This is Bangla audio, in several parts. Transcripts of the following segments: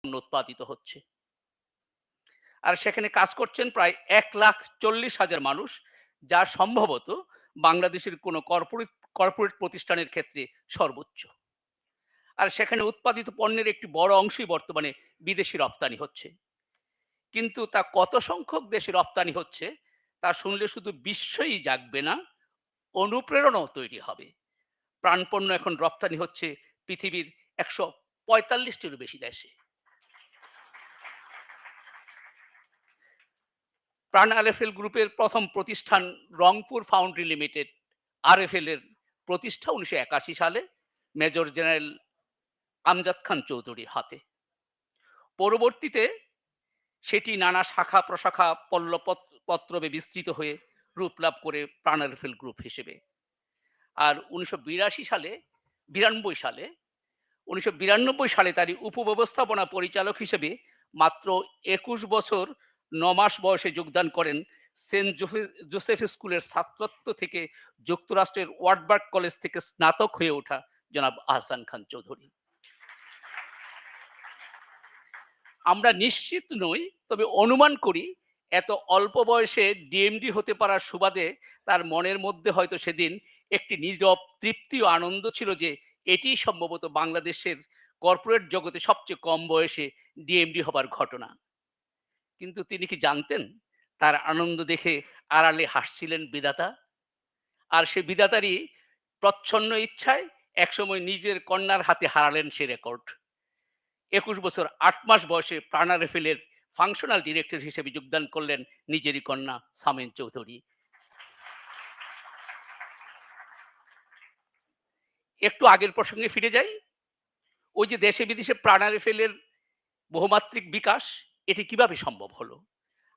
উৎপাদিত হচ্ছে। আর সেখানে কাজ করছেন প্রায় 1,40,000 মানুষ, যা সম্ভবত বাংলাদেশের কোনো কর্পোরেট প্রতিষ্ঠানের ক্ষেত্রে সর্বোচ্চ। আর সেখানে উৎপাদিত পণ্যের একটি বড় অংশই বর্তমানে বিদেশি রপ্তানি হচ্ছে। কিন্তু তা কত সংখ্যক দেশে রপ্তানি হচ্ছে তা শুনলে শুধু বিস্ময়ই জাগবে না, অনুপ্রেরণাও তৈরি হবে। প্রাণপণ্য এখন রপ্তানি হচ্ছে পৃথিবীর 145টিরও বেশি দেশে। প্রাণ-RFL গ্রুপের প্রথম প্রতিষ্ঠান রংপুর ফাউন্ড্রি লিমিটেড RFL এর প্রতিষ্ঠা 1981 সালে মেজর জেনারেল আমজাদ খান চৌধুরীর হাতে। পরবর্তীতে সেটি নানা শাখা প্রশাখা পত্রবে বিস্তৃত হয়ে রূপ লাভ করে প্রাণ-RFL গ্রুপ হিসেবে। আর 1992 সালে তারই উপব্যবস্থাপনা পরিচালক হিসেবে মাত্র 21 বছর 9 মাস বয়সে যোগদান করেন সেন্ট জোসেফ স্কুলের ছাত্রত্ব থেকে যুক্তরাষ্ট্রের ওয়াটবার্গ কলেজ থেকে স্নাতক হয়ে ওঠা জনাব আহসান খান চৌধুরী। আমরা নিশ্চিত নই, তবে অনুমান করি এত অল্প বয়সে ডিএমডি হতে পারার সুবাদে তার মনের মধ্যে হয়তো সেদিন একটি নীরব তৃপ্তি ও আনন্দ ছিল যে এটি সম্ভবত বাংলাদেশের কর্পোরেট জগতে সবচেয়ে কম বয়সে ডিএমডি হবার ঘটনা। কিন্তু তিনি কি জানতেন তার আনন্দ দেখে আড়ালে হাসছিলেন বিধাতা? আর সে বিধাতারই প্রচ্ছন্ন ইচ্ছায় একসময় নিজের কন্যার হাতে হারালেন সে রেকর্ড। 21 বছর 8 মাস বয়সে প্রাণ-RFL এর ফাংশনাল ডিরেক্টর হিসেবে যোগদান করলেন নিজেরই কন্যা সামিন চৌধুরী। একটু আগের প্রসঙ্গে ফিরে যাই। ওই যে দেশে বিদেশে প্রাণ-RFL এর বহুমাত্রিক বিকাশ, এটি কিভাবে সম্ভব হলো?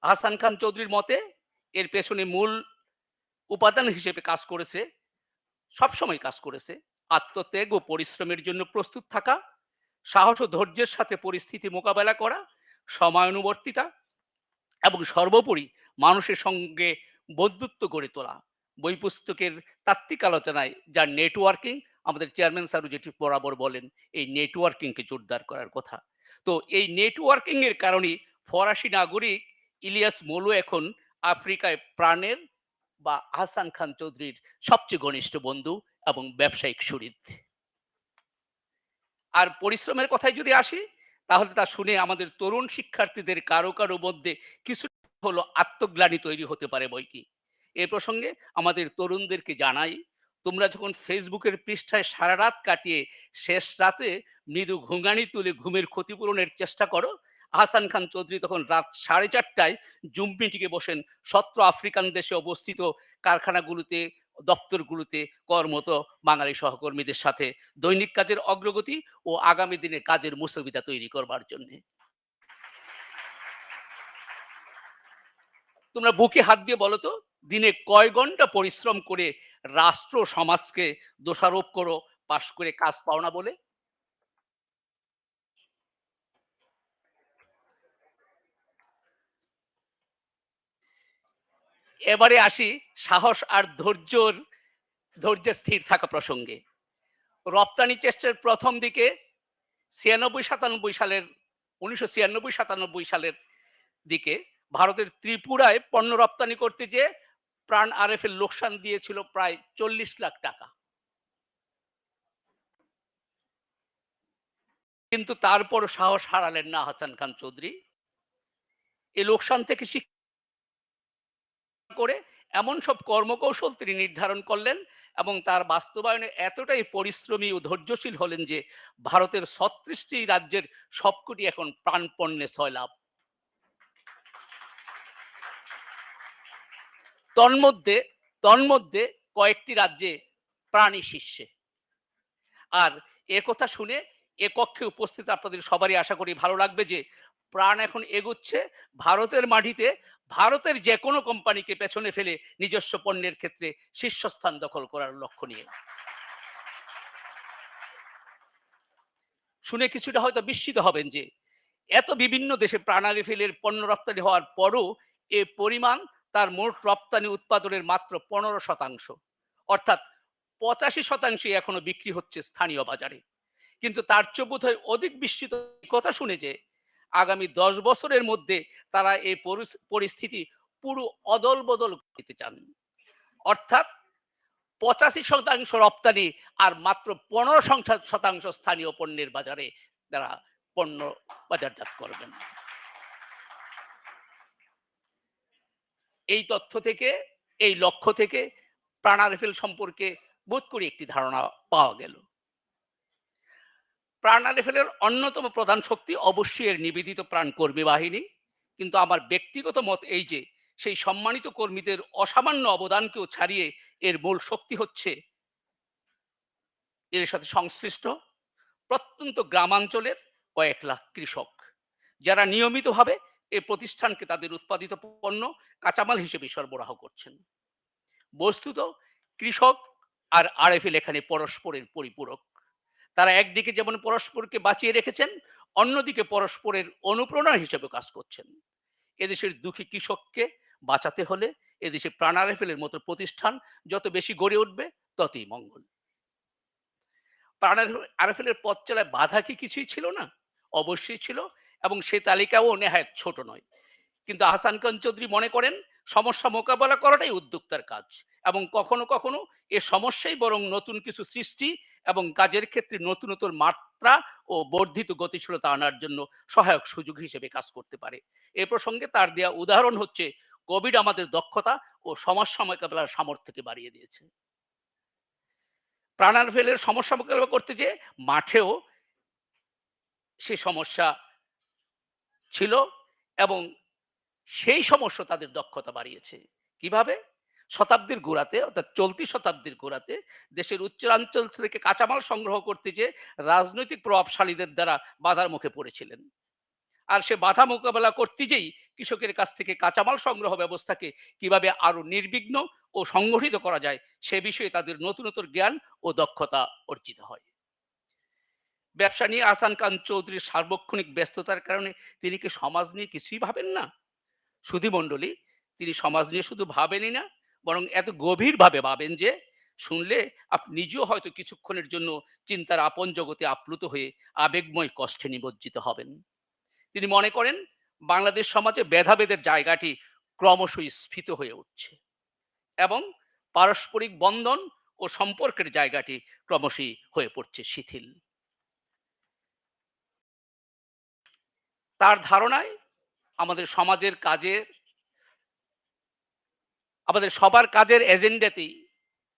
আহসান খান চৌধুরীর মতে এর পেছনে মূল উপাদান হিসেবে সবসময় কাজ করেছে আত্মত্যাগ ও পরিশ্রমের জন্য প্রস্তুত থাকা, সাহস ও ধৈর্যের সাথে পরিস্থিতি মোকাবেলা করা, সময়ানুবর্তিতা এবং সর্বোপরি মানুষের সঙ্গে বন্ধুত্ব গড়ে তোলা। বই পুস্তকের তাত্ত্বিক আলোচনায় যার নেটওয়ার্কিং, আমাদের চেয়ারম্যান স্যারও যেটি বরাবর বলেন, এই নেটওয়ার্কিংকে জোরদার করার কথা। তো এই নেটওয়ার্কিং এর কারণে ফরাসি নাগরিক ইলিয়াস মৌলু এখন আফ্রিকায় প্রাণের বা আহসান খান চৌধুরীর সবচেয়ে ঘনিষ্ঠ বন্ধু এবং ব্যবসায়িক সুহৃদ। আর পরিশ্রমের কথায় যদি আসি, তাহলে তা শুনে আমাদের তরুণ শিক্ষার্থীদের কারো কারো মধ্যে কিছু হলো আত্মগ্লানি তৈরি হতে পারে বইকি। এ প্রসঙ্গে আমাদের তরুণদেরকে জানাই, তোমরা যখন ফেসবুকের পৃষ্ঠায় সারা রাত কাটিয়ে শেষ রাতে মৃদু ঘুঙানি তুলে ঘুমের ক্ষতিপূরণের চেষ্টা করো, আহসান খান চৌধুরী তখন রাত 4:30টায় জুম মিটিংয়ে বসেন 17 আফ্রিকান দেশে অবস্থিত কারখানাগুলোতে, দপ্তরগুলোতে কর্মরত বাঙালি সহকর্মীদের সাথে দৈনিক কাজের অগ্রগতি ও আগামী দিনে কাজের মুসবিদা তৈরি করবার জন্য। তোমরা বুকে হাত দিয়ে বলো তো, দিনে কয় ঘন্টা পরিশ্রম করে রাষ্ট্র সমাজকে দোষারোপ করো পাশ করে কাজ পাও না বলে? এবারে আসি সাহস আর ধৈর্যের স্থির থাকা প্রসঙ্গে। রপ্তানি চেষ্টার প্রথম দিকে 1996-97 সালের দিকে ভারতের ত্রিপুরায় পণ্য রপ্তানি করতে যেয়ে প্রাণ-RFL লোকসান দিয়েছিল প্রায় 40 লাখ টাকা। কিন্তু তারপর সাহস হারালেন না আহসান খান চৌধুরী। এই লোকসান থেকে শিক্ষা করে এমন সব কর্মকৌশল তিনি নির্ধারণ করলেন এবং তার বাস্তবায়নে এতটাই পরিশ্রমী ও ধৈর্যশীল হলেন যে ভারতের 36টি রাজ্যের সবকটি এখন প্রাণপণ্যে সয়লাভ। তন্মধ্যে কয়েকটি রাজ্যে প্রাণী শীর্ষে। আর একথা শুনে এ কক্ষে উপস্থিত আপনাদের সবারই আশা করি ভালো লাগবে যে প্রাণ এখন এগুচ্ছে ভারতের মাটিতে ভারতের যে কোনো কোম্পানিকে পেছনে ফেলে নিজস্ব পণ্যের ক্ষেত্রে শীর্ষস্থান দখল করার লক্ষ্য নিয়ে। শুনে কিছুটা হয়তো বিস্মিত হবেন যে এত বিভিন্ন দেশে প্রাণ-RFL এর পণ্য রপ্তানি হওয়ার পরও এ পরিমাণ তার মোট রপ্তানি উৎপাদনের মাত্র 15%, অর্থাৎ 85% এখনো বিক্রি হচ্ছে স্থানীয় বাজারে। কিন্তু তার চেয়ে বোধহয় অধিক বিস্মিত কথা শুনে যে আগামী 10 বছরের মধ্যে তারা এই পরিস্থিতি পুরো অদল বদল করতে চান। অর্থাৎ 85% রপ্তানি আর মাত্র 15% স্থানীয় পণ্যের বাজারে তারা পণ্য বাজারজাত করবেন। এই তথ্য থেকে, এই লক্ষ্য থেকে প্রাণ-RFL সম্পর্কে বোধ করি একটি ধারণা পাওয়া গেল। প্রাণ-RFL এর অন্যতম প্রধান শক্তি অবশ্যই এর নিবেদিত প্রাণ কর্মী বাহিনী। কিন্তু আমার ব্যক্তিগত মত এই যে সেই সম্মানিত কর্মীদের অসামান্য অবদানকেও ছাড়িয়ে এর মূল শক্তি হচ্ছে এর সাথে সংশ্লিষ্ট প্রত্যন্ত গ্রামাঞ্চলের কয়েক লাখ কৃষক, যারা নিয়মিতভাবে এই প্রতিষ্ঠানকে তাদের উৎপাদিত পণ্য কাঁচামাল হিসেবে সরবরাহ করছেন। বস্তুত কৃষক আর RFL এখানে পরস্পরের পরিপূরক। তারা একদিকে যেমন পরস্পরকে বাঁচিয়ে রেখেছেন, অন্যদিকে পরস্পরের অনুপ্রেরণা হিসেবে কাজ করছেন। এদেশের দুঃখী কৃষককে বাঁচাতে হলে এদেশে প্রাণ-RFL এর মতো প্রতিষ্ঠান যত বেশি গড়ে উঠবে ততই মঙ্গল। প্রাণ-RFL এর পথ চলায় বাধা কি কিছুই ছিল না? অবশ্যই ছিল, এবং সে তালিকাও নেহায়েত ছোট নয়। কিন্তু আহসান খান চৌধুরী মনে করেন সমস্যা মোকাবেলা করাটাই উদ্যোক্তার কাজ, এবং কখনো কখনো এ সমস্যাই বরং নতুন কিছু সৃষ্টি এবং কাজের ক্ষেত্রে নতুনত্ব মাত্রা ও বর্ধিত গতিশীলতা আনার জন্য সহায়ক সুযোগ হিসেবে কাজ করতে পারে। এ প্রসঙ্গে তার দেয়া উদাহরণ হচ্ছে কোভিড আমাদের দক্ষতা ও সমস্যা মোকাবেলার সামর্থ্যকে বাড়িয়ে দিয়েছে। প্রাণ-RFL এর সমস্যা মোকাবেলা করতে যেয়ে মাঠেও সে সমস্যা ছিল, এবং সেই সমস্যা তাদের দক্ষতা বাড়িয়েছে। কিভাবে? শতাব্দীর গোড়াতে, অর্থাৎ চলতি শতাব্দীর গোড়াতে দেশের উত্তরাঞ্চল থেকে কাঁচামাল সংগ্রহ করতে যেয়ে রাজনৈতিক প্রভাবশালীদের দ্বারা বাধার মুখে পড়েছিলেন। আর সে বাধা মোকাবেলা করতে যেই কৃষকের কাছ থেকে কাঁচামাল সংগ্রহ ব্যবস্থাকে কিভাবে আরো নির্বিঘ্ন ও সংগঠিত করা যায় সে বিষয়ে তাদের নতুন জ্ঞান ও দক্ষতা অর্জিত হয়। ব্যবসা নিয়ে আহসান খান চৌধুরীর সার্বক্ষণিক ব্যস্ততার কারণে তিনি কি সমাজ নিয়ে কিছুই ভাবেন না? সুধীমণ্ডলী, তিনি সমাজ নিয়ে শুধু ভাবেনই না, বরং এত গভীরভাবে ভাবেন যে শুনলে আপনি নিজেও হয়তো কিছুক্ষণের জন্য চিন্তার আপন জগতে আপ্লুত হয়ে আবেগময় কষ্টে নিমজ্জিত হবেন। তিনি মনে করেন বাংলাদেশ সমাজে ভেদাভেদের জায়গাটি ক্রমশই স্ফীত হয়ে উঠছে, এবং পারস্পরিক বন্ধন ও সম্পর্কের জায়গাটি ক্রমশই হয়ে পড়ছে শিথিল। তার ধারণায় আমাদের সমাজের কাজের, আমাদের সবার কাজের এজেন্ডাতেই,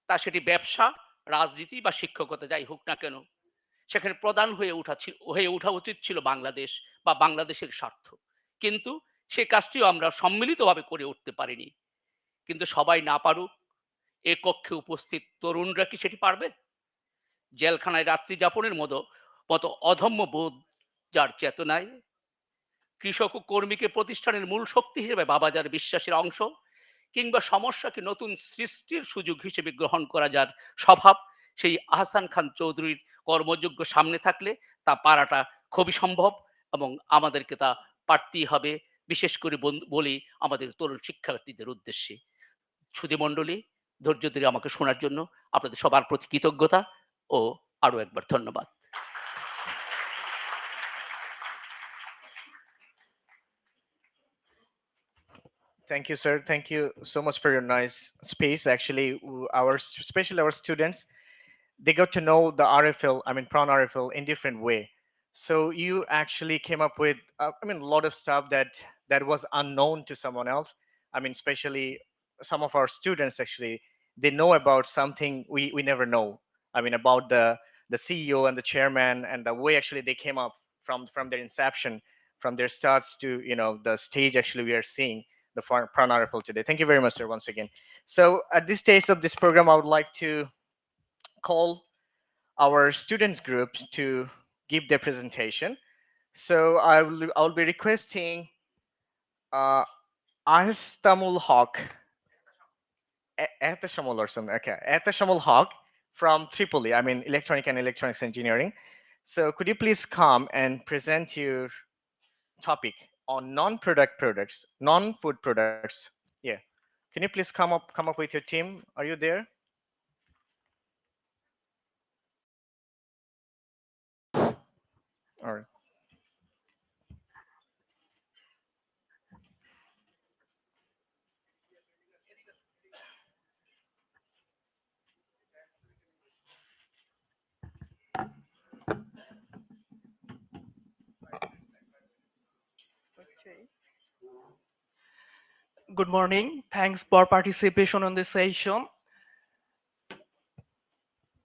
তা সেটি ব্যবসা, রাজনীতি বা শিক্ষকতা যাই হোক না কেন, সেখানে প্রধান হয়ে ওঠা উচিত ছিল বাংলাদেশ বা বাংলাদেশের স্বার্থ। কিন্তু সেই কাজটিও আমরা সম্মিলিতভাবে করে উঠতে পারিনি। কিন্তু সবাই না পারুক, এ কক্ষে উপস্থিত তরুণরা কি সেটি পারবে? জেলখানায় রাত্রি যাপনের মতো অধম্য বোধ যার চেতনায়, কৃষক ও কর্মীকে প্রতিষ্ঠানের মূল শক্তি হিসেবে বাবাজার বিশ্বাসের অংশ, কিংবা সমস্যাকে নতুন সৃষ্টির সুযোগ হিসেবে গ্রহণ করা যার স্বভাব, সেই আহসান খান চৌধুরীর কর্মযোগ্য সামনে থাকলে তা পারাটা খুবই সম্ভব, এবং আমাদেরকে তা পারতেই হবে, বিশেষ করে বলি আমাদের তরুণ শিক্ষার্থীদের উদ্দেশ্যে। সুধীমণ্ডলী, ধৈর্য ধরে আমাকে শোনার জন্য আপনাদের সবার প্রতি কৃতজ্ঞতা ও আরো একবার ধন্যবাদ। Thank you, sir. Thank you so much for your nice space. Actually, especially our students, they got to know the RFL, I mean, PRAN-RFL in different way. So you actually came up with, a lot of stuff that was unknown to someone else. I mean, especially some of our students actually, they know about something we never know. I mean, about the CEO and the chairman and the way actually they came up from their inception, from their starts to the stage actually we are seeing the PRAN-RFL today. Thank you very much, sir, once again. So at this stage of this program, I would like to call our students groups to give their presentation. So I'll be requesting Ahstamul Haq, Ehtashamul or something. Okay, Ehtashamul Haq from Tripoli. I mean, electronic and electronics engineering. So could you please come and present your topic on non-product products, non-food products? Yeah. Can you please come up with your team? Are you there? All right. Okay. Good morning. Thanks for participation on this session.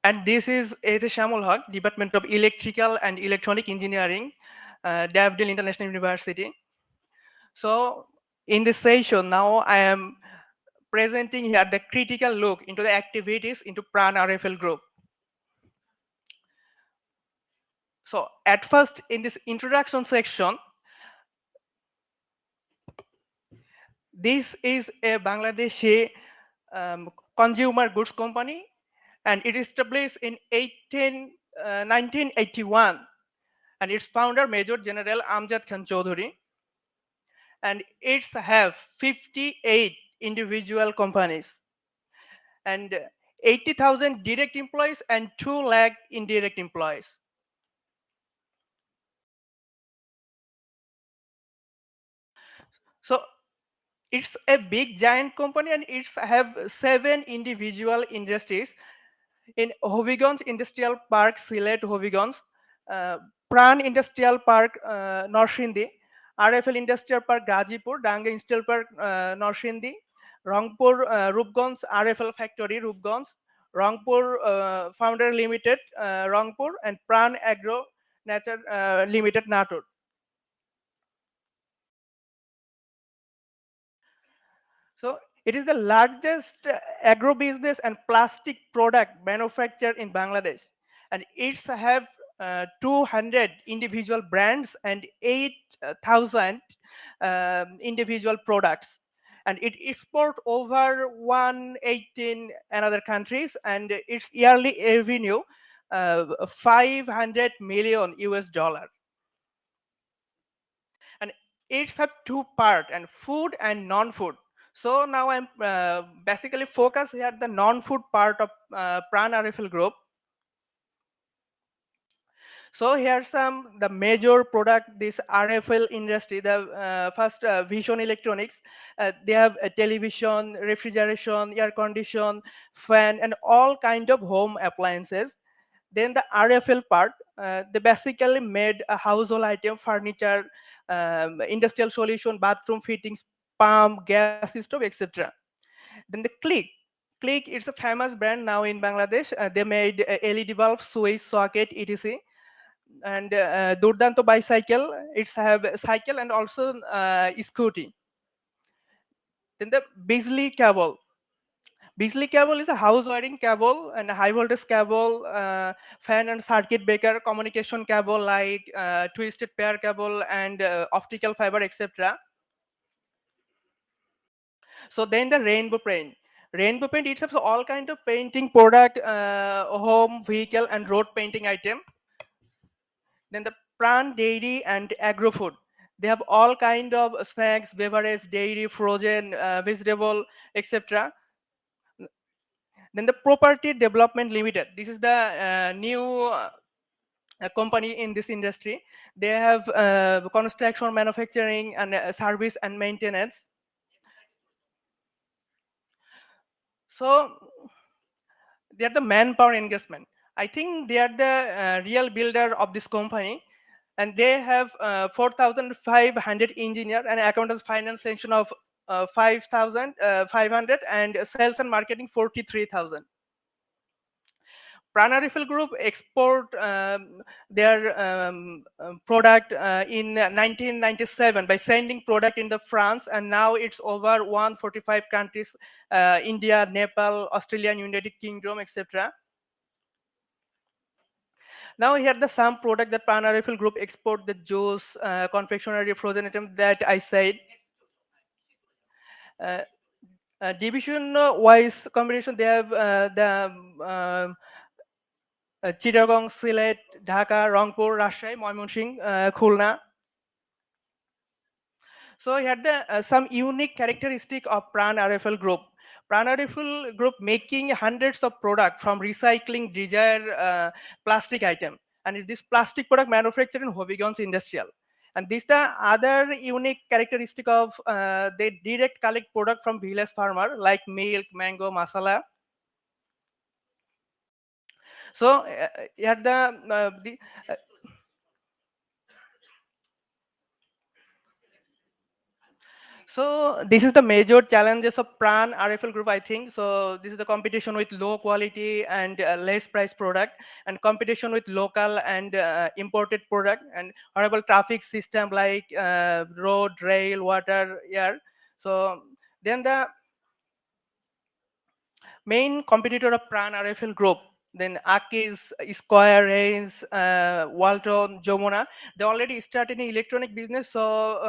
And this is A.J. Shamul Haq, Department of Electrical and Electronic Engineering, Daffodil International University. So in this session, now I am presenting here the critical look into the activities into PRAN-RFL group. So at first, in this introduction section, this is a Bangladeshi consumer goods company, and it is established in 1981, and its founder Major General Amjad Khan Chowdhury, and it's have 58 individual companies and 80,000 direct employees and 2 lakh indirect employees. So it's a big giant company, and it's have 7 individual industries in Hobigans Industrial Park, Sylhet Hobigans, Pran Industrial Park, Norshindi, RFL Industrial Park, Gazipur, Danga Industrial Park, Norshindi, Rangpur, Rupganj, RFL Factory, Rupganj, Rangpur Founder Limited, Rangpur, and Pran Agro Nature Limited, Natur. So it is the largest agro-business and plastic product manufacturer in Bangladesh, and it's have 200 individual brands and 8,000 individual products, and it export over 118 another countries, and its yearly revenue 500 million US dollar. And it's have two part, and food and non-food. So now I'm basically focused here the non-food part of PRAN-RFL group. So here's some the major product this RFL industry. The first Vision Electronics. They have a television, refrigeration, air condition, fan, and all kind of home appliances. Then the RFL part, they basically made a household item, furniture, industrial solution, bathroom fittings, pump, gas stove, etc. Then the Click is a famous brand now in Bangladesh. They made LED bulb, switch, socket, etc. And Durdanto bicycle, it's have a cycle and also scooty. Then the Beasley cable. Beasley cable is a house wiring cable and a high voltage cable, fan and circuit breaker, communication cable like twisted pair cable and optical fiber, etc. So then the Rainbow Paint. Rainbow Paint, it has all kind of painting product, home, vehicle, and road painting item. Then the Pran Dairy and Agro Food. They have all kind of snacks, beverage, dairy, frozen, vegetable, etc. Then the Property Development Limited. This is the new company in this industry. They have construction, manufacturing, and service and maintenance. So they are the manpower engagement. I think they are the real builder of this company, and they have 4,500 engineer and accountants finance section of 5,500 and sales and marketing 43,000. PRAN-RFL Group export their product in 1997 by sending product in the France, and now it's over 145 countries, India, Nepal, Australia, United Kingdom, etc. Now here the some product that PRAN-RFL Group export, the juice, confectionery, frozen item that I said. Uh, Division wise combination, they have the Chittagong, Sylhet, Dhaka, Rangpur, Rajshahi, Mymensingh, Khulna. So here the some unique characteristic of PRAN-RFL Group. PRAN-RFL Group making hundreds of product from recycling desired plastic item, and this plastic product manufactured in Hobigans Industrial. And this the other unique characteristic of they direct collect product from village farmer like milk, mango, masala. So here the So this is the major challenges of PRAN-RFL group, I think. So this is the competition with low quality and less price product, and competition with local and imported product, and horrible traffic system like road, rail, water, air. So then the main competitor of PRAN-RFL group, then Aki's, Square, Reigns, Walton, Jomona, they already started in electronic business. So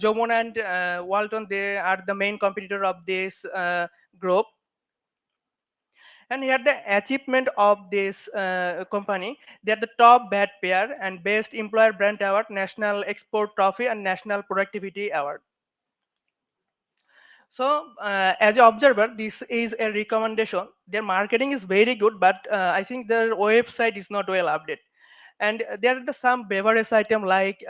Jomona and Walton, they are the main competitor of this group. And here the achievement of this company, they are the top bat pair and best employer brand award, national export trophy, and national productivity award. So, as an observer, this is a recommendation. Their marketing is very good, but I think their website is not well updated. And there are some beverage item like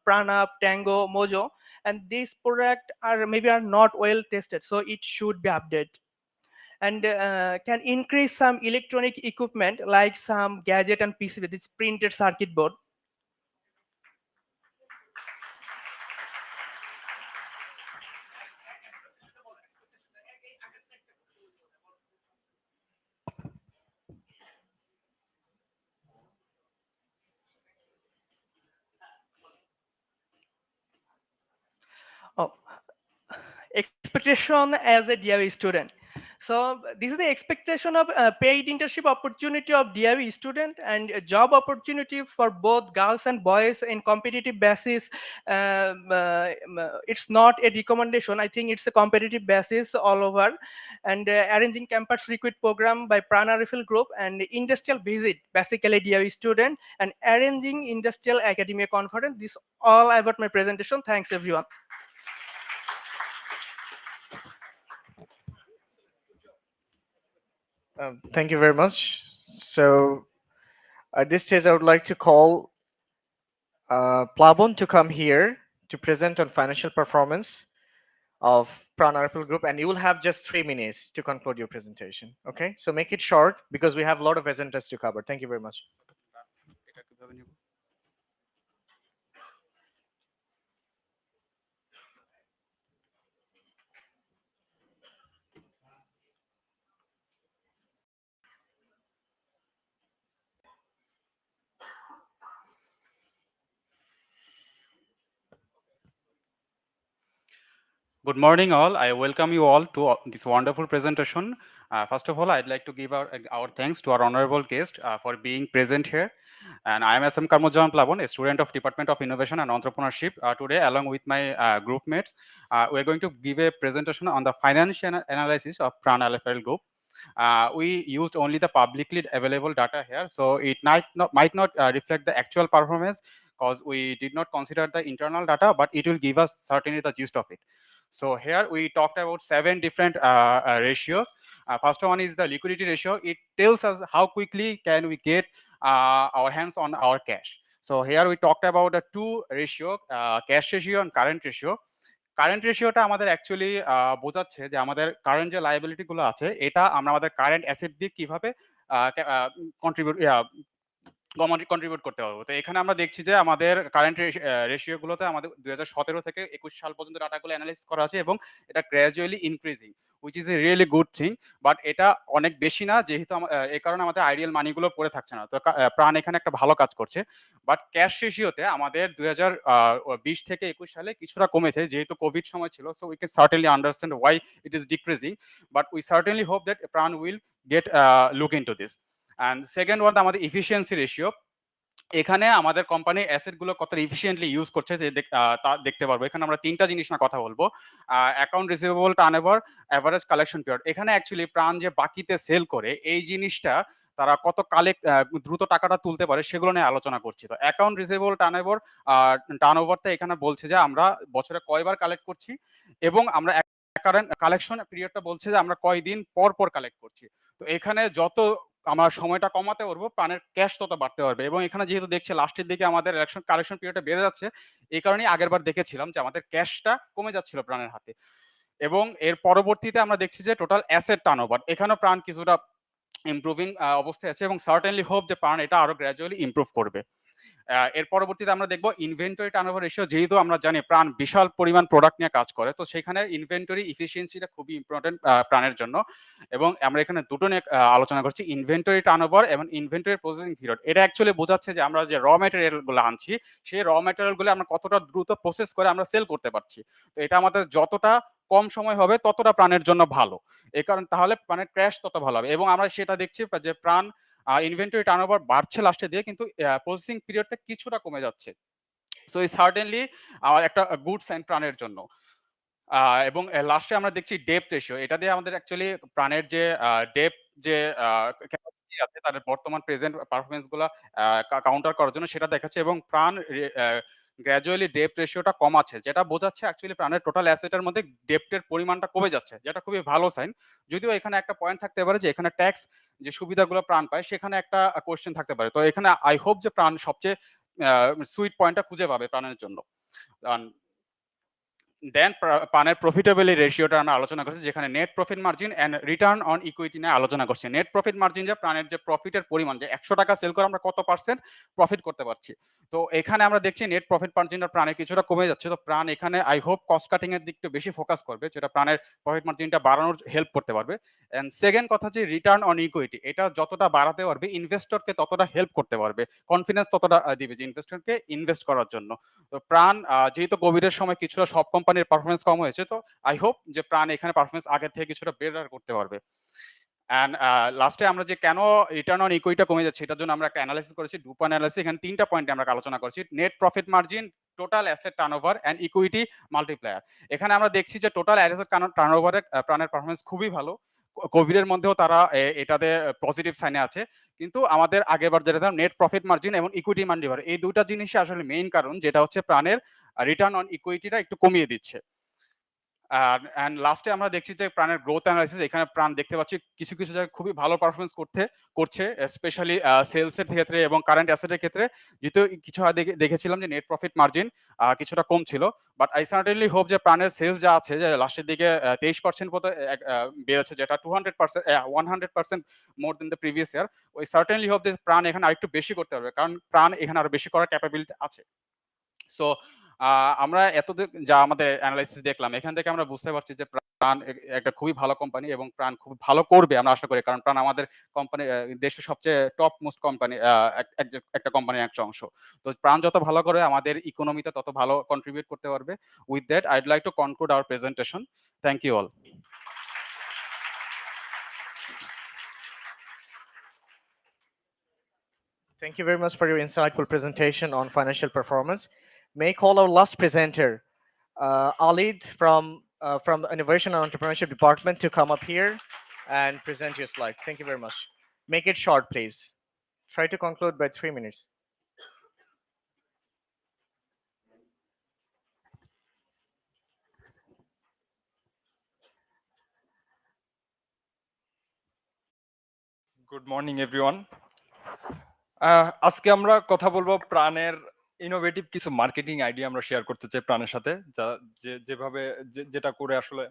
Prana, Tango, Mojo, and these products are maybe are not well tested, so it should be updated. And can increase some electronic equipment like some gadget and PC with its printed circuit board. Oh, expectation as a DIU student. So this is the expectation of paid internship opportunity of DIU student, and a job opportunity for both girls and boys in competitive basis. It's not a recommendation. I think it's a competitive basis all over. And arranging campus recruit program by PRAN-RFL group, and industrial visit, basically DIU student, and arranging industrial academia conference. This all about my presentation. Thanks everyone. Thank you very much. So at this stage, I would like to call Plavon to come here to present on financial performance of PRAN-RFL group, and you will have just 3 minutes to conclude your presentation. Okay, so make it short because we have a lot of agendas to cover. Thank you very much. Good morning, all. I welcome you all to this wonderful presentation. First of all, I'd like to give our thanks to our honorable guest for being present here. And I am Ahsan Plavon, a student of Department of Innovation and Entrepreneurship. Today, along with my group mates, we're going to give a presentation on the financial analysis of PRAN-RFL group. We used only the publicly available data here, so it might not reflect the actual performance because we did not consider the internal data, but it will give us certainly the gist of it. So here we talked about 7 different ratios. First one is the liquidity ratio. It tells us how quickly can we get our hands on our cash. So here we talked about the 2 ratio, cash ratio and current ratio. Current রেশিওটা আমাদের অ্যাকচুয়ালি বোঝাচ্ছে যে আমাদের কারেন্ট যে লায়াবিলিটি গুলো আছে এটা আমরা আমাদের কারেন্ট অ্যাসেট দিয়ে কিভাবে কন্ট্রিবিউট করতে পারবো। তো এখানে আমরা দেখছি যে আমাদের কারেন্ট রেশিওগুলোতে আমাদের 2017 থেকে 21 সাল পর্যন্ত ডাটাগুলো অ্যানালাইসিস করা আছে এবং এটা gradually increasing, which is a really good thing. But এটা অনেক বেশি না, যেহেতু এই কারণে আমাদের আইডিয়াল মানিগুলো পড়ে থাকছে না। তো প্রাণ এখানে একটা ভালো কাজ করছে। বাট ক্যাশ রেশিওতে আমাদের 2020 থেকে 21 সালে কিছুটা কমেছে, যেহেতু কোভিড সময় ছিল। So we can certainly understand why it is decreasing, but we certainly hope that Pran will get look into this. And second one আমাদের ইফিসিয়েন্সি রেশিও। এখানে আমাদের কোম্পানি অ্যাসেট গুলো কত ইফিসিয়েন্টলি ইউজ করছে তা দেখতে পারবো। এখানে আমরা 3টা জিনিস না কথা বলবো, account receivable, turnover, average collection period. এখানে অ্যাকচুয়ালি প্রাণ যে বাকিতে সেল করে এই জিনিসটা তারা কত দ্রুত টাকাটা তুলতে পারে সেগুলো নিয়ে আলোচনা করছি। তো অ্যাকাউন্ট রিসিভেবল, টার্নওভারটা এখানে বলছে যে আমরা বছরে কয়বার কালেক্ট করছি, এবং আমরা কালেকশন পিরিয়ডটা বলছে যে আমরা কয়দিন পর পর কালেক্ট করছি। তো এখানে যত আমার সময়টা কমাতে পারবো, প্রাণের ক্যাশ তত বাড়তে পারবে। এবং এখানে যেহেতু দেখছি লাস্টের দিকে আমাদের কালেকশন পিরিয়ডটা বেড়ে যাচ্ছে, এই কারণেই আগেরবার দেখেছিলাম যে আমাদের ক্যাশটা কমে যাচ্ছিল প্রাণের হাতে। এবং এর পরবর্তীতে আমরা দেখছি যে টোটাল অ্যাসেট টার্নওভার, এখানেও প্রাণ কিছুটা ইমপ্রুভিং অবস্থায় আছে এবং সার্টেনলি হোপ যে প্রাণ এটা আরো গ্র্যাজুয়ালি ইমপ্রুভ করবে। এর পরবর্তীতে আমরা দেখব ইনভেন্টরি টার্নওভার রেশিও। যেহেতু আমরা জানি প্রাণ বিশাল পরিমাণ প্রোডাক্ট নিয়ে কাজ করে, তো সেখানে ইনভেন্টরি ইফিসিয়েন্সিটা খুবই ইম্পর্টেন্ট প্রাণের জন্য। এবং আমরা এখানে দুটো নিয়ে আলোচনা করছি, ইনভেন্টরি টার্নওভার এবং ইনভেন্টরি প্রসেসিং পিরিয়ড। এটা অ্যাকচুয়ালি বোঝাচ্ছে যে আমরা যে র ম্যাটেরিয়ালগুলো আনছি, সেই র ম্যাটেরিয়ালগুলো আমরা কতটা দ্রুত প্রসেস করে আমরা সেল করতে পারছি। তো এটা আমাদের যতটা কম সময় হবে ততটা প্রাণের জন্য ভালো। এই কারণ তাহলে প্রাণের ক্র্যাশ তত ভালো হবে। এবং আমরা সেটা দেখছি যে প্রাণ ইনভেন্টরি টার্নওভার বাড়ছে লাস্টে দিয়ে, কিন্তু প্রসেসিং পিরিয়ডটা কিছুটা কমে যাচ্ছে। সো এই সার্টেনলি একটা গুড সাইন প্রাণের জন্য। এবং লাস্টে আমরা দেখছি ডেপথ রেশিও। এটা দিয়ে আমাদের অ্যাকচুয়ালি প্রাণের যে ডেপথ যে ক্যাপাসিটি আছে, তাদের বর্তমান প্রেজেন্ট পারফরম্যান্স গুলা কাউন্টার করার জন্য সেটা দেখাচ্ছে। এবং প্রাণ গ্র্যাজুয়ালি ডেপথ রেশিওটা কমাচ্ছে, যেটা বোঝাচ্ছে অ্যাকচুয়ালি প্রাণের টোটাল অ্যাসেটের মধ্যে ডেপথের পরিমাণটা কমে যাচ্ছে, যেটা খুবই ভালো সাইন। যদিও এখানে একটা পয়েন্ট থাকতে পারে যে এখানে ট্যাক্স যে সুবিধাগুলো প্রাণ পায়, সেখানে একটা কোয়েশ্চেন থাকতে পারে। তো এখানে আই হোপ যে প্রাণ সবচেয়ে সুইট পয়েন্টটা খুঁজে পাবে প্রাণের জন্য। দেন প্রাণের প্রফিটেবিলিটি রেশিওটা আমরা আলোচনা করছি, যেখানে net profit margin and return on equity নিয়ে আলোচনা করছি। নেট প্রফিট মার্জিন যে প্রাণের যে প্রফিটের পরিমাণ, যে 100 টাকা সেল করে আমরা কত পার্সেন্ট প্রফিট করতে পারছি। তো এখানে আমরা দেখছি নেট প্রফিট মার্জিনটা প্রাণের কিছুটা কমে যাচ্ছে। তো প্রাণ এখানে আই হোপ কস্ট কাটিং এর দিকটা বেশি ফোকাস করবে, যেটা প্রাণের প্রফিট মার্জিনটা বাড়ানোর হেল্প করতে পারবে। এন্ড সেকেন্ড কথা যে রিটার্ন অন ইকুইটি, এটা যতটা বাড়াতে পারবে ইনভেস্টরকে ততটা হেল্প করতে পারবে, কনফিডেন্স ততটা দিবে যে ইনভেস্টরকে ইনভেস্ট করার জন্য। তো প্রাণ যেহেতু কোভিডের সময় কিছুটা সব কোম্পানির পারফরমেন্স কম হয়েছে, তো আই হোপ যে প্রাণ এখানে পারফরমেন্স আগের থেকে কিছুটা বেটার করতে পারবে। অ্যান্ড লাস্টে আমরা যে কেন রিটার্ন অন ইকুইটিটা কমে যাচ্ছে, এটার জন্য আমরা একটা অ্যানালাইসিস করেছি, ডুপ অ্যানালাইসিস। এখানে 3টা পয়েন্ট আমরা আলোচনা করছি, net profit margin, total asset turnover and equity multiplier. এখানে আমরা দেখছি যে টোটাল অ্যাসেট টার্নওভারে প্রাণের পারফরমেন্স খুবই ভালো। কোভিডের মধ্যেও তারা এটাতে পজিটিভ সাইনে আছে। কিন্তু আমাদের আগেরবার যেটা নেট প্রফিট মার্জিন এবং ইকুইটি মাল্টিপ্লায়ার, এই দুইটা জিনিসই আসলে মেইন কারণ, যেটা হচ্ছে প্রাণের রিটার্ন অন ইকুইটিটা একটু কমিয়ে দিচ্ছে। অ্যান্ড লাস্টে আমরা দেখছি যে প্রাণের গ্রোথ অ্যানালাইসিস, এখানে প্রাণ দেখতে পাচ্ছি কিছু কিছু জায়গায় খুবই ভালো পারফরমেন্স করছে, স্পেশালি সেলসের ক্ষেত্রে এবং কারেন্ট অ্যাসেটের ক্ষেত্রে। যেহেতু কিছু দেখেছিলাম যে নেট প্রফিট মার্জিন কিছুটা কম ছিল, বাট আই সার্টেনলি হোপ যে প্রাণের সেলস যা আছে, যে লাস্টের দিকে 23% মতো বেড়েছে, যেটা 100% মোর দেন দ্য প্রিভিয়াস ইয়ার। ওই সার্টেনলি হোপ যে প্রাণ এখানে আরেকটু বেশি করতে পারবে, কারণ প্রাণ এখানে আরো বেশি করার ক্যাপাবিলিটি আছে। সো আমরা যা আমাদের অ্যানালাইসিস দেখলাম, এখান থেকে আমরা বুঝতে পারছি যে প্রাণ একটা খুবই ভালো কোম্পানি এবং প্রাণ খুব ভালো করবে আমরা আশা করি, কারণ প্রাণ আমাদের কোম্পানি, দেশের সবচেয়ে টপ মোস্ট কোম্পানি, একটা কোম্পানির একটা অংশ। তো প্রাণ যত ভালো করে আমাদের ইকোনমিতে তত ভালো কন্ট্রিবিউট করতে পারবে। With that I'd like to conclude our presentation. Thank you all. Thank you very much for your insightful presentation on financial performance. May I call our last presenter, Alid from the Innovation and Entrepreneurship Department, to come up here and present your slide. Thank you very much. Make it short, please. Try to conclude by 3 minutes. Good morning everyone. আজকে আমরা কথা বলবো প্রাণের ইনোভেটিভ কিছু মার্কেটিং আইডিয়া আমরা শেয়ার করতে চাই প্রাণের সাথে, যেভাবে যেটা করে আসলে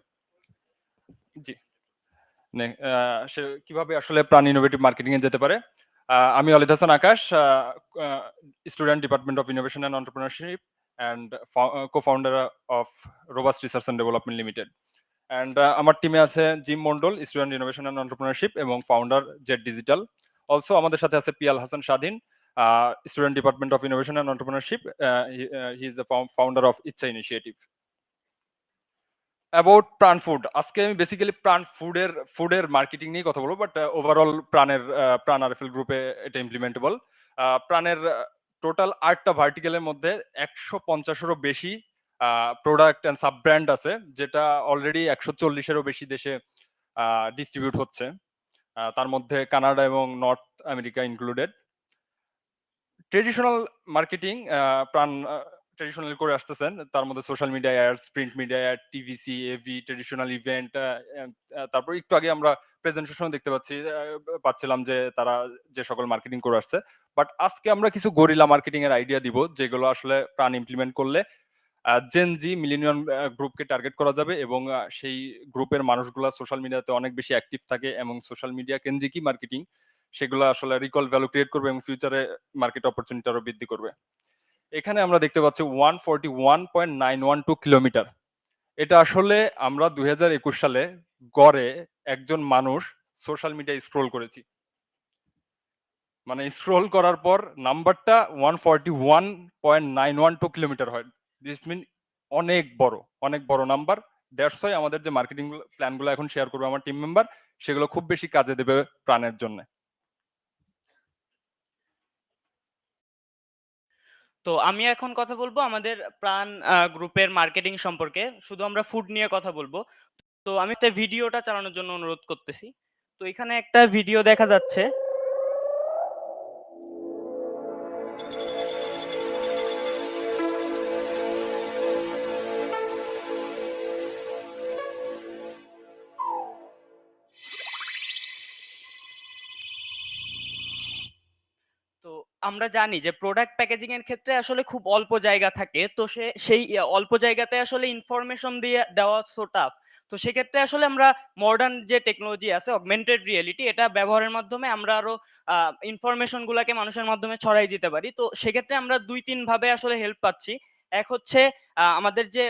সে কিভাবে আসলে প্রাণ ইনোভেটিভ মার্কেটিং এ যেতে পারে। আমি Olid Hasan Akash, student department of innovation and entrepreneurship and co-founder of robust research and development limited. And আমার টিমে আছে Jim Mondal, student innovation and entrepreneurship এবং ফাউন্ডার জেড ডিজিটাল। অলসো আমাদের সাথে আছে Piyal Hasan Swadhin, student department of innovation and entrepreneurship. He is the founder of Ichchha initiative. About Pran food, আজকে আমি বেসিক্যালি প্রাণ ফুডের মার্কেটিং নিয়ে কথা বলবো, বাট ওভারঅল প্রাণ আরএফএল গ্রুপে এটা ইমপ্লিমেন্টেবল। প্রাণের টোটাল 8টা ভার্টিক্যালের মধ্যে 150-এরও বেশি প্রোডাক্ট অ্যান্ড সাব ব্র্যান্ড আছে, যেটা অলরেডি 140-এরও বেশি দেশে ডিস্ট্রিবিউট হচ্ছে, তার মধ্যে কানাডা এবং North America included. Traditional marketing Pran traditional করে আসতেছেন, তার মধ্যে social media ads, print media ad, TVC, AV, traditional event. তারপর একটু আগে আমরা প্রেজেন্টেশন দেখতে পাচ্ছিলাম যে তারা যে সকল মার্কেটিং করে আসছে। বাট আজকে আমরা কিছু গরিলা মার্কেটিং এর আইডিয়া দিব, যেগুলো আসলে প্রাণ ইমপ্লিমেন্ট করলে জেন জি মিলেনিয়াম গ্রুপকে টার্গেট করা যাবে এবং সেই গ্রুপের মানুষগুলা সোশ্যাল মিডিয়াতে অনেক বেশি অ্যাক্টিভ থাকে এবং সোশ্যাল মিডিয়া কেন্দ্রিকই মার্কেটিং, সেগুলো আসলে রিকল ভ্যালু ক্রিয়েট করবে এবং ফিউচারে মার্কেট অপরচুনিটি আরো বৃদ্ধি করবে। এখানে আমরা দেখতে পাচ্ছি 141.912 কিলোমিটার। এটা আসলে আমরা 2021 সালে গড়ে একজন মানুষ সোশ্যাল মিডিয়ায় স্ক্রোল করেছি, মানে স্ক্রোল করার পর নাম্বারটা 141.912 কিলোমিটার হয়। দিস মিন অনেক বড় নাম্বার। দ্যাটস ওয়াই আমাদের যে মার্কেটিং প্ল্যানগুলো এখন শেয়ার করবে আমার টিম মেম্বার, সেগুলো খুব বেশি কাজে দেবে প্রাণের জন্য। তো আমি এখন কথা বলবো আমাদের প্রাণ গ্রুপের মার্কেটিং সম্পর্কে। শুধু আমরা ফুড নিয়ে কথা বলবো। তো আমি একটা ভিডিওটা চালানোর জন্য অনুরোধ করতেছি। তো এখানে একটা ভিডিও দেখা যাচ্ছে। তো আমরা জানি যে প্রোডাক্ট প্যাকেজিং এর ক্ষেত্রে আসলে খুব অল্প জায়গা থাকে। তো সেই অল্প জায়গাতে আসলে ইনফরমেশন দিয়ে দেওয়া সো টাফ। তো সেক্ষেত্রে আসলে আমরা মডার্ন যে টেকনোলজি আছে অগমেন্টেড রিয়েলিটি, এটা ব্যবহারের মাধ্যমে আমরা আরো ইনফরমেশন গুলাকে মানুষের মাধ্যমে ছড়াই দিতে পারি। তো সেক্ষেত্রে আমরা ২-৩ ভাবে আসলে হেল্প পাচ্ছি। এক হচ্ছে আমাদের যে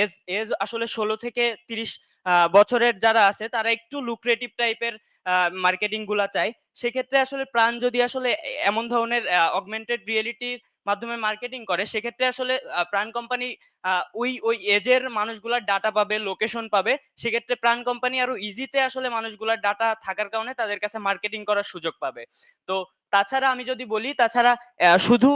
এজ এজ আসলে ১৬ থেকে ৩০ বছরের যারা আছে তারা একটু লুক্রেটিভ টাইপের মার্কেটিং গুলা চায়। সেক্ষেত্রে আসলে প্রাণ যদি আসলে এমন ধরনের অগমেন্টেড রিয়েলিটির মাধ্যমে মার্কেটিং করে, সেক্ষেত্রে আসলে প্রাণ কোম্পানি ওই এজের মানুষগুলার ডাটা পাবে, লোকেশন পাবে। সেক্ষেত্রে প্রাণ কোম্পানি আরো ইজিতে আসলে মানুষগুলার ডাটা থাকার কারণে তাদের কাছে মার্কেটিং করার সুযোগ পাবে। তো তাছাড়া আমি যদি বলি, তাছাড়া শুধু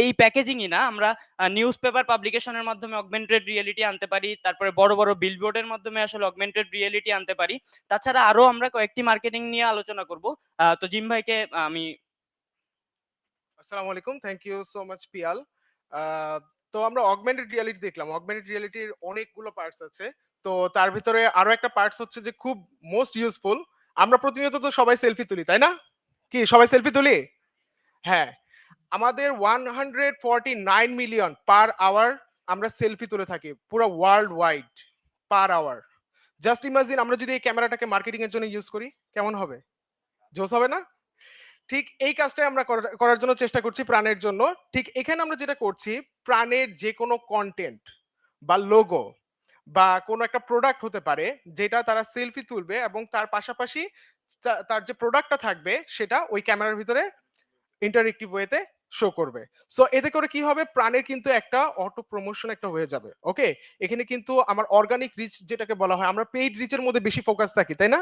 এই প্যাকেজিংই না, আমরা নিউজ পেপার পাবলিকেশনের মাধ্যমে অগমেন্টেড রিয়েলিটি আনতে পারি। তারপরে বড় বড় বিলবোর্ডের মাধ্যমে আসলে অগমেন্টেড রিয়েলিটি আনতে পারি। তাছাড়া আরো আমরা কয়েকটি মার্কেটিং নিয়ে আলোচনা করব। তো জিম ভাইকে আমি আসসালামু আলাইকুম, thank you so much Piyal. তো আমরা অগমেন্টেড রিয়ালিটি দেখলাম। অগমেন্টেড রিয়ালিটির অনেকগুলো পার্টস আছে। তো তার ভিতরে আরো একটা পার্টস হচ্ছে যে খুব মোস্ট ইউজফুল। আমরা প্রতিনিয়ত তো সবাই সেলফি তুলি, তাই না? কি সবাই সেলফি তুলি? হ্যাঁ, আমাদের 149 মিলিয়ন পার আওয়ার আমরা সেলফি তুলে থাকি পুরো world wide per hour. Just imagine আমরা যদি এই ক্যামেরাটাকে মার্কেটিং এর জন্য ইউজ করি, কেমন হবে? জোস হবে না? ঠিক এই কাজটাই আমরা করার জন্য চেষ্টা করছি প্রাণের জন্য। ঠিক এখানে আমরা যেটা করছি, প্রাণের যে কোনো কন্টেন্ট বা লোগো বা কোনো একটা প্রোডাক্ট হতে পারে যেটা তারা সেলফি তুলবে এবং তার পাশাপাশি তার যে প্রোডাক্টটা থাকবে সেটা ওই ক্যামেরার ভিতরে ইন্টারেক্টিভ ওয়েতে শো করবে। সো এতে করে কি হবে, প্রাণের কিন্তু একটা অটো প্রমোশন একটা হয়ে যাবে। ওকে, এখানে কিন্তু আমার অর্গানিক রিচ যেটাকে বলা হয়, আমরা পেইড রিচের মধ্যে বেশি ফোকাস থাকি, তাই না?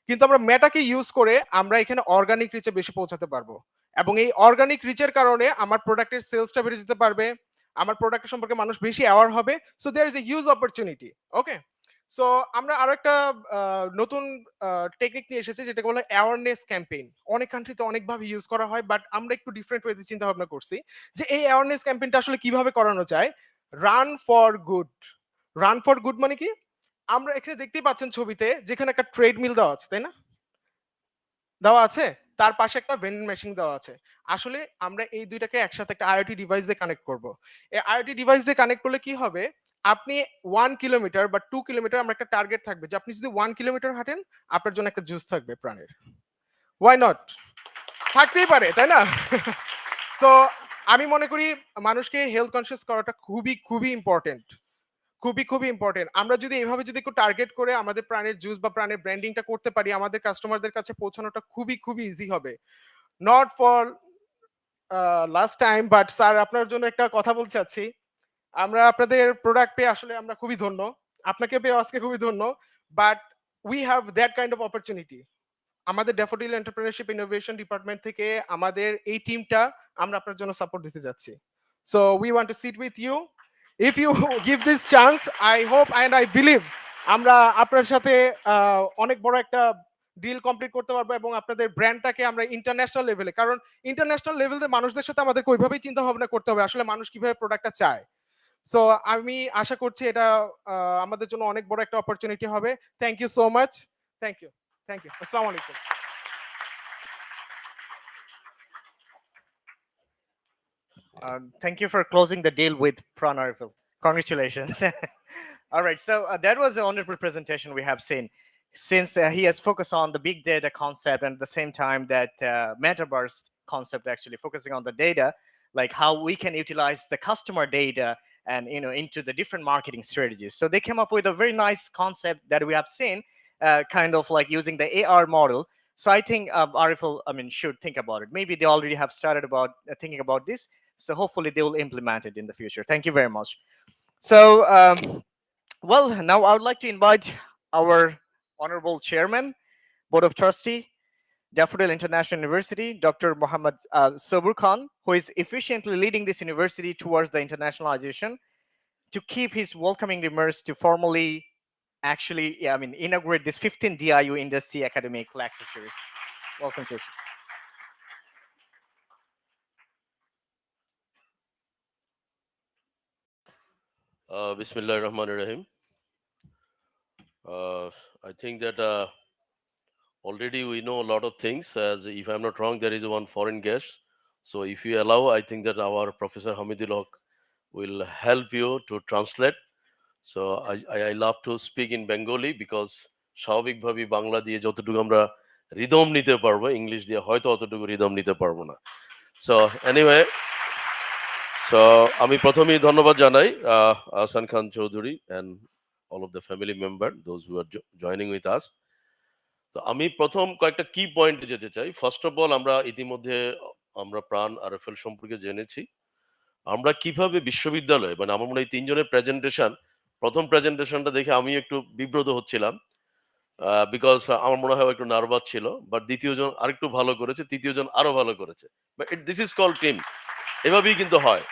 কিন্তু আমরা মেটাকে ইউজ করে আমরা এখানে অর্গানিক রিচে বেশি পৌঁছাতে পারবো এবং এই অর্গানিক রিচের কারণে আমার প্রোডাক্টের সেলসটা বেড়ে যেতে পারবে, আমার প্রোডাক্টের সম্পর্কে মানুষ বেশি অ্যাওয়ার হবে। So there is a huge opportunity. Okay, so আমরা আরো একটা নতুন টেকনিক নিয়ে এসেছি যেটাকে বলে অ্যাওয়ারনেস ক্যাম্পেইন। অনেক কান্ট্রিতে অনেকভাবে ইউজ করা হয়, বাট আমরা একটু ডিফারেন্ট ওয়েতে চিন্তা ভাবনা করছি যে এই অ্যাওয়ারনেস ক্যাম্পেইনটা আসলে কিভাবে করানো যায়। Run for good. Run for good মানে কি? আমরা এখানে দেখতেই পাচ্ছেন ছবিতে যেখানে একটা ট্রেডমিল দেওয়া আছে, তাই না? দেওয়া আছে, তার পাশে একটা ভেন্ডিং মেশিন দেওয়া আছে। আসলে আমরা এই দুইটাকে একসাথে একটা আইওটি ডিভাইস দিয়ে কানেক্ট করব। এই আইওটি ডিভাইস দিয়ে কানেক্ট করলে কি হবে, আপনি 1 কিলোমিটার বা 2 কিলোমিটার আমরা একটা টার্গেট থাকবে যে আপনি যদি 1 কিলোমিটার হাঁটেন আপনার জন্য একটা জুস থাকবে প্রাণের। Why not? থাকতেই পারে, তাই না? সো আমি মনে করি মানুষকে হেলথ কনসিয়াস করাটা খুবই খুবই ইম্পর্টেন্ট। খুবই ইম্পর্টেন্ট। আমরা যদি এভাবে যদি একটু টার্গেট করে আমাদের প্রাণের জুস বা প্রাণের ব্র্যান্ডিংটা করতে পারি, আমাদের কাস্টমারদের কাছে পৌঁছানোটা খুবই ইজি হবে। Not for last time, but sir আপনার জন্য একটা কথা বলতে চাচ্ছি। আমরা আপনাদের প্রোডাক্ট পেয়ে আসলে আমরা খুবই ধন্য। আপনাকে পেয়ে আজকে খুবই ধন্য। But we have that kind of opportunity. আমাদের ড্যাফোডিল এন্টারপ্রেনারশিপ ইনোভেশন ডিপার্টমেন্ট থেকে আমাদের এই টিমটা আমরা আপনার জন্য সাপোর্ট দিতে যাচ্ছি। So we want to sit with you. If you give this chance, I hope and I believe আমরা আপনার সাথে অনেক বড় একটা ডিল কমপ্লিট করতে পারবো এবং আপনাদের ব্র্যান্ডটাকে আমরা ইন্টারন্যাশনাল লেভেলে, কারণ ইন্টারন্যাশনাল লেভেলে মানুষদের সাথে আমাদের ওইভাবেই চিন্তা ভাবনা করতে হবে আসলে মানুষ কিভাবে প্রোডাক্টটা চায়। সো আমি আশা করছি এটা আমাদের জন্য অনেক বড় একটা অপরচুনিটি হবে। Thank you so much. Thank you. আসসালামু আলাইকুম। Thank you for closing the deal with PRAN-RFL. Congratulations. All right, so that was a wonderful presentation we have seen. since he has focused on the big data concept and at the same time that metaverse concept, actually focusing on the data, like how we can utilize the customer data and into the different marketing strategies. So they came up with a very nice concept that we have seen, kind of like using the AR model. So I think RFL, should think about it. Maybe they already have started about thinking about this. So hopefully they will implement it in the future. Thank you very much. So, well, now I would like to invite our Honorable Chairman, Board of Trustee, Daffodil International University, Dr. Mohammad Sabur Khan, who is efficiently leading this university towards the internationalization, to keep his welcoming remarks to formally actually, inaugurate this 15th DIU Industry Academic Lecture Series. Welcome, Jason. Bismillah Rahman Rahim. I think that already we know a lot of things. As if I'm not wrong, there is one foreign guest. So if you allow, I think that our Professor Hamidul Haq will help you to translate. So I love to speak in Bengali because স্বাভাবিকভাবে বাংলা দিয়ে যতটুকু আমরা রিদম নিতে পারবো ইংলিশ দিয়ে হয়তো অতটুকু রিদম নিতে পারবো না সো এনিওয়ে সো আমি প্রথমেই ধন্যবাদ জানাই Ahsan Khan Chowdhury and all of the family member those who are joining with us. তো আমি প্রথম কয়েকটা কি পয়েন্টে যেতে চাই। ফার্স্ট অফ অল আমরা ইতিমধ্যে আমরা প্রাণ আরএফএল সম্পর্কে জেনেছি। আমরা কিভাবে বিশ্ববিদ্যালয় আমার মনে হয় তিনজনের প্রেজেন্টেশন, প্রথম প্রেজেন্টেশনটা দেখে আমি একটু বিব্রত হচ্ছিলাম বিকজ আমার মনে হয় একটু নার্ভাস ছিল, বাট দ্বিতীয়জন আরেকটু ভালো করেছে, তৃতীয়জন আরো ভালো করেছে। This is call team. এভাবেই কিন্তু হয়।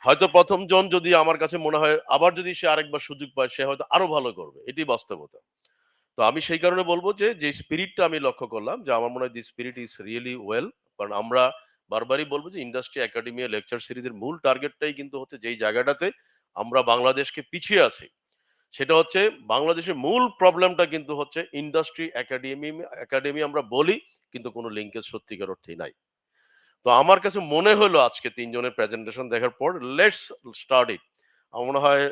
হয়তো প্রথম জন যদি আমার কাছে মনে হয় আবার যদি সে আরেকবার সুযোগ পায় সে হয়তো আরো ভালো করবে, এটি বাস্তবতা। তো আমি সেই কারণে বলবো যে স্পিরিটটা আমি লক্ষ্য করলাম যে আমার মনে হয় দি স্পিরিট ইজ রিয়েলি ওয়েল। কারণ আমরা বারবারই বলবো যে ইন্ডাস্ট্রি একাডেমিয়া লেকচার সিরিজের মূল টার্গেটটাই কিন্তু হচ্ছে যেই জায়গাটাতে আমরা বাংলাদেশকে পিছিয়ে আছি, সেটা হচ্ছে বাংলাদেশের মূল প্রবলেমটা কিন্তু হচ্ছে ইন্ডাস্ট্রি একাডেমি আমরা বলি কিন্তু কোনো লিঙ্কেজ সত্যিকার অর্থেই নাই। তো আমার কাছে মনে হলো আজকে তিনজনের প্রেজেন্টেশন দেখার পর লেটস স্টার্ট ইট। আমার মনে হয়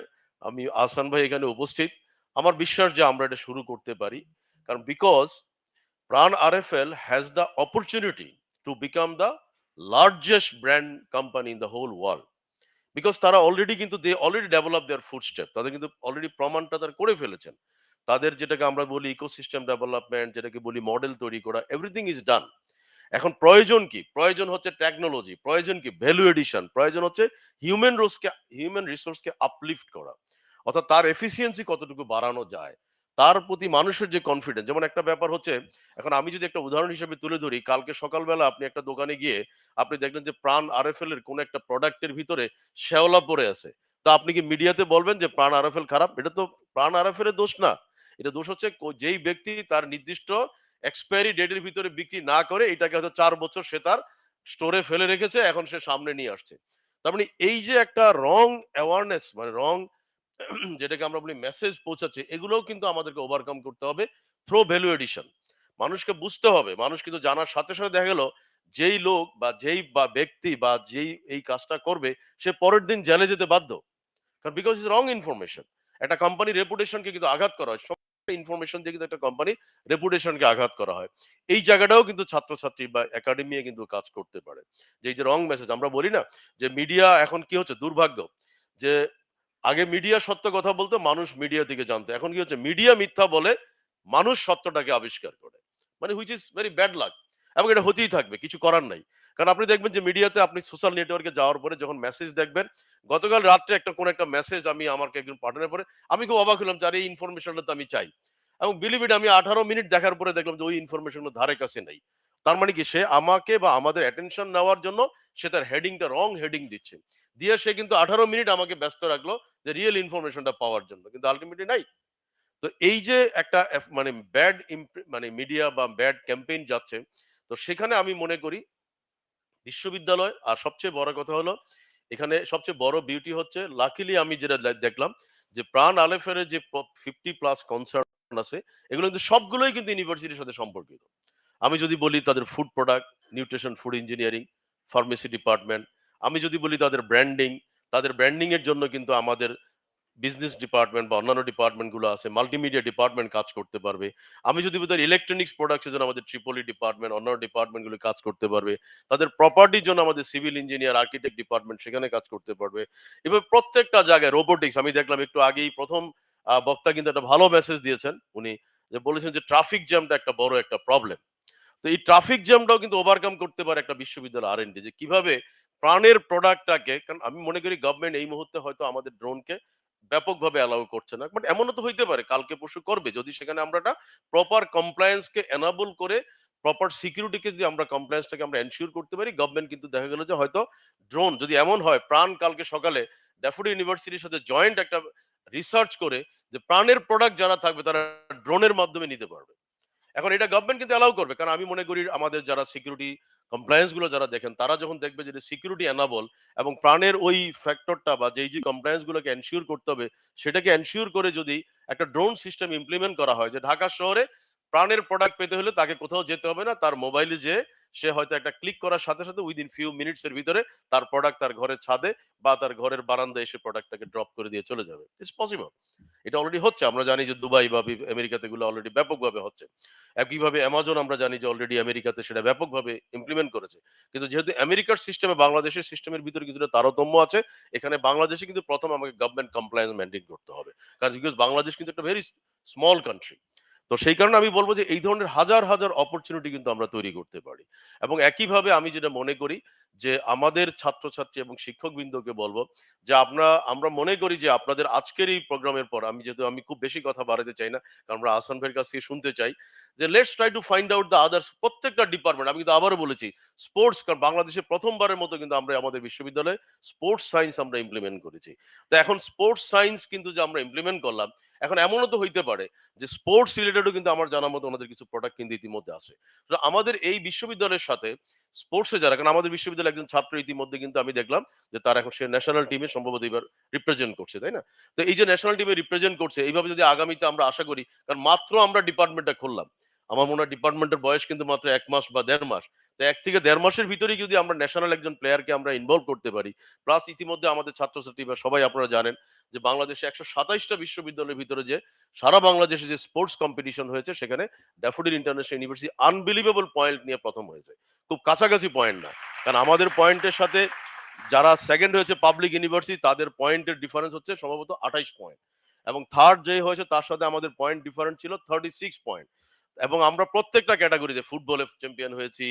আমি আহসান ভাই এখানে উপস্থিত, আমার বিশ্বাস যে আমরা এটা শুরু করতে পারি। কারণ because PRAN-RFL has the opportunity to become the largest brand company in the whole world. Because তারা অলরেডি কিন্তু they already develop their footstep, তাদের কিন্তু অলরেডি প্রমাণটা তারা করে ফেলেছেন। তাদের যেটাকে আমরা বলি ইকোসিস্টেম ডেভেলপমেন্ট, যেটাকে বলি মডেল তৈরি করা, এভরিথিং ইজ ডান। এখন প্রয়োজন কি? প্রয়োজন হচ্ছে টেকনোলজি, প্রয়োজন কি ভ্যালু এডিশন, প্রয়োজন হচ্ছে হিউম্যান রিসোর্সকে আপলিফট করা, অর্থাৎ তার এফিসিয়েন্সি কতটুকু বাড়ানো যায়, তার প্রতি মানুষের যে কনফিডেন্স। যেমন একটা ব্যাপার হচ্ছে, এখন আমি যদি একটা উদাহরণ হিসেবে তুলে ধরি, কালকে সকালবেলা আপনি একটা দোকানে গিয়ে আপনি দেখলেন যে PRAN-RFL এর কোন একটা প্রোডাক্টের ভিতরে শ্যাওলা পড়ে আছে, তো আপনি কি মিডিয়াতে বলবেন যে PRAN-RFL খারাপ? এটা তো PRAN-RFL এর দোষ না, এটা দোষ হচ্ছে যেই ব্যক্তি তার নির্দিষ্ট এক্সপায়ারি ডেটের ভিতরে বিক্রি না করে এটাকে হয়তো 4 বছর সে তার স্টোরে ফেলে রেখেছে, এখন সে সামনে নিয়ে আসছে। তার মানে এই যে একটা রং অ্যাওয়ারনেস, রং যেটাকে আমরা বলি মেসেজ পৌঁছাচ্ছে, এগুলোও কিন্তু আমাদেরকে ওভারকাম করতে হবে থ্রো ভ্যালু এডিশন। মানুষকে বুঝতে হবে, মানুষ কিন্তু জানার সাথে সাথে দেখা গেল যেই লোক বা যেই ব্যক্তি বা যেই এই কাজটা করবে সে পরের দিন জেলে যেতে বাধ্য, কারণ বিকজ ইজ রং ইনফরমেশন। একটা কোম্পানির রেপুটেশনকে কিন্তু আঘাত করা হয়, ইনফরমেশন দিয়ে কিন্তু একটা কোম্পানির রেপুটেশনকে আঘাত করা হয়। এই জায়গাটাও কিন্তু ছাত্রছাত্রী বা একাডেমি কিন্তু কাজ করতে পারে। যে রং মেসেজ আমরা বলি না যে মিডিয়া এখন কি হচ্ছে, দুর্ভাগ্য যে আগে মিডিয়া সত্য কথা বলতো, মানুষ মিডিয়া থেকে জানতো, এখন কি হচ্ছে মিডিয়া মিথ্যা বলে, মানুষ সত্যটাকে আবিষ্কার করে, which is very bad luck. এবং এটা হতেই থাকবে, কিছু করার নাই। কারণ আপনি দেখবেন যে মিডিয়াতে আপনি সোশ্যাল নেটওয়ার্কে যাওয়ার পরে যখন মেসেজ দেখবেন, গতকাল রাত্রে কোন একটা মেসেজ আমি আমাকে একজন পাঠানোর পরে আমি খুব অবাক হলাম যে এই ইনফরমেশনটা তো আমি চাই, এবং বিলিভ ইট আমি 18 মিনিট দেখার পরে দেখলাম যে ওই ইনফরমেশন ধারে কাছে নেই। তার মানে কি, সে আমাকে বা আমাদের অ্যাটেনশন নেওয়ার জন্য সে তার হেডিংটা রং হেডিং দিচ্ছে, দিয়ে সে কিন্তু 18 মিনিট আমাকে ব্যস্ত রাখলো যে রিয়েল ইনফরমেশনটা পাওয়ার জন্য, কিন্তু আলটিমেটলি নাই। তো এই যে একটা ব্যাড মিডিয়া বা ব্যাড ক্যাম্পেইন যাচ্ছে, তো সেখানে আমি মনে করি বিশ্ববিদ্যালয়, আর সবচেয়ে বড় কথা হলো এখানে সবচেয়ে বড় বিউটি হচ্ছে, লাকিলি আমি যেটা দেখলাম যে PRAN-RFL এর যে 50+ কনসার্ন আছে, এগুলো কিন্তু সবগুলোই কিন্তু ইউনিভার্সিটির সাথে সম্পর্কিত। আমি যদি বলি তাদের food product, nutrition, food engineering, pharmacy department, আমি যদি বলি তাদের ব্র্যান্ডিং এর জন্য কিন্তু আমাদের বিজনেস ডিপার্টমেন্ট বা অন্যান্য ডিপার্টমেন্টগুলো আছে, মাল্টিমিডিয়া ডিপার্টমেন্ট কাজ করতে পারবে। আমি যদি বলি ইলেকট্রনিক্স প্রোডাক্টসের জন্য আমাদের ট্রিপলি ডিপার্টমেন্ট, অন্যান্য ডিপার্টমেন্টগুলো কাজ করতে পারবে। তাদের প্রপার্টির জন্য আমাদের সিভিল ইঞ্জিনিয়ার, আর্কিটেক্ট ডিপার্টমেন্ট সেখানে কাজ করতে পারবে। এবার প্রত্যেকটা জায়গায় রোবোটিক্স, আমি দেখলাম একটু আগেই প্রথম বক্তা কিন্তু একটা ভালো মেসেজ দিয়েছেন উনি, যে বলেছেন যে ট্রাফিক জ্যামটা একটা বড় একটা প্রবলেম। তো এই ট্রাফিক জ্যামটাও কিন্তু ওভারকাম করতে পারে একটা বিশ্ববিদ্যালয় আর&ডি, যে কিভাবে প্রাণের প্রোডাক্টটাকে, কারণ আমি মনে করি গভর্নমেন্ট এই মুহূর্তে হয়তো আমাদের ড্রোনকে ব্যাপকভাবে অ্যালাউ করছে না, বাট এমনও তো হইতে পারে কালকে পরশু করবে, যদি সেখানে আমরা একটা প্রপার কমপ্লায়েন্সকে এনাবল করে, প্রপার সিকিউরিটিকে যদি আমরা কমপ্লায়েন্সটাকে আমরা এনশিওর করতে পারি, গভর্নমেন্ট কিন্তু দেখা গেল যে হয়তো ড্রোন যদি এমন হয়, প্রাণ কালকে সকালে ড্যাফোডি ইউনিভার্সিটির সাথে জয়েন্ট একটা রিসার্চ করে যে প্রাণের প্রোডাক্ট যারা থাকবে তারা ড্রোনের মাধ্যমে নিতে পারবে। এখন এটা গভর্নমেন্ট কিন্তু অ্যালাউ করবে, কারণ আমি মনে করি আমাদের যারা সিকিউরিটি কমপ্লায়েন্স গুলো যারা দেখেন, তারা যখন দেখবে যে সিকিউরিটি এনাবল এবং প্রাণের ওই ফ্যাক্টরটা বা যেই যে কমপ্লায়েন্স গুলোকে এনশিওর করতে হবে, সেটাকে এনশিওর করে যদি একটা ড্রোন সিস্টেম ইমপ্লিমেন্ট করা হয়, যে ঢাকা শহরে প্রাণের প্রোডাক্ট পেতে হলে তাকে কোথাও যেতে হবে না, তার মোবাইলে যে সে হয়তো একটা ক্লিক করার সাথে সাথে উইদিন ফিউ মিনিটস এর ভিতরে তার প্রোডাক্ট তার ঘরের ছাদে বা তার ঘরের বারান্দায় এসে প্রোডাক্টটাকে ড্রপ করে দিয়ে চলে যাবে। It's possible. এটা অলরেডি হচ্ছে, আমরা জানি যে দুবাই বা আমেরিকাতে এগুলো অলরেডি ব্যাপকভাবে হচ্ছে। একইভাবে অ্যামাজন আমরা জানি যে অলরেডি আমেরিকাতে সেটা ব্যাপকভাবে ইমপ্লিমেন্ট করেছে। কিন্তু যেহেতু আমেরিকার সিস্টেমে বাংলাদেশের সিস্টেমের ভিতরে কিছুটা তারতম্য আছে, এখানে বাংলাদেশে কিন্তু প্রথম আমাকে গভর্নমেন্ট কমপ্লায়েন্স মেনটেন করতে হবে, কারণ বিকজ বাংলাদেশ কিন্তু একটা ভেরি স্মল কান্ট্রি। তো সেই কারণে আমি বলবো যে এই ধরনের হাজার হাজার অপরচুনিটি কিন্তু আমরা তৈরি করতে পারি। এবং একইভাবে আমি যেটা মনে করি যে আমাদের ছাত্রছাত্রী এবং শিক্ষকবৃন্দকে বলবো যে আমরা মনে করি যে আপনাদের আজকের এই প্রোগ্রামের পর, আমি খুব বেশি কথা বাড়াতে চাই না, কারণ আমরা আহসান ভাইয়ের কাছ থেকে শুনতে চাই যে let's try to find out the others. প্রত্যেকটা ডিপার্টমেন্ট, আমি কিন্তু আবারও বলেছি স্পোর্টস, কারণ বাংলাদেশে প্রথমবারের মতো কিন্তু আমরা আমাদের বিশ্ববিদ্যালয়ে স্পোর্টস সায়েন্স আমরা ইমপ্লিমেন্ট করেছি। তো এখন স্পোর্টস সায়েন্স কিন্তু যে আমরা ইমপ্লিমেন্ট করলাম, এখন এমনও তো হইতে পারে যে স্পোর্টস রিলেটেডও কিন্তু আমার জানার মতো ওনাদের কিছু প্রোডাক্ট কিন্তু ইতিমধ্যে আছে। তো আমাদের এই বিশ্ববিদ্যালয়ের সাথে স্পোর্টসে যারা, কারণ আমাদের বিশ্ববিদ্যালয়ের একজন ছাত্র ইতিমধ্যে কিন্তু আমি দেখলাম যে তার এখন সে ন্যাশনাল টিমে সম্ভবত এবার রিপ্রেজেন্ট করছে, তাই না? তো এই যে ন্যাশনাল টিমে রিপ্রেজেন্ট করছে, এইভাবে যদি আগামীতে আমরা আশা করি, কারণ মাত্র আমরা ডিপার্টমেন্টটা খুললাম, আমার মনে হয় ডিপার্টমেন্টের বয়স কিন্তু মাত্র 1 মাস বা 1.5 মাস। তো 1 থেকে 1.5 মাসের ভিতরেই যদি আমরা ন্যাশনাল একজন প্লেয়ারকে আমরা ইনভলভ করতে পারি, প্লাস ইতিমধ্যে আমাদের ছাত্রছাত্রী বা সবাই আপনারা জানেন যে বাংলাদেশে 127টা বিশ্ববিদ্যালয়ের ভিতরে যে সারা বাংলাদেশে যে স্পোর্টস কম্পিটিশন হয়েছে, সেখানে daffodil international university unbelievable point নিয়ে প্রথম হয়েছে। খুব কাছাকাছি পয়েন্ট না, কারণ আমাদের পয়েন্টের সাথে যারা সেকেন্ড হয়েছে পাবলিক ইউনিভার্সিটি, তাদের পয়েন্টের ডিফারেন্স হচ্ছে সম্ভবত 28 পয়েন্ট, এবং থার্ড যে হয়েছে তার সাথে আমাদের পয়েন্ট ডিফারেন্স ছিল 36 পয়েন্ট। এবং আমরা প্রত্যেকটা ক্যাটাগরিতে ফুটবলে চ্যাম্পিয়ন হয়েছি।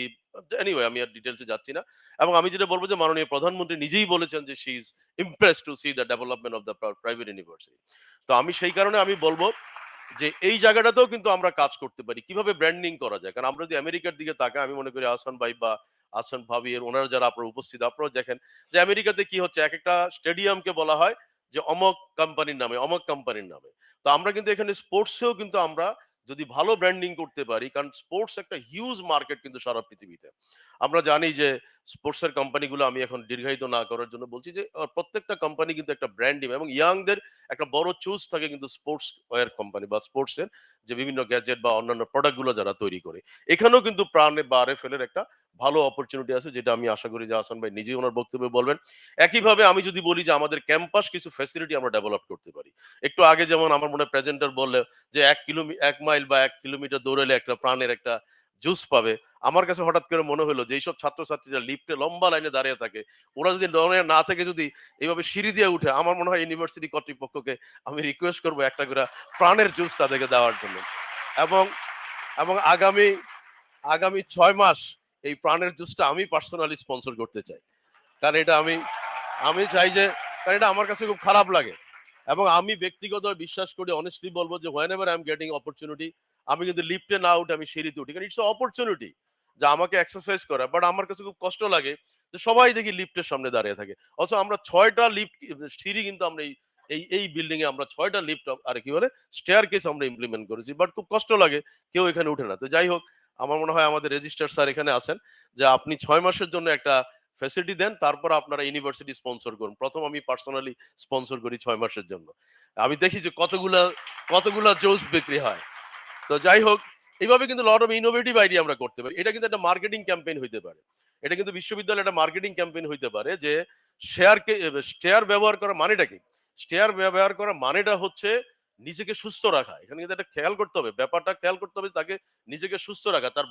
এনিওয়ে আমি আর ডিটেলসে যাচ্ছি না। এবং আমি যেটা বলবো যে মাননীয় প্রধানমন্ত্রী নিজেই বলেছেন যে she is impressed to see the development of the private university. তো আমি সেই কারণে আমি বলবো যে এই জায়গাটাতেও কিন্তু আমরা কাজ করতে পারি, কিভাবে ব্র্যান্ডিং করা যায়। কারণ আমরা যদি আমেরিকার দিকে তাকাই, আমি মনে করি আহসান ভাই বা আহসান ভাবি এর ওনারা যারা আপনারা উপস্থিত, আপনারা দেখেন যে আমেরিকাতে কি হচ্ছে, এক একটা স্টেডিয়ামকে বলা হয় যে অমক কোম্পানির নামে, অমক কোম্পানির নামে। তো আমরা কিন্তু এখানে স্পোর্টসেও কিন্তু আমরা যদি ভালো ব্র্যান্ডিং করতে পারি, কারণ স্পোর্টস একটা হিউজ মার্কেট কিন্তু সারা পৃথিবীতে। আমরা জানি যে স্পোর্টসের কোম্পানিগুলো, আমি এখন দীর্ঘায়িত না করার জন্য বলছি যে প্রত্যেকটা কোম্পানি কিন্তু একটা ব্র্যান্ডিং এবং ইয়াংদের একটা বড় চুজ থাকে কিন্তু স্পোর্টস ওয়্যার কোম্পানি বা স্পোর্টসের যে বিভিন্ন গ্যাজেট বা অন্যান্য প্রোডাক্টগুলো যারা তৈরি করে। এখানেও কিন্তু প্রাণে বা আরএফএল এর একটা ভালো অপরচুনিটি আছে, যেটা আমি আশা করি যে আহসান ভাই নিজেই ওনার বক্তব্যে বলবেন। একইভাবে আমি যদি বলি যে আমাদের ক্যাম্পাস কিছু ফ্যাসিলিটি আমরা ডেভেলপ করতে পারি। একটু আগে যেমন আমার মনে হয় প্রেজেন্টার বললে যে 1 মাইল বা 1 কিলোমিটার দৌড়ালে একটা প্রাণের একটা জুস পাবে। আমার কাছে হঠাৎ করে মনে হলো যে এইসব ছাত্রছাত্রীরা লিফটে লম্বা লাইনে দাঁড়িয়ে থাকে, ওরা যদি না থেকে যদি এইভাবে সিঁড়ি দিয়ে উঠে, আমার মনে হয় ইউনিভার্সিটি কর্তৃপক্ষকে আমি রিকোয়েস্ট করবো একটা করে প্রাণের জুস তাদেরকে দেওয়ার জন্য। এবং এবং আগামী 6 মাস এই প্রাণের জুসটা আমি পার্সোনালি স্পন্সর করতে চাই, কারণ এটা আমি চাই যে, কারণ এটা আমার কাছে খুব খারাপ লাগে। এবং আমি ব্যক্তিগত বিশ্বাস করি, অনেস্টলি বলবো যে when ever I am getting opportunity, আমি কিন্তু লিফটে না উঠে আমি সিঁড়িতে উঠি, কারণ ইটস অপরচুনিটি যে আমাকে এক্সারসাইজ করা। বাট আমার কাছে খুব কষ্ট লাগে যে সবাই দেখি লিফটের সামনে দাঁড়িয়ে থাকে, অথচ আমরা 6টা লিফট সিঁড়ি কিন্তু আমরা এই বিল্ডিং এ আমরা 6টা লিফট আর কি বলে স্টেয়ার কেস আমরা ইমপ্লিমেন্ট করেছি, বাট খুব কষ্ট লাগে কেউ এখানে উঠে না। তো যাই হোক, আমার মনে হয় আমাদের রেজিস্ট্রার স্যার এখানে আছেন, যে আপনি 6 মাসের জন্য একটা ফ্যাসিলিটি দেন, তারপর আপনারা ইউনিভার্সিটি স্পন্সর করুন। প্রথম আমি পার্সোনালি স্পন্সর করি 6 মাসের জন্য, আমি দেখি যে কতগুলা জোস বিক্রি হয়। তো যাই হোক, এইভাবে কিন্তু লট অফ ইনোভেটিভ আইডিয়া আমরা করতে পারি। এটা কিন্তু একটা মার্কেটিং ক্যাম্পেইন হইতে পারে, এটা কিন্তু বিশ্ববিদ্যালয়ে একটা মার্কেটিং ক্যাম্পেইন হইতে পারে যে শেয়ার ব্যবহার করা মানেটা কি। চেয়ার ব্যবহার করা মানেটা হচ্ছে নিজেকে সুস্থ রাখা। এখানে কিন্তু একটা খেয়াল করতে হবে, ব্যাপারটা খেয়াল করতে হবে, তাকে নিজেকে সুস্থ রাখা, তার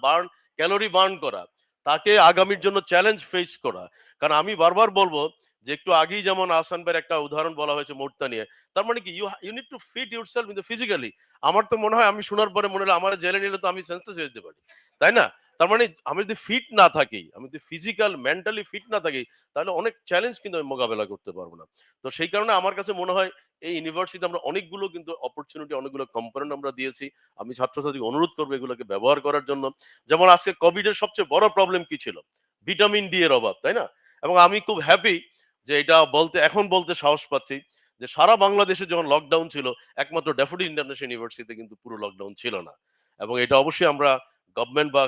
ক্যালোরি বার্ন করা, তাকে আগামীর জন্য চ্যালেঞ্জ ফেস করা। কারণ আমি বারবার বলবো যে একটু আগেই যেমন আহসান ভাইয়ের একটা উদাহরণ বলা হয়েছে মোটটা নিয়ে, তার মানে কি you need to fit yourself in the physically. আমার তো মনে হয়, আমি শোনার পরে মনে হলো আমার জেলে নিলে তো আমি সেন্সলেস হয়ে যেতে পারি, তাই না? তার মানে আমি যদি ফিট না থাকি, আমি যদি ফিজিক্যাল মেন্টালি ফিট না থাকি, তাহলে অনেক চ্যালেঞ্জ কিন্তু আমি মোকাবেলা করতে পারবো না। তো সেই কারণে আমার কাছে মনে হয় এই ইউনিভার্সিটিতে আমরা অনেকগুলো কিন্তু অপরচুনিটি, অনেকগুলো কম্পোনেন্ট আমরা দিয়েছি। আমি ছাত্রছাত্রীকে অনুরোধ করবো এগুলোকে ব্যবহার করার জন্য। যেমন আজকে কোভিড এর সবচেয়ে বড় প্রবলেম কি ছিল? ভিটামিন ডি এর অভাব, তাই না? এবং আমি খুব হ্যাপি যে এটা এখন বলতে সাহস পাচ্ছি যে সারা বাংলাদেশে যখন লকডাউন ছিল, একমাত্র ড্যাফোডিল ইন্টারন্যাশনাল ইউনিভার্সিটিতে কিন্তু পুরো লকডাউন ছিল না। এবং এটা অবশ্যই আমরা গভর্নমেন্ট বা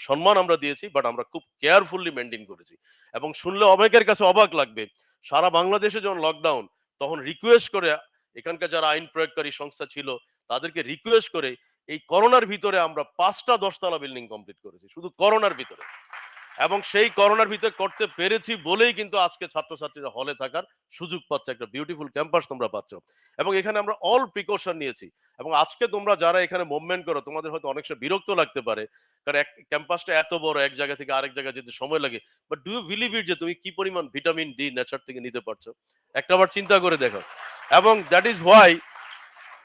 সম্মান আমরা দিয়েছি, বাট আমরা খুব কেয়ারফুলি মেনটেন করেছি। এবং শুনলে অনেকের কাছে অবাক লাগবে, সারা বাংলাদেশে যখন লকডাউন, তখন রিকোয়েস্ট করে এখানকার যারা আইন প্রয়োগকারী সংস্থা ছিল তাদেরকে রিকোয়েস্ট করে এই করোনার ভিতরে আমরা 5টা 10তলা বিল্ডিং কমপ্লিট করেছি, শুধু করোনার ভিতরে। এবং সেই করোনার ভিতরে করতে পেরেছি বলেই কিন্তু আজকে ছাত্রছাত্রীরা হলে থাকার সুযোগ পাচ্ছে, একটা বিউটিফুল ক্যাম্পাস তোমরা পাচ্ছ। এবং এখানে আমরা অল প্রিকশন নিয়েছি। এবং আজকে তোমরা যারা এখানে মুভমেন্ট করো, তোমাদের হয়তো অনেক সময় বিরক্ত লাগতে পারে, কারণ ক্যাম্পাসটা এত বড়, এক জায়গা থেকে আরেক জায়গায় যেতে সময় লাগে। But do you believe it যে তুমি কি পরিমাণ ভিটামিন ডি নেচার থেকে নিতে পারছো? একটা বার চিন্তা করে দেখো। এবং দ্যাট ইজ হোয়াই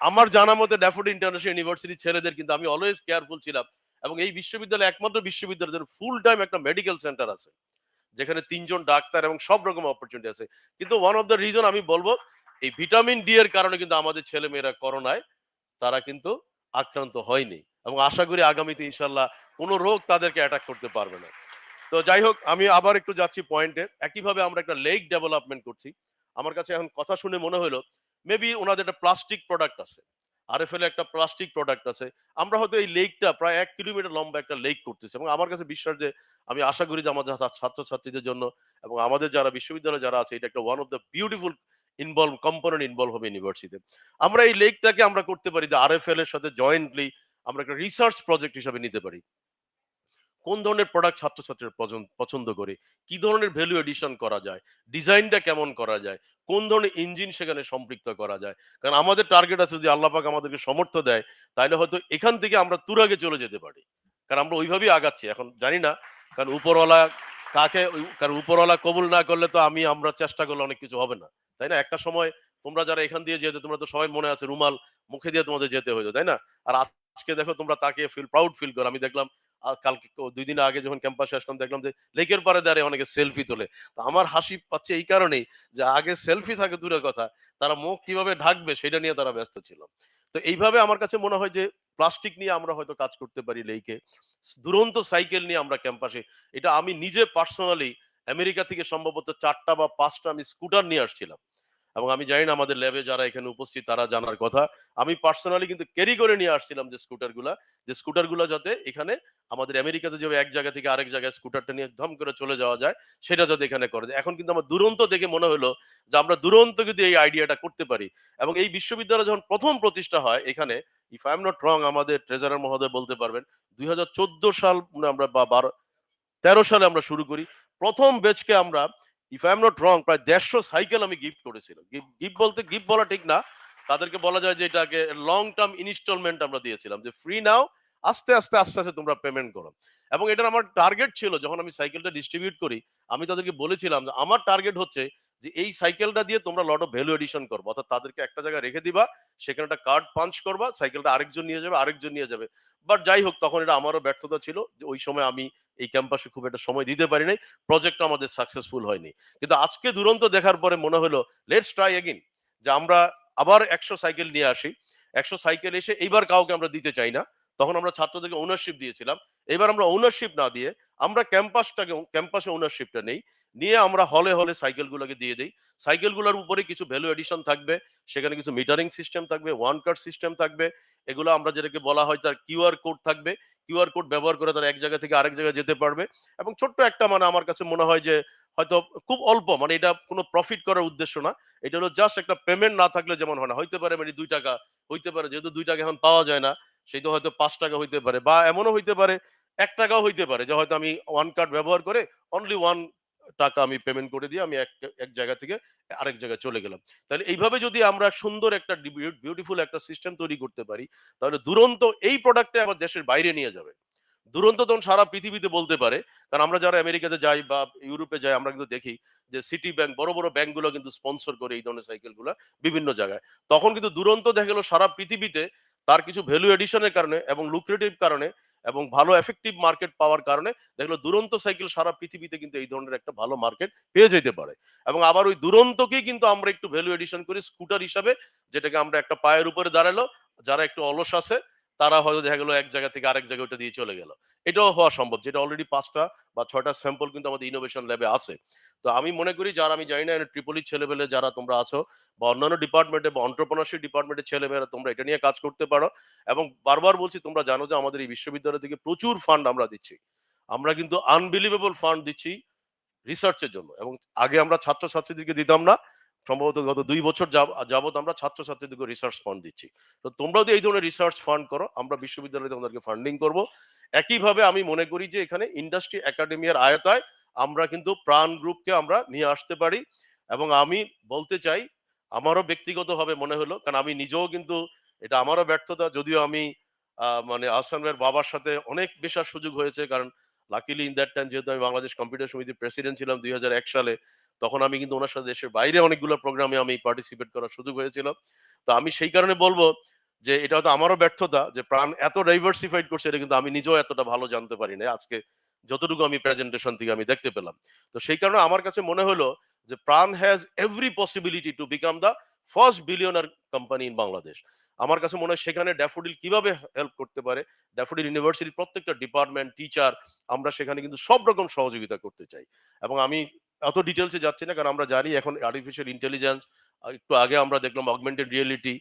আমার জানা মতে ড্যাফোডিল ইন্টারন্যাশনাল ইউনিভার্সিটির ছেলেদের কিন্তু আমি অলওয়েজ কেয়ারফুল ছিলাম। এবং এই বিশ্ববিদ্যালয় একমাত্র বিশ্ববিদ্যালয় ফুল টাইম একটা মেডিকেল সেন্টার আছে, যেখানে 3জন ডাক্তার এবং সব রকম অপরচুনিটি আছে। কিন্তু ওয়ান অফ দ্য রিজন আমি বলবো, এই ভিটামিন ডি এর কারণে কিন্তু আমাদের ছেলে মেয়েরা করোনায় তারা কিন্তু আক্রান্ত হয়নি। এবং আশা করি আগামীতে ইনশাল্লাহ কোনো রোগ তাদেরকে অ্যাটাক করতে পারবে না। তো যাই হোক, আমি আবার একটু যাচ্ছি পয়েন্টে। একইভাবে আমরা একটা লেক ডেভেলপমেন্ট করছি। আমার কাছে এখন কথা শুনে মনে হলো মেবি ওনাদের একটা প্লাস্টিক প্রোডাক্ট আছে, আরএফএল একটা প্লাস্টিক প্রোডাক্ট আছে। আমরা হয়তো এই লেকটা প্রায় 1 কিলোমিটার লম্বা একটা লেক করতেছি। এবং আমার কাছে বিশ্বাস যে আমি আশা করি যে আমাদের ছাত্রছাত্রীদের জন্য এবং আমাদের যারা বিশ্ববিদ্যালয়ে যারা আছে, এটা একটা one of the beautiful component involve হবে ইউনিভার্সিটিতে। আমরা এই লেকটাকে আমরা করতে পারি যে আরএফএল এর সাথে জয়েন্টলি আমরা একটা রিসার্চ প্রজেক্ট হিসাবে নিতে পারি। কোন ধরনের প্রোডাক্ট ছাত্রছাত্রীরা পছন্দ করে, কি ধরনের ভ্যালু এডিশন করা যায়, ডিজাইনটা কেমন করা যায়, কোন ধরনের ইঞ্জিন সেখানে সম্পৃক্ত করা যায়। কারণ আমাদের টার্গেট আছে, যদি আল্লাহ পাক আমাদেরকে সমর্থ দেয়, তাহলে হয়তো এখান থেকে আমরা তুরাগে চলে যেতে পারি। কারণ আমরা ওইভাবেই আগাচ্ছি। এখন জানি না, কারণ উপরওয়ালা কারণ উপরওয়ালা কবুল না করলে তো আমরা চেষ্টা করলে অনেক কিছু হবে না, তাই না? একটা সময় তোমরা যারা এখান দিয়ে যেতে, তোমরা তো সবাই মনে আছে রুমাল মুখে দিয়ে তোমাদের যেতে হইতো, তাই না? আর আজকে দেখো তোমরা তাকে প্রাউড ফিল করো। আমি দেখলাম কালকে 2 দিন আগে যখন ক্যাম্পাসে আসলাম, দেখলাম যে লেকের পাড়ে দাঁড়িয়ে অনেকে সেলফি তোলে। তো আমার হাসি পাচ্ছে এই কারণেই যে আগে সেলফি থাকে দূরের কথা, তারা মুখ কিভাবে ঢাকবে সেটা নিয়ে তারা ব্যস্ত ছিল। তো এইভাবে আমার কাছে মনে হয় যে প্লাস্টিক নিয়ে আমরা হয়তো কাজ করতে পারি লেকে। দুরন্ত সাইকেল নিয়ে আমরা ক্যাম্পাসে, এটা আমি নিজে পার্সোনালি আমেরিকা থেকে সম্ভবত 4টা বা 5টা আমি স্কুটার নিয়ে আসছিলাম। এবং আমি জানি না আমাদের ল্যাবে যারা এখানে উপস্থিত তারা জানার কথা, আমি পার্সোনালি কিন্তু ক্যারি করে নিয়ে আসছিলাম যে স্কুটারগুলো যাতে এখানে আমাদের আমেরিকাতে যেভাবে এক জায়গা থেকে আরেক জায়গায় স্কুটারটা নিয়ে ধম করে চলে যাওয়া যায়, সেটা যাতে এখানে করে যায়। এখন কিন্তু আমার দুরন্ত দেখে মনে হলো যে আমরা দুরন্ত কিন্তু এই আইডিয়াটা করতে পারি। এবং এই বিশ্ববিদ্যালয় যখন প্রথম প্রতিষ্ঠা হয় এখানে, if I am not wrong, আমাদের ট্রেজারার মহোদয় বলতে পারবেন, 2014 সাল আমরা বা 13 সালে আমরা শুরু করি। প্রথম ব্যাচকে আমরা, if I am not wrong, প্রায় 150 সাইকেল আমি গিফট করেছিলাম। গিফট বলা ঠিক না, তাদেরকে বলা যায় যে এটাকে লং টার্ম ইনস্টলমেন্ট আমরা দিয়েছিলাম, যে ফ্রি নাও, আস্তে আস্তে আস্তে আস্তে তোমরা পেমেন্ট করো। এবং এটার আমার টার্গেট ছিল, যখন আমি সাইকেলটা ডিস্ট্রিবিউট করি, আমি তাদেরকে বলেছিলাম যে আমার টার্গেট হচ্ছে যে এই সাইকেলটা দিয়ে তোমরা লট অফ ভ্যালু এডিশন করবো। অর্থাৎ তাদেরকে একটা জায়গায় রেখে দিবা, সেখানে একটা কার্ড পাঞ্চ করবা, সাইকেলটা আরেকজন নিয়ে যাবে। বাট যাই হোক, তখন এটা আমারও ব্যর্থতা ছিল যে ওই সময় আমি এই ক্যাম্পাসে খুব একটা সময় দিতে পারি নাই, প্রজেক্টটা আমাদের সাকসেসফুল হয়নি। কিন্তু আজকে দুরন্ত দেখার পরে মনে হলো লেটস ট্রাই এগেইন, যে আমরা আবার 100 সাইকেল নিয়ে আসি। 100 সাইকেল এসে এইবার কাউকে আমরা দিতে চাই না। তখন আমরা ছাত্রদেরকে ওনারশিপ দিয়েছিলাম। এবার আমরা ওনারশিপ না দিয়ে আমরা ক্যাম্পাসে ওনারশিপটা নিয়ে আমরা হলে হলে সাইকেলগুলোকে দিয়ে দেই। সাইকেলগুলোর উপরে কিছু ভ্যালু এডিশন থাকবে, সেখানে কিছু মিটারিং সিস্টেম থাকবে, ওয়ান কার্ড সিস্টেম থাকবে। এগুলো আমরা যেটাকে বলা হয় তার কিউআর কোড থাকবে। কিউআর কোড ব্যবহার করে তারা এক জায়গা থেকে আরেক জায়গায় যেতে পারবে। এবং ছোট্ট একটা, আমার কাছে মনে হয় যে হয়তো খুব অল্প, এটা কোনো প্রফিট করার উদ্দেশ্য না। এটা হলো জাস্ট একটা পেমেন্ট না থাকলে যেমন হয় না, হইতে পারে 2 টাকা হইতে পারে, যেহেতু 2 টাকা এখন পাওয়া যায় না, সেই তো হয়তো 5 টাকা হইতে পারে, বা এমনও হইতে পারে 1 টাকাও হইতে পারে, যে হয়তো আমি ওয়ান কার্ড ব্যবহার করে অনলি ওয়ান টাকা আমি পেমেন্ট করে দিয়ে আমি এক জায়গা থেকে আরেক জায়গায় চলে গেলাম। তাহলে এইভাবে যদি আমরা সুন্দর একটা বিউটিফুল একটা সিস্টেম তৈরি করতে পারি, তাহলে দুরন্ত এই প্রোডাক্টটা আবার দেশের বাইরে নিয়ে যাবে। দুরন্ত তখন সারা পৃথিবীতে বলতে পারে, কারণ আমরা যারা আমেরিকাতে যাই বা ইউরোপে যাই, আমরা কিন্তু দেখি যে সিটি ব্যাংক, বড় বড় ব্যাংকগুলো কিন্তু স্পন্সর করে এই ধরনের সাইকেলগুলো বিভিন্ন জায়গায়। তখন কিন্তু দুরন্ত দেখা গেল সারা পৃথিবীতে তার কিছু ভ্যালু এডিশনের কারণে এবং লুক্রেটিভ কারণে এবং ভালো এফেক্টিভ মার্কেট পাওয়ার কারণে দেখলো দুরন্ত সাইকেল সারা পৃথিবীতে কিন্তু এই ধরনের একটা ভালো মার্কেট পেয়ে যেতে পারে। এবং আবার ওই দুরন্তকেই কিন্তু আমরা একটু ভ্যালু এডিশন করি স্কুটার হিসাবে, যেটাকে আমরা একটা পায়ের উপরে দাঁড়ালো, যারা একটু অলস আছে তারা হয়তো দেখা গেলো এক জায়গা থেকে আরেক জায়গায় ওটা দিয়ে চলে গেল। এটাও হওয়া সম্ভব, যেটা অলরেডি 5টা বা 6টা স্যাম্পল কিন্তু আমাদের ইনোভেশন ল্যাবে আছে। তো আমি মনে করি যারা, আমি জানি না ট্রিপলির ছেলেবেলে যারা তোমরা আছো বা অন্যান্য ডিপার্টমেন্টে বা এন্টারপ্রেনারশিপ ডিপার্টমেন্টের ছেলেমেয়েরা, তোমরা এটা নিয়ে কাজ করতে পারো। এবং বারবার বলছি, তোমরা জানো যে আমাদের এই বিশ্ববিদ্যালয় থেকে প্রচুর ফান্ড আমরা দিচ্ছি। আমরা কিন্তু আনবিলিভেবল ফান্ড দিচ্ছি রিসার্চের জন্য, এবং আগে আমরা ছাত্রছাত্রীদেরকে দিতাম না। সম্ভবত গত 2 বছর যাবত আমরা ছাত্রছাত্রীদেরকে রিসার্চ ফান্ড দিচ্ছি। তো তোমরা যদি এই ধরনের রিসার্চ ফান্ড করো, আমরা বিশ্ববিদ্যালয়ে তোমাদেরকে ফান্ডিং করব। একইভাবে আমি মনে করি যে এখানে ইন্ডাস্ট্রি একাডেমিয়ার আয়তায় আমরা কিন্তু প্রাণ গ্রুপকে আমরা নিয়ে আসতে পারি। এবং আমি বলতে চাই, আমারও ব্যক্তিগতভাবে মনে হলো, কারণ আমি নিজেও কিন্তু, এটা আমারও ব্যর্থতা, যদিও আমি মানে আহসান ভাইয়ের বাবার সাথে অনেক মেশার সুযোগ হয়েছে, কারণ লাকিলি ইন দ্যাট টাইম যেহেতু আমি বাংলাদেশ কম্পিউটার সমিতির প্রেসিডেন্ট ছিলাম 2001 সালে, তখন আমি কিন্তু ওনার সাথে দেশের বাইরে অনেকগুলো প্রোগ্রামে আমি পার্টিসিপেট করার সুযোগ হয়েছিল। তো আমি সেই কারণে বলবো যে এটা হয়তো আমারও ব্যর্থতা যে প্রাণ এত ডাইভার্সিফাইড করছে, এটা কিন্তু আমি নিজেও এতটা ভালো জানতে পারি না আজকে যতটুকু আমি প্রেজেন্টেশন থেকে আমি দেখতে পেলাম। তো সেই কারণে আমার কাছে মনে হলো যে প্রাণ has every possibility to become the first billionaire company in Bangladesh. আমার কাছে মনে হয় সেখানে ড্যাফোডিল কিভাবে হেল্প করতে পারে, ড্যাফোডিল ইউনিভার্সিটির প্রত্যেকটা ডিপার্টমেন্ট, টিচার, আমরা সেখানে কিন্তু সব রকম সহযোগিতা করতে চাই। এবং আমি অত ডিটেলসে যাচ্ছি না, কারণ আমরা জানি এখন আর্টিফিশিয়াল ইন্টেলিজেন্স, একটু আগে আমরা দেখলাম অগমেন্টেড রিয়েলিটি,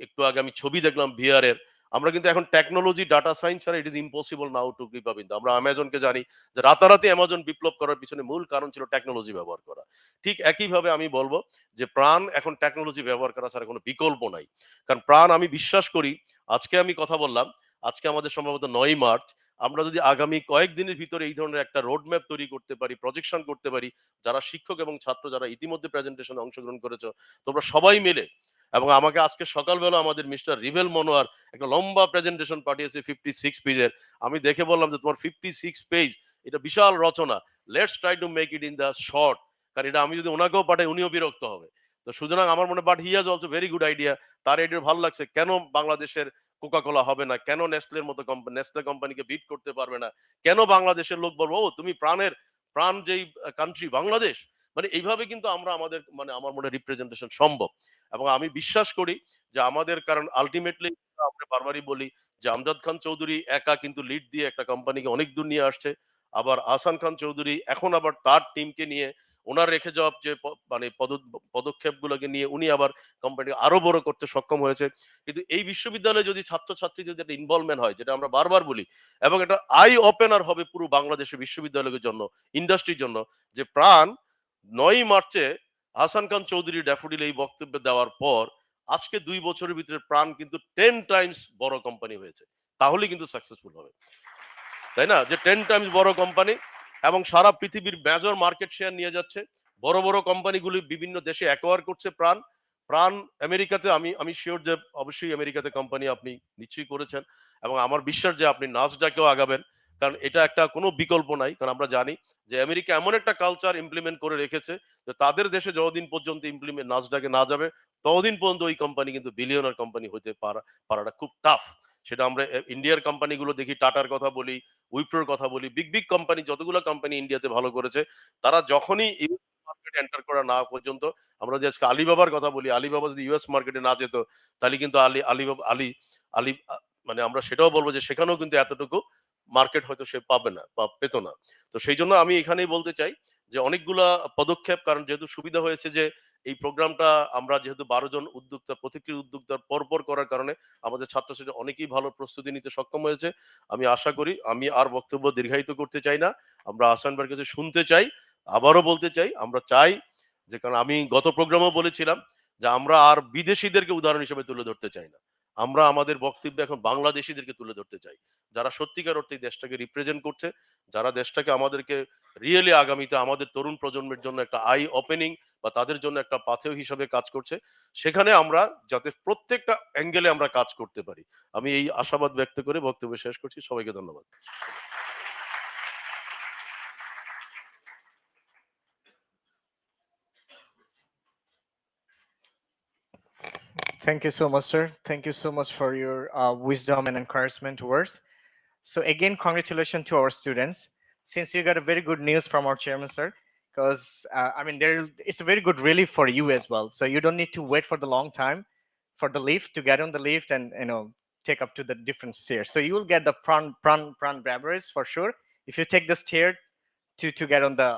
একটু আগে আমি ছবি দেখলাম ভিআর এর। আমরা কিন্তু এখন টেকনোলজি, ডাটা সায়েন্স ছাড়া it is impossible now to keep up in. আমরা অ্যামাজনকে জানি যে রাতারাতি অ্যামাজন বিপ্লব করার পিছনে মূল কারণ ছিল টেকনোলজি ব্যবহার করা। ঠিক একইভাবে আমি বলবো যে প্রাণ এখন টেকনোলজি ব্যবহার করা ছাড়া কোনো বিকল্প নাই। কারণ প্রাণ, আমি বিশ্বাস করি, আজকে আমি কথা বললাম, আজকে আমাদের সম্ভবত 9 মার্চ, আমরা যদি আগামী কয়েকদিনের ভিতরে এই ধরনের একটা রোড ম্যাপ তৈরি করতে পারি, প্রজেকশন করতে পারি, যারা শিক্ষক এবং ছাত্র যারা ইতিমধ্যে প্রেজেন্টেশনে অংশগ্রহণ করেছো, তোমরা সবাই মিলে, এবং আমাকে আজকে সকালবেলা আমাদের মিস্টার রিভেল মনোয়ার একটা লম্বা প্রেজেন্টেশন পাঠিয়েছে 56 পেজের। আমি দেখে বললাম যে তোমার 56 পেজ, এটা বিশাল রচনা, let's try to make it in the short. কারণ এটা আমি যদি ওনাকেও পাঠাই উনিও বিরক্ত হবে। তো সুতরাং আমার মনে, but he has also very good idea. তার আইডিয়া ভালো লাগছে, কেন বাংলাদেশের কোকা কোলা হবে না, কেন নেসলের মতো কোম্পানি, নেসলে কোম্পানিকে বিট করতে পারবে না, কেন বাংলাদেশের লোক বলবো ও তুমি প্রাণ যেই কান্ট্রি বাংলাদেশ, মানে এইভাবে কিন্তু আমরা আমাদের, মানে আমার মনে রিপ্রেজেন্টেশন সম্ভব। এবং আমি বিশ্বাস করি যে আমাদের, কারণ আলটিমেটলি আমরা বারবারই বলি যে আমজাদ খান চৌধুরী একা কিন্তু লিড দিয়ে একটা কোম্পানিকে অনেক দূর নিয়ে আসছে। আবার আহসান খান চৌধুরী এখন আবার তার টিমকে নিয়ে, ওনার রেখে যাওয়া যে মানে পদক্ষেপগুলোকে নিয়ে উনি আবার কোম্পানি আরো বড় করতে সক্ষম হয়েছে। কিন্তু এই বিশ্ববিদ্যালয়ে যদি ছাত্রছাত্রী যদি একটা ইনভলভমেন্ট হয়, যেটা আমরা বারবার বলি, এবং এটা আই ওপেনার হবে পুরো বাংলাদেশের বিশ্ববিদ্যালয়ের জন্য, ইন্ডাস্ট্রির জন্য, যে প্রাণ 9 মার্চে আহসান খান চৌধুরী ড্যাফোডিল এই বক্তব্য দেওয়ার পর আজকে 2 বছরের ভিতরে প্রাণ কিন্তু 10 টাইমস বড় কোম্পানি হয়েছে। তাহলে কিন্তু সাকসেসফুল হবে, তাই না? যে 10 টাইমস বড় কোম্পানি এবং সারা পৃথিবীর মেজর মার্কেট শেয়ার নিয়ে যাচ্ছে। বড় বড় কোম্পানিগুলি বিভিন্ন দেশে অ্যাকোয়ার করছে প্রাণ আমেরিকাতে, আমি শিওর যে অবশ্যই আমেরিকাতে কোম্পানি আপনি নিশ্চয়ই করেছেন, এবং আমার বিশ্বাস যে আপনি নাসডাকেও আগাবেন, কারণ এটা একটা কোনো বিকল্প নাই। কারণ আমরা জানি যে আমেরিকা এমন একটা কালচার ইমপ্লিমেন্ট করে রেখেছে যে তাদের দেশে যতদিন পর্যন্ত ইমপ্লিমেন্ট নাসডাকে না যাবে ততদিন পর্যন্ত ওই কোম্পানি কিন্তু বিলিয়নার কোম্পানি হতে পারাটা খুব টাফ। সেটা আমরা ইন্ডিয়ার কোম্পানিগুলো দেখি, টাটার কথা বলি, উইপ্রোর কথা বলি, বিগ বিগ কোম্পানি, যতগুলো কোম্পানি ইন্ডিয়াতে ভালো করেছে, তারা যখনই ইউএস মার্কেটে এন্টার করা না পর্যন্ত, আমরা যে আজকে আলিবাবার কথা বলি, আলিবাবা যদি ইউএস মার্কেটে না যেত তাহলে কিন্তু আলিবাবা আলি মানে আমরা সেটাও বলবো যে সেখানেও কিন্তু এতটুকু মার্কেট হয়তো সে পাবে না বা পেত না। তো সেই জন্য আমি এখানেই বলতে চাই যে অনেকগুলা পদক্ষেপ, কারণ যেহেতু সুবিধা হয়েছে যে এই প্রোগ্রামটা আমরা যেহেতু 12 জন উদ্যোক্তা, প্রতিক্রিয়া উদ্যোক্তার পরপর করার কারণে আমাদের ছাত্রছাত্রী অনেকেই ভালো প্রস্তুতি নিতে সক্ষম হয়েছে। আমি আশা করি, আমি আর বক্তব্য দীর্ঘায়িত করতে চাই না, আমরা আহসান ভাইয়ের কাছে শুনতে চাই। আবারও বলতে চাই, আমরা চাই যে, কারণ আমি গত প্রোগ্রামেও বলেছিলাম যে আমরা আর বিদেশিদেরকে উদাহরণ হিসেবে তুলে ধরতে চাই না, আমরা আমাদের বক্তব্যে এখন বাংলাদেশিদেরকে তুলে ধরতে চাই, যারা সত্যিকার অর্থে দেশটাকে রিপ্রেজেন্ট করছে, যারা দেশটাকে আমাদেরকে রিয়েলি আগামীতে আমাদের তরুণ প্রজন্মের জন্য একটা আই ওপেনিং বা তাদের জন্য একটা পাথেয় হিসাবে কাজ করছে, সেখানে আমরা যাতে প্রত্যেকটা অ্যাঙ্গেলে আমরা কাজ করতে পারি। আমি এই আশাবাদ ব্যক্ত করে বক্তব্য শেষ করছি। সবাইকে ধন্যবাদ। Thank you so much, sir. Thank you so much for your wisdom and encouragement words. So again, congratulations to our students. Since you got a very good news from our chairman, sir, because I mean, it's a very good relief for you as well. So you don't need to wait for the long time for the lift to get on the lift and take up to the different stairs. So you will get the prawn grabberies for sure if you take the stair to get on the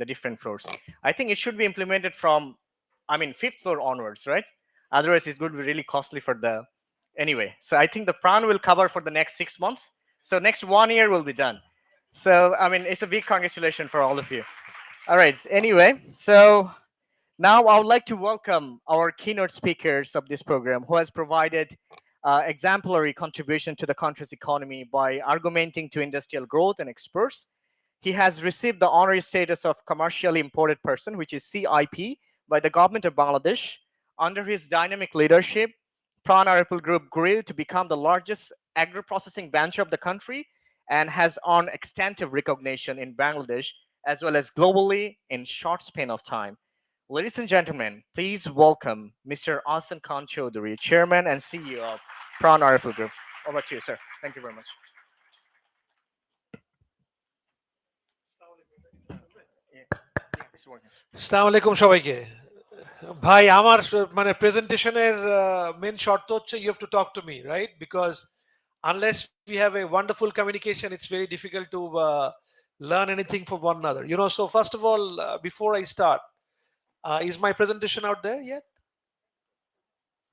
the different floors. I think it should be implemented from fifth floor onwards, right? Otherwise, it's going to be really costly for the anyway. So I think the PRAN will cover for the next 6 months. So next 1 year will be done. So it's a big congratulations for all of you. All right. Anyway, so now I would like to welcome our keynote speakers of this program who has provided exemplary contribution to the country's economy by argumenting to industrial growth and exports. He has received the honorary status of commercially imported person, which is CIP, by the government of Bangladesh. Under his dynamic leadership, PRAN-RFL Group grew to become the largest agro-processing venture of the country and has earned extensive recognition in Bangladesh as well as globally in short span of time. Ladies and gentlemen, please welcome Mr. Ahsan Khan Chowdhury, Chairman and CEO of PRAN-RFL Group. Over to you, sir. Thank you very much. আসসালামু আলাইকুম সবাইকে। ভাই আমার মানে প্রেজেন্টেশনের মেন শর্ত হচ্ছে you have to talk to me, right? Because unless we have a wonderful communication, it's very difficult to learn anything from one another. So first of all, before I start, is my presentation out there yet?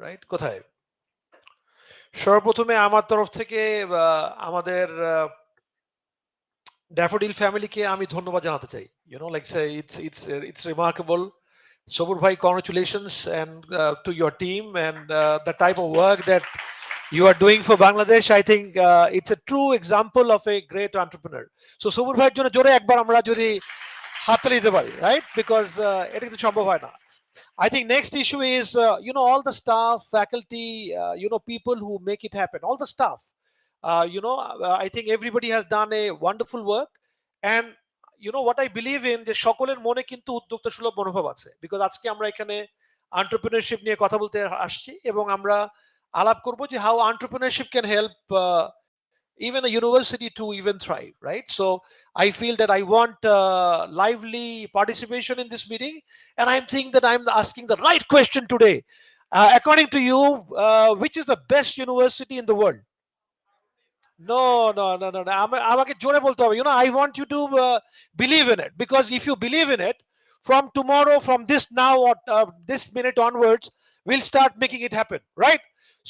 Right? কোথায়? সর্বপ্রথমে আমার তরফ থেকে আমাদের ড্যাফোডিল ফ্যামিলিকে আমি ধন্যবাদ জানাতে চাই। like say it's remarkable. Sobur bhai, congratulations and to your team and the type of work that you are doing for Bangladesh. I think it's a true example of a great entrepreneur. So Sobur bhai jonno jore ekbar amra jodi হাততালি দিতে পারি, right? Because এটা কিন্তু সম্ভব হয় না। I think next issue is all the staff, faculty, people who make it happen, all the staff. I think everybody has done a wonderful work, and what I believe in যে সকলের মনে কিন্তু উদ্যোক্তা সুলভ মনোভাব আছে, বিকজ আজকে আমরা এখানে এন্টারপ্রেনারশিপ নিয়ে কথা বলতে আসছি এবং আমরা আলাপ করব যে how entrepreneurship can help even a university to even thrive, right? So I feel that I want lively participation in this meeting, and I'm thinking that I'm asking the right question today. According to you, which is the best university in the world? No. আমাকে জোরে বলতে হবে। I want you to believe in it, because if you believe in it, from tomorrow, from this now or this minute onwards, we'll start making it happen, right?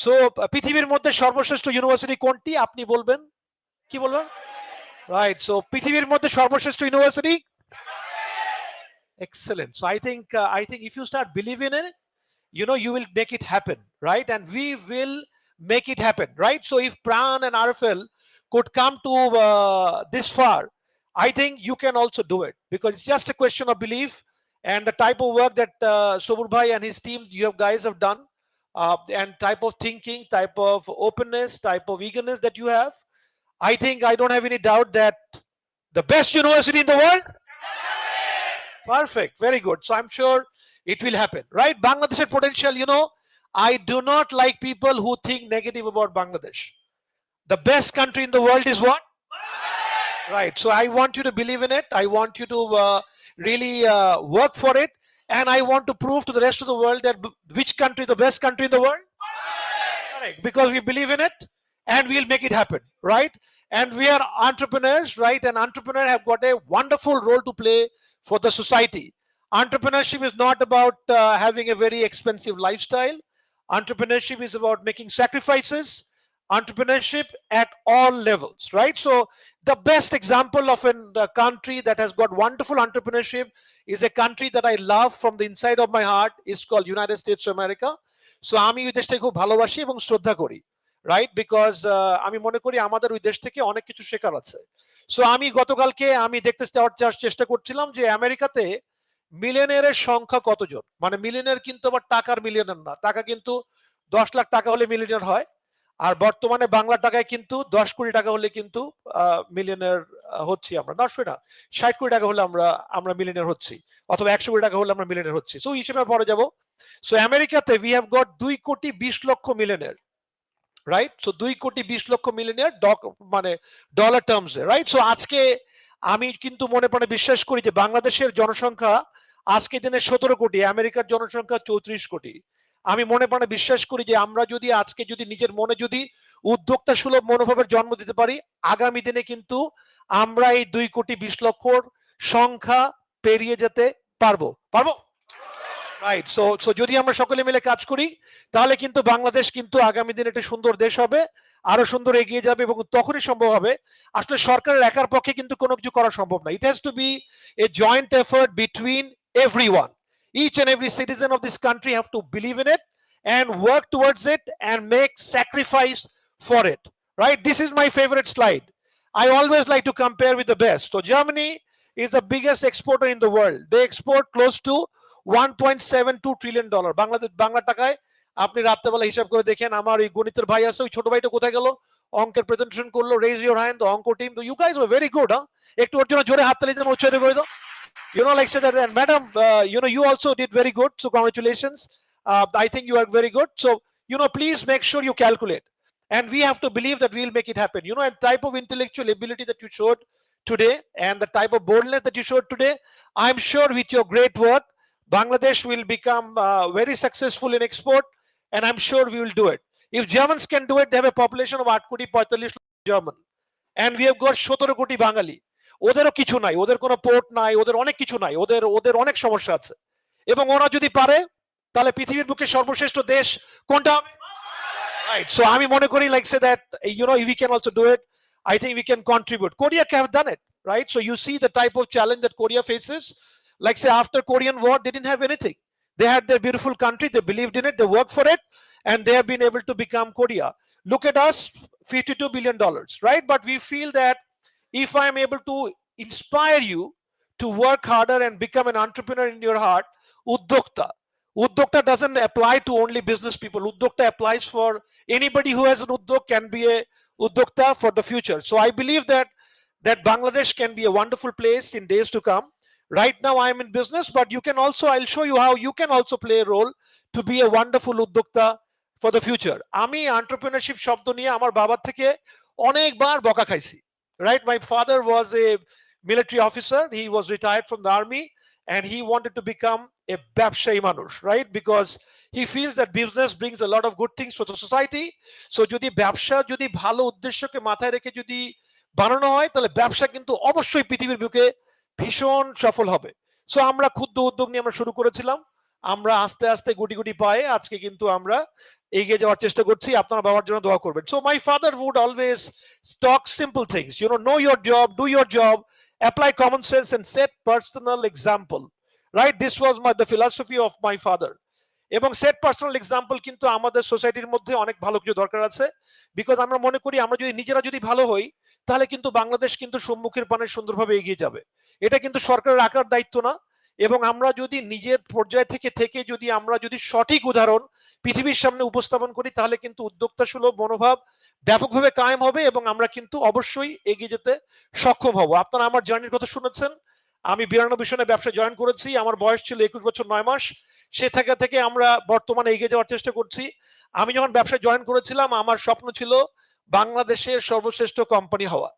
So পৃথিবীর মধ্যে সর্বশ্রেষ্ঠ ইউনিভার্সিটি কোনটি আপনি বলবেন? কি বলবেন? Right. So পৃথিবীর মধ্যে সর্বশ্রেষ্ঠ university? Excellent. So I think if you start believing in it, you will make it happen, right? And we will make it happen, right? So if PRAN and RFL could come to this far, I think you can also do it, because it's just a question of belief and the type of work that Sobur bhai and his team, you guys have done, and type of thinking, type of openness, type of eagerness that you have. I think I don't have any doubt that the best university in the world. Perfect. Very good. So I'm sure it will happen, right? Bangladesh's potential, I do not like people who think negative about Bangladesh. The best country in the world is what? Right. So I want you to believe in it. I want you to really work for it. And I want to prove to the rest of the world that which country is the best country in the world? Correct. Because we believe in it and we'll make it happen, right? And we are entrepreneurs, right? And entrepreneurs have got a wonderful role to play for the society. Entrepreneurship is not about having a very expensive lifestyle. Entrepreneurship is about making sacrifices. Entrepreneurship at all levels, right? So the best example of a country that has got wonderful entrepreneurship is a country that I love from the inside of my heart. Is called United States of America. So আমি ওই দেশটাকে খুব ভালোবাসি এবং শ্রদ্ধা করি, রাইট? বিকজ আমি মনে করি আমাদের ওই দেশ থেকে অনেক কিছু শেখার আছে। সো আমি গতকালকে আমি দেখতে যাওয়ার চেষ্টা করছিলাম যে আমেরিকাতে মিলিয়নিয়ারের সংখ্যা কতজন, মানে মিলিয়নিয়ার কিন্তু আবার টাকার মিলিয়নিয়ার না, টাকা কিন্তু 10 লাখ টাকা হলে মিলিয়নিয়ার হয়, আর বর্তমানে বাংলা টাকায় কিন্তু 10 কোটি টাকা হলে কিন্তু মিলিয়নিয়ার হচ্ছি আমরা, 10 কোটি না 60 কোটি টাকা হলে আমরা মিলিয়নিয়ার হচ্ছি, অথবা 100 কোটি টাকা হলে আমরা মিলিয়নিয়ার হচ্ছি। সো হিসেবে পরে যাব। সো আমেরিকাতে উই হ্যাভ গট 2 কোটি 20 লক্ষ মিলিয়নিয়ার, রাইট? সো 2 কোটি 20 লক্ষ মিলিয়নিয়ার মানে ডলার টার্মসে, রাইট? সো আজকে আমি কিন্তু মনে প্রাণে বিশ্বাস করি যে বাংলাদেশের জনসংখ্যা আজকে দিনে 17 কোটি, আমেরিকার জনসংখ্যা 34 কোটি। আমি মনে প্রাণে বিশ্বাস করি যে আমরা যদি আজকে যদি নিজের মনে যদি উদ্যোক্তা সুলভ মনোভাবের জন্ম দিতে পারি, আগামী দিনে কিন্তু আমরা এই 2 কোটি 20 লক্ষর সংখ্যা পেরিয়ে যেতে পারবো। রাইট? সো যদি আমরা সকলে মিলে কাজ করি তাহলে কিন্তু বাংলাদেশ কিন্তু আগামী দিনে একটা সুন্দর দেশ হবে, আরো সুন্দর এগিয়ে যাবে, এবং তখনই সম্ভব হবে। আসলে সরকারের একার পক্ষে কিন্তু কোনো কিছু করা সম্ভব না। It has to be a joint effort between everyone. Each and every citizen of this country have to believe in it and work towards it and make sacrifice for it, right? This is my favorite slide. I always like to compare with the best. So Germany is the biggest exporter in the world. They export close to $1.72 trillion. Bangla টাকায় আপনি রাত্রেবেলা হিসাব করে দেখেন। আমার এই গণিতের ভাই আছে, ওই ছোট ভাইটা কোথায় গেল? অঙ্কের প্রেজেন্টেশন করলো। রেজ ইউর হ্যান্ড, দ্য অঙ্ক team. You guys were very good. একটু ওর জন্য জোরে হাততালি দেন, উৎসাহিত করে দাও। Like say that, and madam, you also did very good, so congratulations. I think you are very good. So please make sure you calculate, and we have to believe that we'll make it happen. And type of intellectual ability that you showed today and the type of boldness that you showed today, I'm sure with your great work Bangladesh will become very successful in export, and I'm sure we will do it. If Germans can do it, they have a population of 8 koti 45 German, and we have got 17 koti Bangali. ওদেরও কিছু নাই, ওদের কোনো পোর্ট নাই, ওদের অনেক কিছু নাই, ওদের অনেক সমস্যা আছে, এবং ওরা যদি পারে তাহলে পৃথিবীর বুকে সর্বশ্রেষ্ঠ দেশ কোনটা হবে? রাইট? সো আমি মনে করি like say that if we can also do it, I think we can contribute. Korea have done it, right? So you see the type of challenge that Korea faces. Like say after Korean War, they didn't have anything. They had their beautiful country, they believed in it, they worked for it, and they have been able to become Korea. Look at us, $52 billion, right? But we feel that if I am able to inspire you to work harder and become an entrepreneur in your heart, Uddokta doesn't apply to only business people. Uddokta applies for anybody who has an uddok, can be a Uddokta for the future. So I believe that Bangladesh can be a wonderful place in days to come. Right now I am in business, but I'll show you how you can also play a role to be a wonderful Uddokta for the future. আমি entrepreneurship শব্দ নিয়ে আমার বাবার থেকে অনেকবার বকা খাইছি। Right? My father was a military officer. He was retired from the army, and he wanted to become a ব্যবসায়ী মানুষ, right? Because he feels that business brings a lot of good things for the society. So যদি ব্যবসা যদি ভালো উদ্দেশ্যকে মাথায় রেখে যদি বানানো হয়, তাহলে ব্যবসা কিন্তু অবশ্যই পৃথিবীর বুকে ভীষণ সফল হবে। সো আমরা ক্ষুদ্র উদ্যোগ নিয়ে আমরা শুরু করেছিলাম, আমরা আস্তে আস্তে গুটি গুটি পায়ে আজকে কিন্তু আমরা এগিয়ে যাওয়ার চেষ্টা করছি। আপনারা বাবার জন্য দোয়া করবেন। So my father would always talk simple things, know your job, do your job, apply common sense, and set personal example, right? This was the philosophy of my father. এবং সেট পার্সোনাল এক্সাম্পল কিন্তু আমাদের সোসাইটির মধ্যে অনেক ভালো কিছু দরকার আছে, বিকজ আমরা মনে করি আমরা যদি নিজেরা যদি ভালো হই তাহলে কিন্তু বাংলাদেশ কিন্তু সম্মুখের পানে সুন্দরভাবে এগিয়ে যাবে। এটা কিন্তু সরকারের রাখার দায়িত্ব না, এবং আমরা যদি নিজের পর্যায় থেকে যদি আমরা যদি সঠিক উদাহরণ পৃথিবীর সামনে উপস্থাপন করি তাহলে কিন্তু উদ্যোক্তা সুলভ মনোভাব ব্যাপকভাবে কায়েম হবে, এবং আমরা কিন্তু অবশ্যই এগিয়ে যেতে সক্ষম হব। আপনারা আমার জার্নির কথা শুনেছেন। আমি 92 সনে ব্যবসা জয়েন করেছি, আমার বয়স ছিল 21 বছর 9 মাস। সে থেকে আমরা বর্তমানে এগিয়ে যাওয়ার চেষ্টা করছি। আমি যখন ব্যবসা জয়েন করেছিলাম আমার স্বপ্ন ছিল বাংলাদেশের সর্বশ্রেষ্ঠ কোম্পানি হওয়া,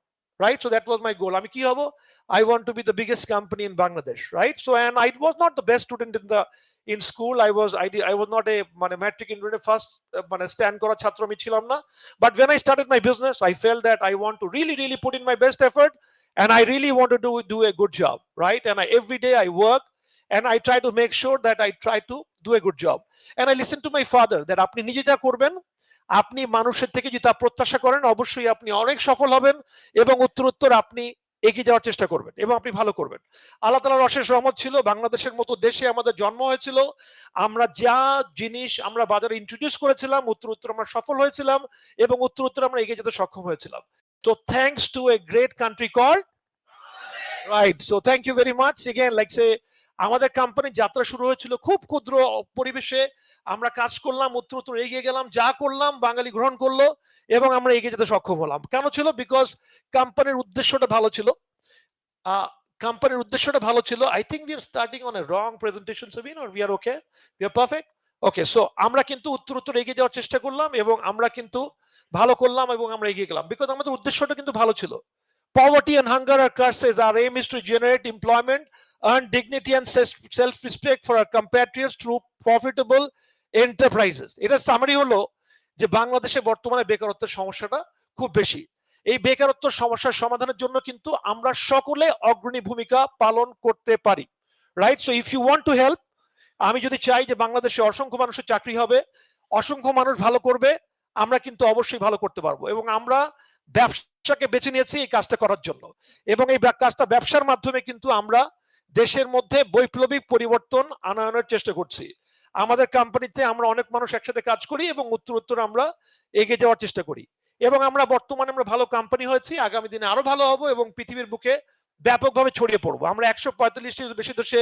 right? So that was my goal. আমি কি হব? I want to be the biggest company in Bangladesh, right? So, and I was not the best student in school. I was not a matric in first stand করা ছাত্র আমি ছিলাম না। But when I started my business, I felt that I want to really put in my best effort, and I really want to do a good job, right? And every day I work, and I try to make sure that I try to do a good job. And I listen to my father that আপনি নিজে যা করবেন, আপনি মানুষের থেকে যদি তা প্রত্যাশা করেন, অবশ্যই আপনি অনেক সফল হবেন এবং উত্তরোত্তর আপনি এগিয়ে যাওয়ার চেষ্টা করবেন এবং আপনি ভালো করবেন। আল্লাহ তাআলার অশেষ রহমত ছিল, বাংলাদেশের মতো দেশে আমাদের জন্ম হয়েছিল, আমরা যা জিনিস আমরা বাজারে ইন্ট্রোডিউস করেছিলাম উত্তর আমরা সফল হয়েছিলাম এবং উত্তর আমরা এগিয়ে যেতে সক্ষম হয়েছিলাম। So thanks to a great country called right. So thank you very much again. Like say আমাদের কোম্পানি যাত্রা শুরু হয়েছিল খুব ক্ষুদ্র পরিবেশে, আমরা কাজ করলাম, উত্তর এগিয়ে গেলাম, যা করলাম বাঙালি গ্রহণ করলো এবং আমরা এগিয়ে যেতে সক্ষম হলাম। কেন ছিল? বিকজ কোম্পানির উদ্দেশ্যটা ভালো ছিল। কোম্পানির উদ্দেশ্যটা ভালো ছিল। I think we are starting on a wrong presentation Sabin, or we are okay, we are perfect. Okay, so আমরা কিন্তু উত্তর এগিয়ে যাওয়ার চেষ্টা করলাম এবং আমরা কিন্তু ভালো করলাম এবং আমরা এগিয়ে গেলাম বিকজ আমাদের উদ্দেশ্যটা কিন্তু ভালো ছিল। Poverty and hunger are curses. Our aim is to generate employment, earn dignity and self-respect for our compatriots through profitable enterprises. এটার সামারি হলো যে বাংলাদেশে বর্তমানে বেকারত্বের সমস্যাটা খুব বেশি। এই বেকারত্ব সমস্যার সমাধানের জন্য কিন্তু আমরা সকলে অগ্রণী ভূমিকা পালন করতে পারি, right? So if you want to help, আমি যদি চাই যে বাংলাদেশে অসংখ্য মানুষের চাকরি হবে, অসংখ্য মানুষ ভালো করবে, আমরা কিন্তু অবশ্যই ভালো করতে পারবো। এবং আমরা ব্যবসাকে বেছে নিয়েছি এই কাজটা করার জন্য এবং এই কাজটা ব্যবসার মাধ্যমে কিন্তু আমরা দেশের মধ্যে বৈপ্লবিক পরিবর্তন আনানোর চেষ্টা করছি। আমাদের কোম্পানিতে আমরা অনেক মানুষ একসাথে কাজ করি এবং উত্তর আমরা এগিয়ে যাওয়ার চেষ্টা করি এবং আমরা বর্তমানে আমরা ভালো কোম্পানি হয়েছি, আগামী দিনে আরো ভালো হব এবং পৃথিবীর বুকে ব্যাপকভাবে ছড়িয়ে পড়বো। আমরা 145টির বেশি দেশে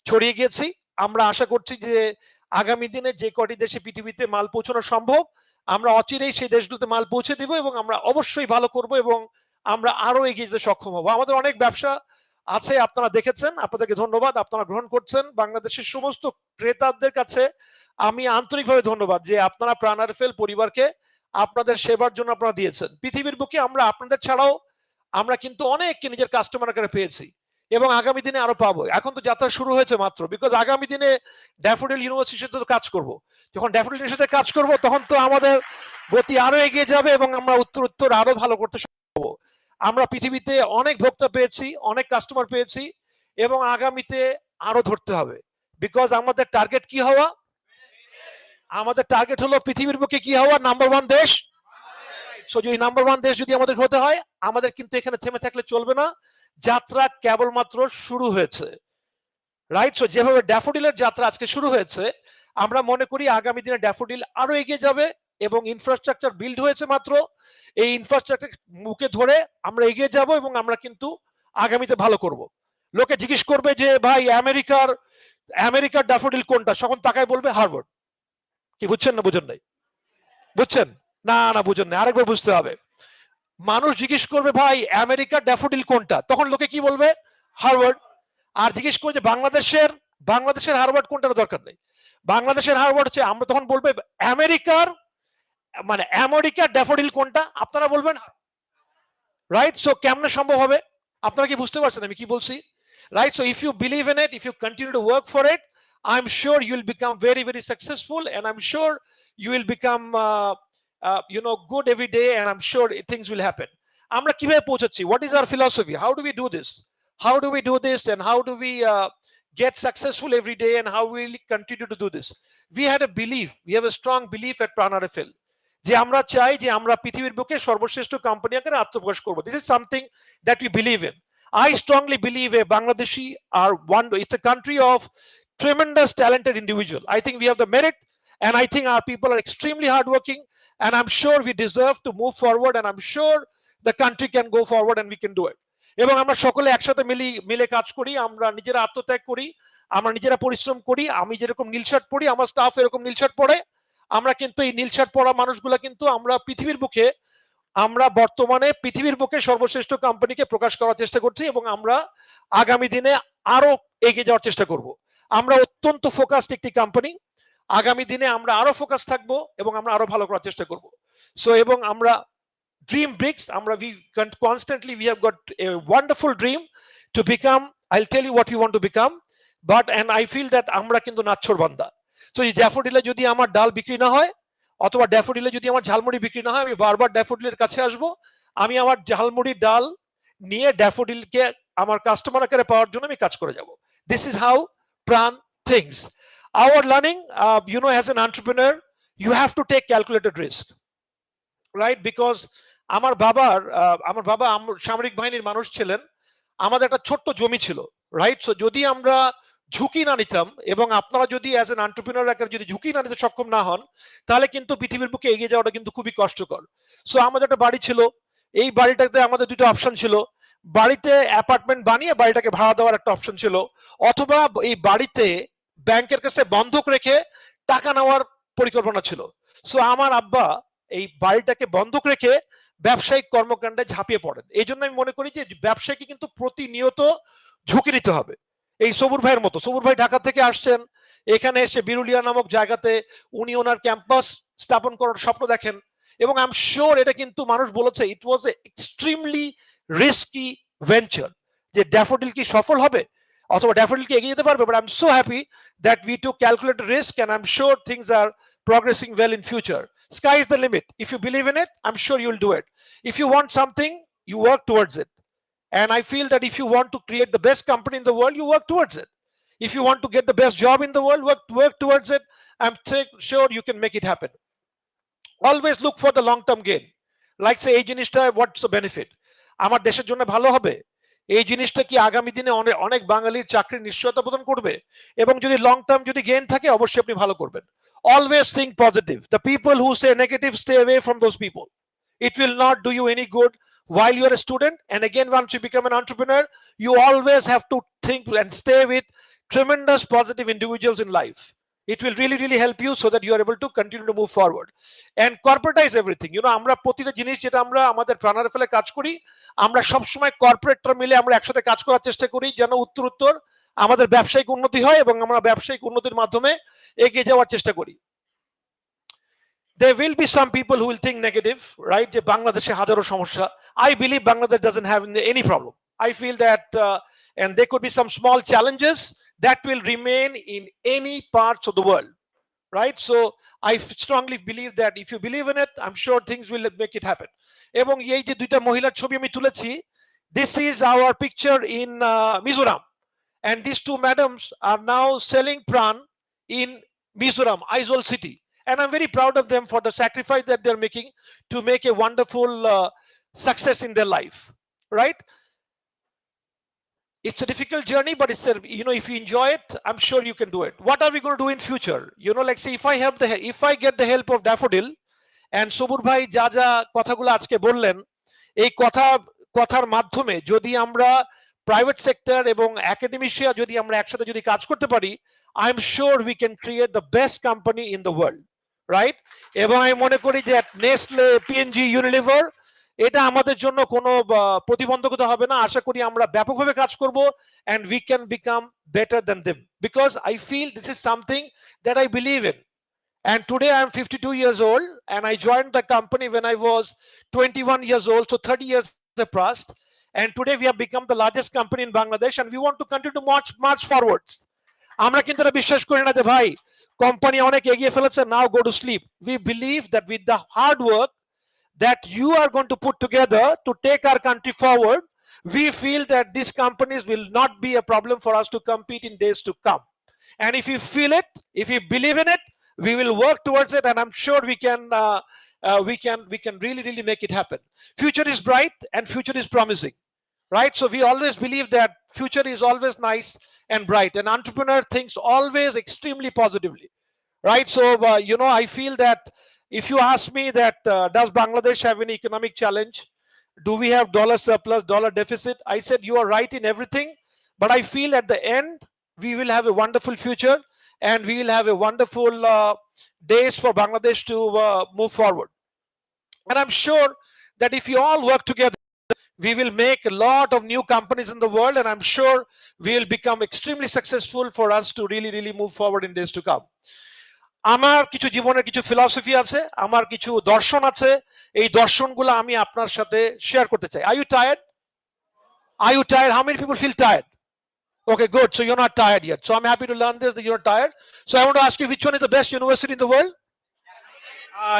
ছড়িয়ে গিয়েছি। আমরা আশা করছি যে আগামী দিনে যে কটি দেশে পৃথিবীতে মাল পৌঁছানো সম্ভব, আমরা অচিরেই সেই দেশগুলোতে মাল পৌঁছে দিব এবং আমরা অবশ্যই ভালো করব এবং আমরা আরো এগিয়ে যেতে সক্ষম হব। আমাদের অনেক ব্যবসা আছে, আপনারা দেখেছেন, আপনাদেরকে ধন্যবাদ, আপনারা গ্রহণ করছেন। বাংলাদেশের সমস্ত ক্রেতাদের কাছে আমি আন্তরিকভাবে ধন্যবাদ যে আপনারা প্রাণ-RFL পরিবারকে আপনাদের সেবার জন্য আপনারা দিয়েছেন। পৃথিবীর বুকে আমরা আপনাদের ছাড়াও আমরা কিন্তু অনেককে নিজের কাস্টমার আকারে পেয়েছি এবং আগামী দিনে আরো পাবো। এখন তো যাত্রা শুরু হয়েছে মাত্র, বিকজ আগামী দিনে ড্যাফোডিল ইউনিভার্সিটির সাথে কাজ করব। যখন ড্যাফোডিলের সাথে কাজ করব তখন তো আমাদের গতি আরো এগিয়ে যাবে এবং আমরা উত্তর আরো ভালো করতে সক্ষম হব। আমরা পৃথিবীতে অনেক ভোক্তা পেয়েছি, অনেক কাস্টমার পেয়েছি এবং আগামীতে আরো ধরতে হবে, বিকজ আমাদের টার্গেট কি হওয়া? আমাদের টার্গেট হলো পৃথিবীর বুকে কি হওয়া? নাম্বার 1 দেশ। সো যদি নাম্বার 1 দেশ যদি আমাদের হতে হয়, আমাদের কিন্তু এখানে থেমে থাকলে চলবে না। যাত্রা কেবলমাত্র শুরু হয়েছে, রাইট? সো যেভাবে ড্যাফোডিলের যাত্রা আজকে শুরু হয়েছে, আমরা মনে করি আগামী দিনে ড্যাফোডিল আরো এগিয়ে যাবে এবং ইনফ্রাস্ট্রাকচার বিল্ড হয়েছে মাত্র। এই ইনফ্রাস্ট্রাকচার মুখে ধরে আমরা এগিয়ে যাব এবং আমরা কিন্তু আগামীতে ভালো করব। লোকে জিজ্ঞেস করবে যে ভাই আমেরিকার ড্যাফোডিল কোনটা, তখন তাকায় বলবে হার্ভার্ড। কি বুঝছেন না বুঝেন নাই? বুঝছেন না বুঝেন না, আরেকবার বুঝতে হবে। মানুষ জিজ্ঞেস করবে ভাই আমেরিকার ড্যাফোডিল কোনটা, তখন লোকে কি বলবে? হার্ভার্ড। আর জিজ্ঞেস করবে বাংলাদেশের হার্ভার্ড কোনটার দরকার নেই, বাংলাদেশের হার্ভার্ড হচ্ছে, আমরা তখন বলবে আমেরিকার ড্যাফোডিল কোনটা, আপনারা বলবেন, রাইট? সো কেমনে সম্ভব হবে? আপনারা কি বুঝতে পারছেন আমি কি বলছি? Right? So if you believe in it, if you continue to work for it, I'm sure you'll become very, very successful, and I'm sure you will become good every day, and I'm sure things will happen. আমরা কিভাবে পৌঁছাচ্ছি? What is our philosophy? How do we do this? And how do we get successful every day, and how will we continue to do this? We have a strong belief at PRAN-RFL যে আমরা চাই যে আমরা পৃথিবীর বুকে সর্বশ্রেষ্ঠ কোম্পানি আকারে আত্মপ্রকাশ করব। This is something that we believe in. I strongly believe Bangladeshi are it's a country of tremendous talented individual. I think we have the merit, and I think our people are extremely hardworking, and I'm sure we deserve to move forward, and I'm sure the country can go forward and we can do it. এবং আমরা সকলে একসাথে মিলে কাজ করি, আমরা নিজেরা আত্মত্যাগ করি, আমরা নিজেরা পরিশ্রম করি। আমি যেরকম নীল শার্ট পরি, আমার স্টাফ এরকম নীল শার্ট পরে। আমরা কিন্তু এই নীল শার্ট পরা মানুষগুলা কিন্তু আমরা বর্তমানে পৃথিবীর বুকে সর্বশ্রেষ্ঠ কোম্পানিকে প্রকাশ করার চেষ্টা করছি এবং আমরা আগামী দিনে আরো এগিয়ে যাওয়ার চেষ্টা করব। আমরা অত্যন্ত ফোকাসড একটি কোম্পানি, আগামী দিনে আমরা আরো ফোকাস থাকবো এবং আমরা আরো ভালো করার চেষ্টা করব। সো এবং আমরা dream bricks, we have got a wonderful dream to become, I'll tell you what we want to become, and I feel that আমরা কিন্তু নাচ্ছর বান্দা। সো এই ড্যাফোডিলে যদি আমার ডাল বিক্রি না হয়, অথবা ড্যাফোডিলে যদি আমার ঝালমুড়ি বিক্রি না হয়, আমি বারবার ড্যাফোডিলের কাছে আসবো, আমি আমার ঝালমুড়ির ডাল নিয়ে ড্যাফোডিলকে আমার কাস্টমার আকারে পাওয়ার জন্য আমি কাজ করে যাব। This is how PRAN thinks. Our learning, as an entrepreneur, you have to take calculated risk, right? Because আমার বাবা সামরিক বাহিনীর মানুষ ছিলেন, আমাদের একটা ছোট্ট জমি ছিল, রাইট? সো যদি আমরা ঝুঁকি না নিতাম এবং আপনারা যদি অ্যাজ এন এন্টারপ্রেনার যদি ঝুঁকি না নিতে সক্ষম না হন, তাহলে কিন্তু পৃথিবীর বুকে এগিয়ে যাওয়াটা কিন্তু খুবই কষ্টকর। সো আমাদের একটা বাড়ি ছিল, এই বাড়িটাতে আমাদের দুটো অপশন ছিল, বাড়িতে অ্যাপার্টমেন্ট বানিয়ে বাড়িটাকে ভাড়া দেওয়ার একটা অপশন ছিল, অথবা এই বাড়িতে ব্যাংকের কাছে বন্ধক রেখে টাকা নেওয়ার পরিকল্পনা ছিল। সো আমার আব্বা এই বাড়িটাকে বন্ধক রেখে ব্যবসায়িক কর্মকাণ্ডে ঝাঁপিয়ে পড়েন। এই জন্য আমি মনে করি যে ব্যবসায়ীকে কিন্তু প্রতিনিয়ত ঝুঁকি নিতে হবে। এই সবুর ভাইয়ের মতো, সবুর ভাই ঢাকা থেকে আসছেন, এখানে এসে বিরুলিয়া নামক জায়গাতে উনি ওনার ক্যাম্পাস স্থাপন করার স্বপ্ন দেখেন, এবং আই এম শিওর এটা কিন্তু মানুষ বলেছে it was a extremely risky venture. যে ড্যাফোডিল কি সফল হবে অথবা ড্যাফোডিল কি এগিয়ে যেতে পারবে, but I am so happy that we took calculated risk and I am sure things are progressing well in future. Sky is the limit. If you believe in it, I'm sure you'll do it. If you want something, you work towards it. And I feel that if you want to create the best company in the world, you work towards it. If you want to get the best job in the world, work towards it. I'm sure you can make it happen. Always look for the long-term gain. Like say, এই জিনিসটা what's the benefit? আমার দেশের জন্য ভালো হবে, এই জিনিসটা কি আগামী দিনে অনেক বাঙালির চাকরির নিশ্চয়তা প্রদান করবে, এবং যদি লং টার্ম যদি গেইন থাকে অবশ্যই আপনি ভালো করবেন। Always think positive. The people who say negative, stay away from those people. It will not do you any good while you're a student. And again, once you become an entrepreneur, you always have to think and stay with tremendous positive individuals in life. It will really, really help you so that you are able to continue to move forward. And corporatize everything. You know, আমরা প্রতিটা জিনিস যেটা আমরা আমাদের PRAN-RFL এ কাজ করি, আমরা সবসময় কর্পোরেটরা মিলে আমরা একসাথে কাজ করার চেষ্টা করি যেন উত্তর আমাদের ব্যবসায়িক উন্নতি হয় এবং আমরা ব্যবসায়িক উন্নতির মাধ্যমে এগিয়ে যাওয়ার চেষ্টা করি। There will be some people who will think negative, right? যে বাংলাদেশে হাজারো সমস্যা। I believe Bangladesh doesn't have any problem. I feel that and there could be some small challenges that will remain in any parts of the world, right? So I strongly believe that if you believe in it, I'm sure things will make it happen. এবং এই যে দুইটা মহিলার ছবি আমি তুলেছি, this is our picture in Mizoram, and these two madams are now selling PRAN in Mizoram, Aizawl city, and I'm very proud of them for the sacrifice that they're making to make a wonderful success in their life, right? It's a difficult journey, but it's a, you know, if you enjoy it, I'm sure you can do it. What are we going to do in future? You know, like say if I get the help of Daffodil and Subur bhai যা যা কথাগুলো আজকে বললেন, এই কথার মাধ্যমে যদি আমরা প্রাইভেট সেক্টর এবং একাডেমিশিয়া যদি আমরা একসাথে যদি কাজ করতে পারি, I am sure we can create the best company in the world, right? এবং আমি মনে করি যে নেসলে, পিএনজি, ইউনিলিভার এটা আমাদের জন্য কোনো প্রতিবন্ধকতা হবে না। আশা করি আমরা ব্যাপকভাবে কাজ করব and we can become better than them, because I feel this is something that I believe in. And today I am 52 years old and I joined the company when I was 21 years old, so 30 years have passed, and today we have become the largest company in Bangladesh and we want to continue to march forwards. আমরা কিন্তু এটা বিশ্বাস করি না যে ভাই কোম্পানি অনেক এগিয়ে ফেলেছে, now go to sleep. We believe that with the hard work that you are going to put together to take our country forward, we feel that these companies will not be a problem for us to compete in days to come. And if you feel it, if you believe in it, we will work towards it, and I'm sure we can really, really make it happen. Future is bright and future is promising, right? So we always believe that future is always nice and bright, and entrepreneur thinks always extremely positively, right? So you know, I feel that if you ask me that does Bangladesh have any economic challenge, do we have dollar surplus, dollar deficit, I said you are right in everything, but I feel at the end we will have a wonderful future and we will have a wonderful days for Bangladesh to move forward. And I'm sure that if you all work together, we will make a lot of new companies in the world, and I'm sure we will become extremely successful for us to really, really move forward in days to come. আমার কিছু জীবনের কিছু ফিলসফি আছে, আমার কিছু দর্শন আছে, এই দর্শনগুলো আমি আপনার সাথে শেয়ার করতে চাই। Are you tired? Are you tired? How many people feel tired? Okay, good. So you're not tired yet. So I'm happy to learn this, that you're not tired. So I want to ask you, which one is the best university in the world?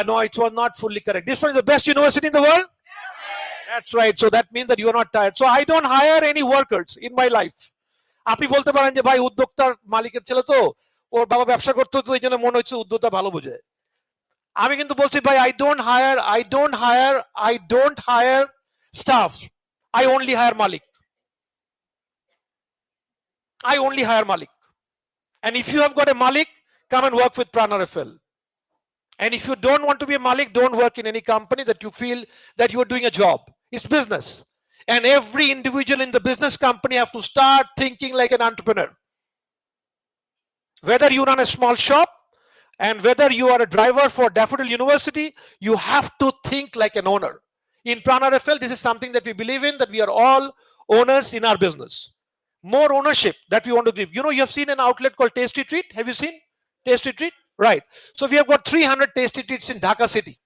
No, it was not fully correct. This one is the best university in the world? That's right. So that means that you are not tired. So I don't hire any workers in my life. আপনি বলতে পারেন যে ভাই উদ্যোক্তার মালিকের ছেলে তো, ওর বাবা ব্যবসা করতে হতো, এই জন্য মনে হচ্ছে উদ্যোক্তা ভালো বোঝে। আমি কিন্তু বলছি ভাই I don't hire staff. I only hire Malik. I only hire Malik. And if you have got a Malik, come and work with PRAN-RFL. And if you don't want to be a Malik, don't work in any company that you feel that you are doing a job. It's business. And every individual in the business company have to start thinking like an entrepreneur. Whether you run a small shop and whether you are a driver for Daffodil University, you have to think like an owner. In PRAN-RFL, this is something that we believe in, that we are all owners in our business. More ownership that we want to give. You know, you have seen an outlet called Tasty Treat. Have you seen Tasty Treat? Right. So we have got 300 Tasty Treats in Dhaka city.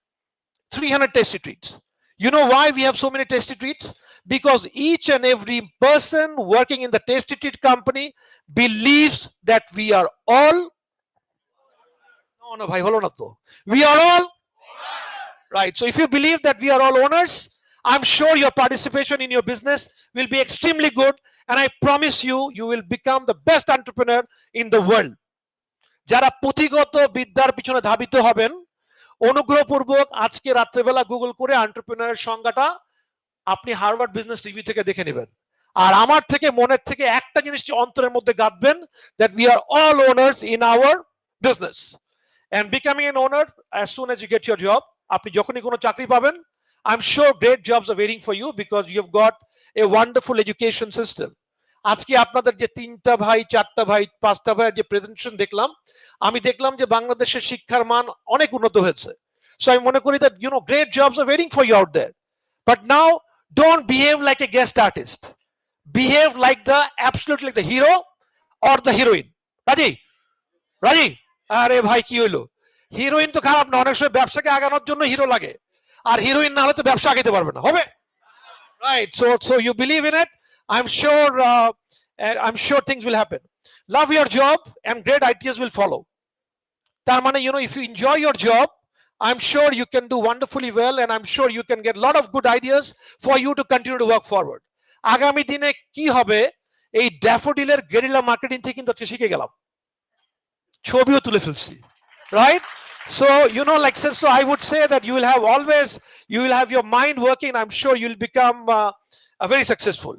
300 Tasty Treats. You know why we have so many Tasty Treats? Because each and every person working in the Tasty Treat company believes that we are all. No, bhai, holo na to. We are all. Right. So if you believe that we are all owners, I'm sure your participation in your business will be extremely good. And I promise you, you will become the best entrepreneur in the world. যারা পুঁথিগত বিদ্যার পিছনে ধাবিত হবেন, অনুগ্রহপূর্বক আজকে রাত্রেবেলা গুগল করে এন্টারপ্রেনারের সংজ্ঞাটা আপনি হার্ভার্ড বিজনেস রিভিউ থেকে দেখে নেবেন। আর আমার থেকে মনের থেকে একটা জিনিস অন্তরের মধ্যে গাঁথবেন, that we are all owners in our business. And becoming an owner as soon as you get your job, আপনি যখনই কোনো চাকরি পাবেন, I'm sure great jobs are waiting for you because you've got a wonderful education system. আজকে আপনাদের যে 3টা ভাই 4টা ভাই 5টা ভাইয়ের যে প্রেজেন্টেশন দেখলাম, আমি দেখলাম যে বাংলাদেশের শিক্ষার মান অনেক উন্নত হয়েছে। সো আমি মনে করি that great jobs are waiting for you out there. But now don't behave like a guest artist. Behave like the absolutely like the hero or the heroine. রাজি আরে ভাই কি হইলো, হিরোইন তো খারাপ না, অনেক সময় ব্যবসাকে আগানোর জন্য হিরো লাগে, আর হিরোইন না হলে তো ব্যবসা আগাইতে পারবে না, হবে? Right. So you believe in it. I'm sure things will happen. Love your job and great ideas will follow. তার মানে, if you enjoy your job, I'm sure you can do wonderfully well, and I'm sure you can get a lot of good ideas for you to continue to work forward. আগামী দিনে কি হবে, এই ড্যাফোডিলের গেরিলা মার্কেটিং থেকে কিন্তু শিখে গেলাম, ছবিও তুলে ফেলছি, right? So so I would say that you will have your mind working. I'm sure you'll become a very successful.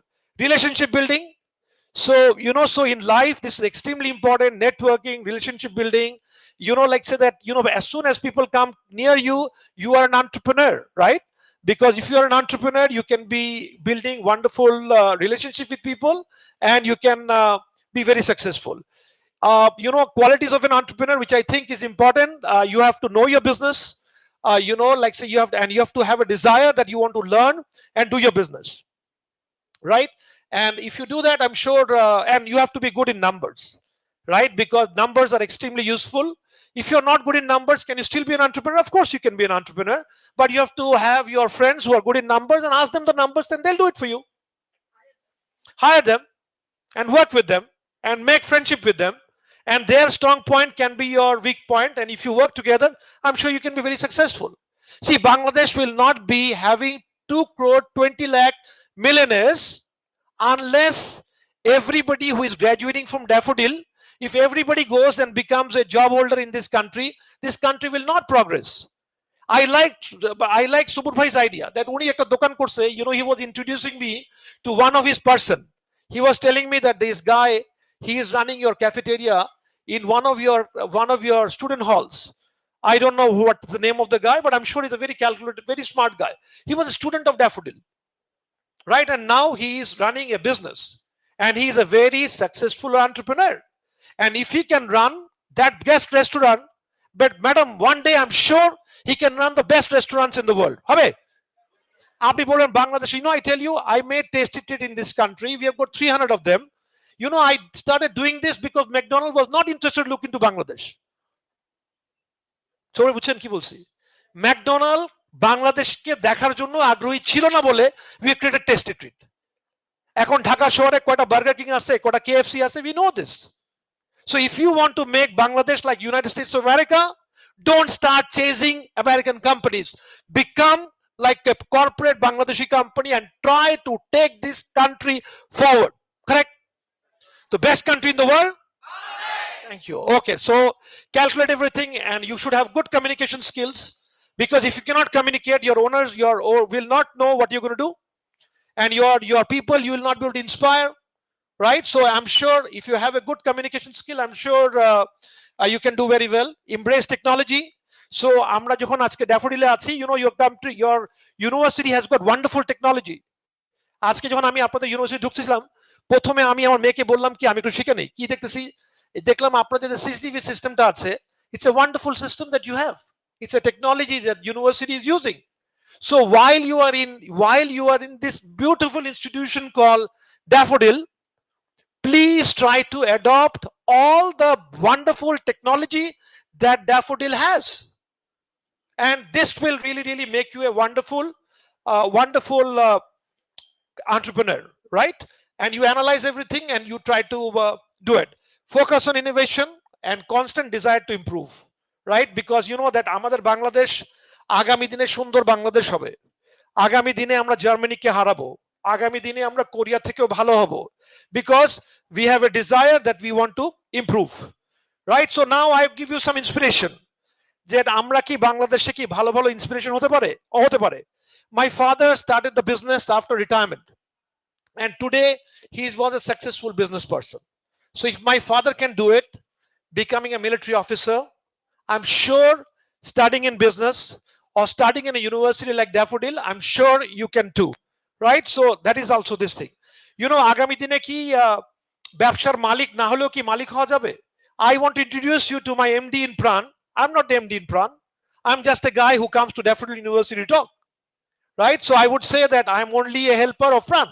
Relationship building. So so in life this is extremely important. Networking, relationship building. Say that as soon as people come near you, you are an entrepreneur, right? Because if you are an entrepreneur, you can be building wonderful relationship with people, and you can be very successful. Qualities of an entrepreneur, which I think is important. You have to know your business. Say you have to have a desire that you want to learn and do your business, right? And if you do that, I'm sure, and you have to be good in numbers, right? Because numbers are extremely useful. If you're not good in numbers, can you still be an entrepreneur? Of course you can be an entrepreneur, but you have to have your friends who are good in numbers and ask them the numbers, and they'll do it for you. Hire them and work with them and make friendship with them, and their strong point can be your weak point, and if you work together, I'm sure you can be very successful. See, Bangladesh will not be having 2 crore 20 lakh millionaires unless everybody who is graduating from Daffodil, if everybody goes and becomes a job holder in this country will not progress. I like Subur Bhai's idea that uni ekta dokan korche, he was introducing me to one of his person. He was telling me that this guy, he is running your cafeteria in one of your student halls. I don't know what's the name of the guy, but I'm sure he's a very calculated, very smart guy. He was a student of Daffodil, right? And now he is running a business, and he is a very successful entrepreneur. And if he can run that guest restaurant, but madam, one day I'm sure he can run the best restaurants in the world. Habe apni bolen Bangladesh, I tell you, I made Tasty Treat in this country. We have got 300 of them. I started doing this because McDonald's was not interested to look into Bangladesh. Sorry, বুঝছেন কি বলছি? McDonald's বাংলাদেশকে দেখার জন্য আগ্রহী ছিল না বলে we created Tasty Treat. এখন ঢাকা শহরে কয়টা বার্গার কিং আছে, কয়টা KFC আছে, we know this. So if you want to make Bangladesh like United States of America, don't start chasing American companies. Become like a corporate Bangladeshi company and try to take this country forward. Correct? The best country in the world? Thank you. Okay, so calculate everything, and you should have good communication skills, because if you cannot communicate, your owners will not know what you're going to do, and your people, you will not be able to inspire, right? So I'm sure if you have a good communication skill, I'm sure you can do very well. Embrace technology. So আমরা যখন আজকে ড্যাফোডিলে আছি, your country, your university has got wonderful technology. আজকে যখন আমি আপনাদের ইউনিভার্সিটি ঢুকছিলাম, প্রথমে আমি আমার মেয়েকে বললাম কি আমি একটু শিখে নেই, কি দেখতেছি, দেখলাম আপনাদের যে সিসিটিভি সিস্টেমটা আছে, it's a wonderful system that you have. It's a technology that university is using. So while you are in this beautiful institution called Daffodil, please try to adopt all the wonderful technology that Daffodil has, and this will really make you a wonderful entrepreneur, right? And you analyze everything and you try to do it. Focus on innovation and constant desire to improve, right? Because you know that আমাদের বাংলাদেশ আগামী দিনে সুন্দর বাংলাদেশ হবে, আগামী দিনে আমরা জার্মানিকে হারাবো, আগামী দিনে আমরা কোরিয়া থেকেও ভালো হব, because we have a desire that we want to improve, right? So now I give you some inspiration যে আমরা কি বাংলাদেশে কি ভালো ভালো ইন্সপিরেশন হতে পারে। My father started the business after retirement, and today he was a successful business person. So if my father can do it, becoming a military officer, I'm sure studying in business or studying in a university like Daffodil, I'm sure you can too, right? So that is also this thing. আগামী দিনে কি ব্যবসার মালিক না হলেও কি মালিক হওয়া যাবে? I want to introduce you to my MD in PRAN. I'm not the MD in PRAN. I'm just a guy who comes to Daffodil University to talk, right? So I would say that I'm only a helper of PRAN,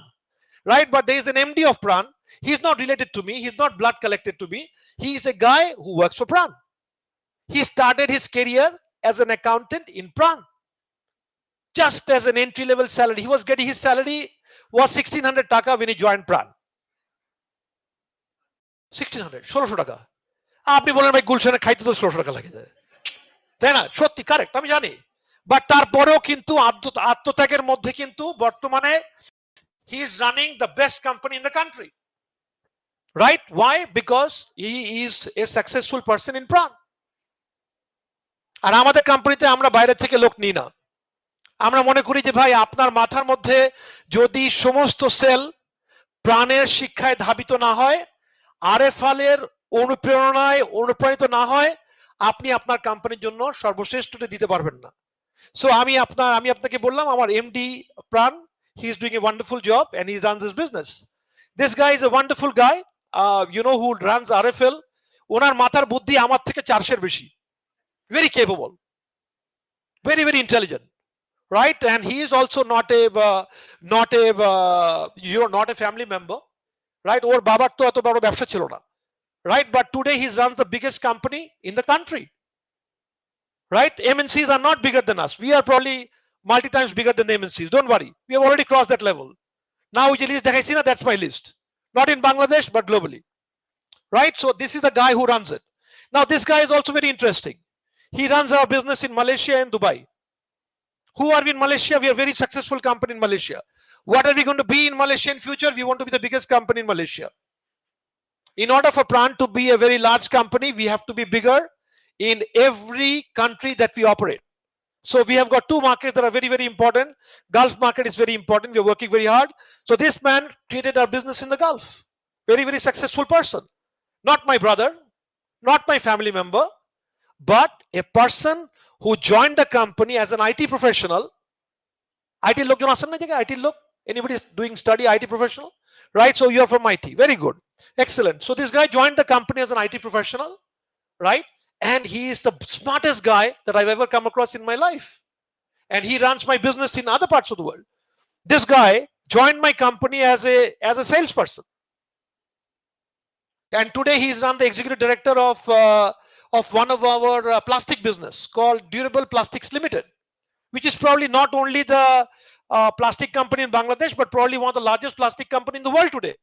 right? But there is an MD of PRAN. He's not related to me. He's not blood connected to me. He is a guy who works for PRAN. He started his career as an accountant in PRAN, just as an entry-level salary. He was getting his salary was 1600 taka when he joined PRAN. 1600, 1600 টাকা। আপনি বলেন ভাই গুলশানে খাইতে তো 1600 টাকা লাগে যায়, তাই না? সত্যি কারেক্ট, আমি জানি। বাট তারপরেও কিন্তু আত্মত্যাগের মধ্যে কিন্তু বর্তমানে he is running the best company in the country, right? Why? Because he is a successful person in PRAN. আর আমাদের কোম্পানিতে আমরা বাইরে থেকে লোক নিই না। আমরা মনে করি যে ভাই আপনার মাথার মধ্যে যদি সমস্ত সেল প্রাণের শিক্ষায় ধাবিত না হয়, RFL এর অনুপ্রেরণায় অনুপ্রাণিত না হয়, আপনি আপনার কোম্পানির জন্য সর্বশ্রেষ্ঠটা দিতে পারবেন না। সো আমি আপনাকে বললাম আমার এমডি প্রাণ, he is doing a wonderful job and he runs his business. This guy is a wonderful guy, who runs RFL. ওনার মাথার বুদ্ধি আমার থেকে 400 বেশি, very capable, very intelligent, right? And he is also not a family member, right? ওর বাবার তো এত বড় ব্যবসা ছিল না, right? But today he runs the biggest company in the country, right? MNCs are not bigger than us. We are probably multi times bigger than the MNCs. Don't worry, we have already crossed that level. Now we list dekhai na, that's my list, not in Bangladesh but globally, right? So this is the guy who runs it. Now this guy is also very interesting. He runs our business in Malaysia and Dubai. Who are we in Malaysia? We are a very successful company in Malaysia. What are we going to be in Malaysia in future? We want to be the biggest company in Malaysia. In order for PRAN to be a very large company, we have to be bigger in every country that we operate. So we have got two markets that are very important. Gulf market is very important. We are working very hard. So this man created our business in the Gulf. Very successful person. Not my brother, not my family member, but a person who joined the company as an IT professional. IT look, IT look. Anybody doing study IT professional? Right? So you are from IT. Very good. Excellent. So this guy joined the company as an IT professional, right? And he is the smartest guy that I've ever come across in my life. And he runs my business in other parts of the world. This guy joined my company as a salesperson. And today he's run the executive director of one of our plastic business called Durable Plastics Limited, which is probably not only the plastic company in Bangladesh, but probably one of the largest plastic company in the world today.